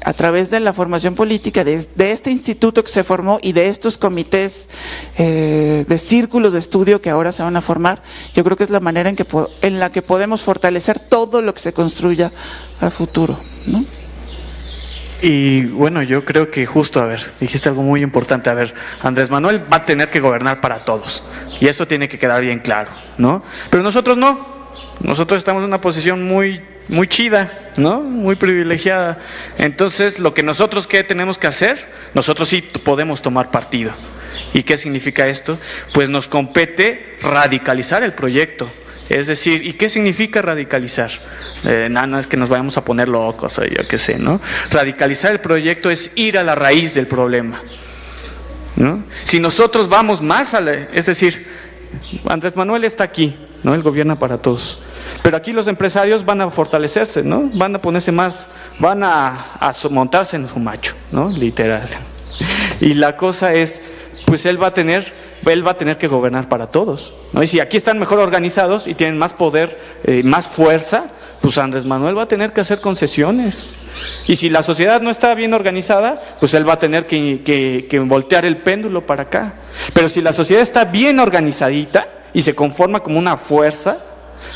a través de la formación política, de este instituto que se formó y de estos comités de círculos de estudio que ahora se van a formar, yo creo que es la manera en la que podemos fortalecer todo lo que se construya a futuro, ¿no? Y bueno, yo creo que justo, a ver, dijiste algo muy importante, a ver, Andrés Manuel va a tener que gobernar para todos, y eso tiene que quedar bien claro, ¿no? Pero nosotros no, nosotros estamos en una posición muy chida, ¿no? Muy privilegiada. Entonces, lo que nosotros ¿qué tenemos que hacer? Nosotros sí podemos tomar partido. ¿Y qué significa esto? Pues nos compete radicalizar el proyecto. Es decir, ¿y qué significa radicalizar? No es que nos vayamos a poner locos, yo qué sé, ¿no? Radicalizar el proyecto es ir a la raíz del problema, ¿no? Si nosotros vamos más es decir, Andrés Manuel está aquí, ¿no? Él gobierna para todos. Pero aquí los empresarios van a fortalecerse, ¿no? Van a ponerse más, van a montarse en su macho, ¿no? Literal. Y la cosa es, pues él va a tener que gobernar para todos, ¿no? Y si aquí están mejor organizados y tienen más poder, más fuerza, pues Andrés Manuel va a tener que hacer concesiones. Y si la sociedad no está bien organizada, pues él va a tener que voltear el péndulo para acá. Pero si la sociedad está bien organizadita y se conforma como una fuerza,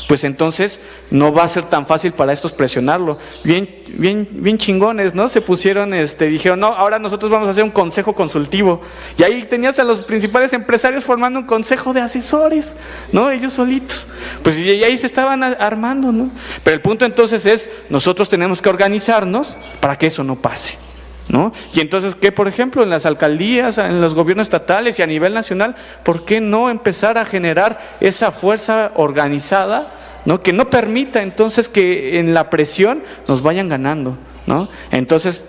pues entonces no va a ser tan fácil para estos presionarlo. Bien chingones, ¿no? Se pusieron, dijeron, no, ahora nosotros vamos a hacer un consejo consultivo. Y ahí tenías a los principales empresarios formando un consejo de asesores, ¿no? Ellos solitos. Pues y ahí se estaban armando, ¿no? Pero el punto entonces es, nosotros tenemos que organizarnos para que eso no pase, ¿no? Y entonces, ¿qué? Por ejemplo, en las alcaldías, en los gobiernos estatales y a nivel nacional, ¿por qué no empezar a generar esa fuerza organizada, ¿no? Que no permita entonces que en la presión nos vayan ganando, ¿no? Entonces,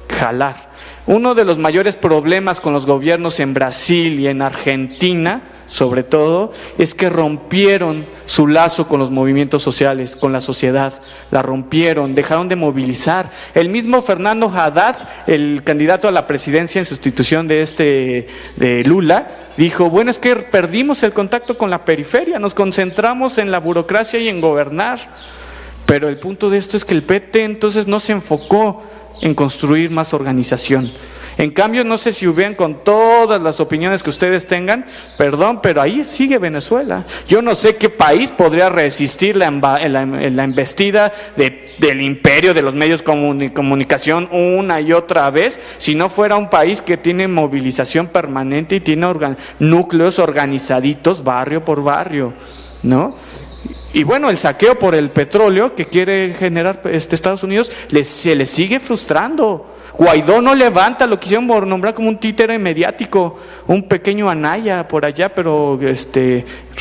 jalar. Uno de los mayores problemas con los gobiernos en Brasil y en Argentina, sobre todo, es que rompieron su lazo con los movimientos sociales, con la sociedad, la rompieron, dejaron de movilizar. El mismo Fernando Haddad, el candidato a la presidencia en sustitución de Lula, dijo, bueno, es que perdimos el contacto con la periferia, nos concentramos en la burocracia y en gobernar. Pero el punto de esto es que el PT entonces no se enfocó en construir más organización. En cambio, no sé si hubieran, con todas las opiniones que ustedes tengan, perdón, pero ahí sigue Venezuela. Yo no sé qué país podría resistir la embestida del imperio de los medios de comunicación una y otra vez, si no fuera un país que tiene movilización permanente y tiene núcleos organizaditos barrio por barrio, ¿no? Y bueno, el saqueo por el petróleo que quiere generar Estados Unidos se le sigue frustrando. Guaidó no levanta, lo quisieron nombrar como un títere mediático, un pequeño Anaya por allá, pero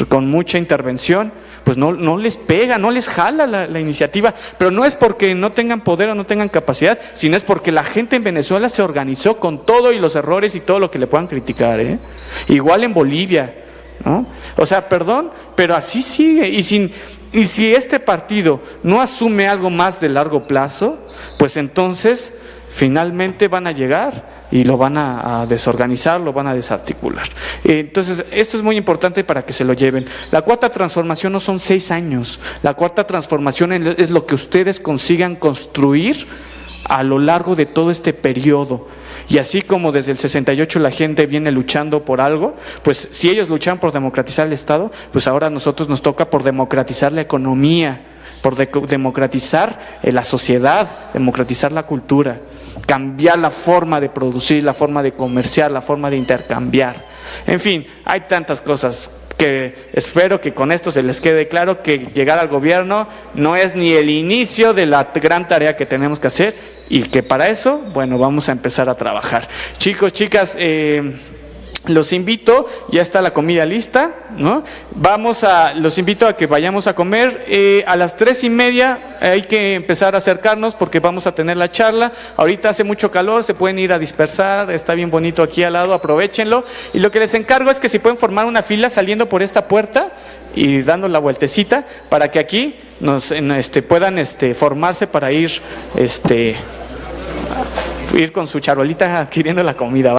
con mucha intervención. Pues no les pega, no les jala la iniciativa, pero no es porque no tengan poder o no tengan capacidad, sino es porque la gente en Venezuela se organizó con todo y los errores y todo lo que le puedan criticar, ¿eh? Igual en Bolivia, ¿no? O sea, perdón, pero así sigue. Y si este partido no asume algo más de largo plazo, pues entonces finalmente van a llegar y lo van a desorganizar, lo van a desarticular. Entonces, esto es muy importante para que se lo lleven. La cuarta transformación no son 6 años. La cuarta transformación es lo que ustedes consigan construir a lo largo de todo este periodo. Y así como desde el 68 la gente viene luchando por algo, pues si ellos luchan por democratizar el Estado, pues ahora a nosotros nos toca por democratizar la economía, por democratizar la sociedad, democratizar la cultura, cambiar la forma de producir, la forma de comerciar, la forma de intercambiar. En fin, hay tantas cosas que espero que con esto se les quede claro que llegar al gobierno no es ni el inicio de la gran tarea que tenemos que hacer y que para eso, bueno, vamos a empezar a trabajar. Chicos, chicas, los invito, ya está la comida lista, ¿no? Los invito a que vayamos a comer. A las 3:30 hay que empezar a acercarnos porque vamos a tener la charla. Ahorita hace mucho calor, se pueden ir a dispersar, está bien bonito aquí al lado, aprovéchenlo. Y lo que les encargo es que si pueden formar una fila saliendo por esta puerta y dando la vueltecita para que aquí puedan formarse para ir con su charolita adquiriendo la comida.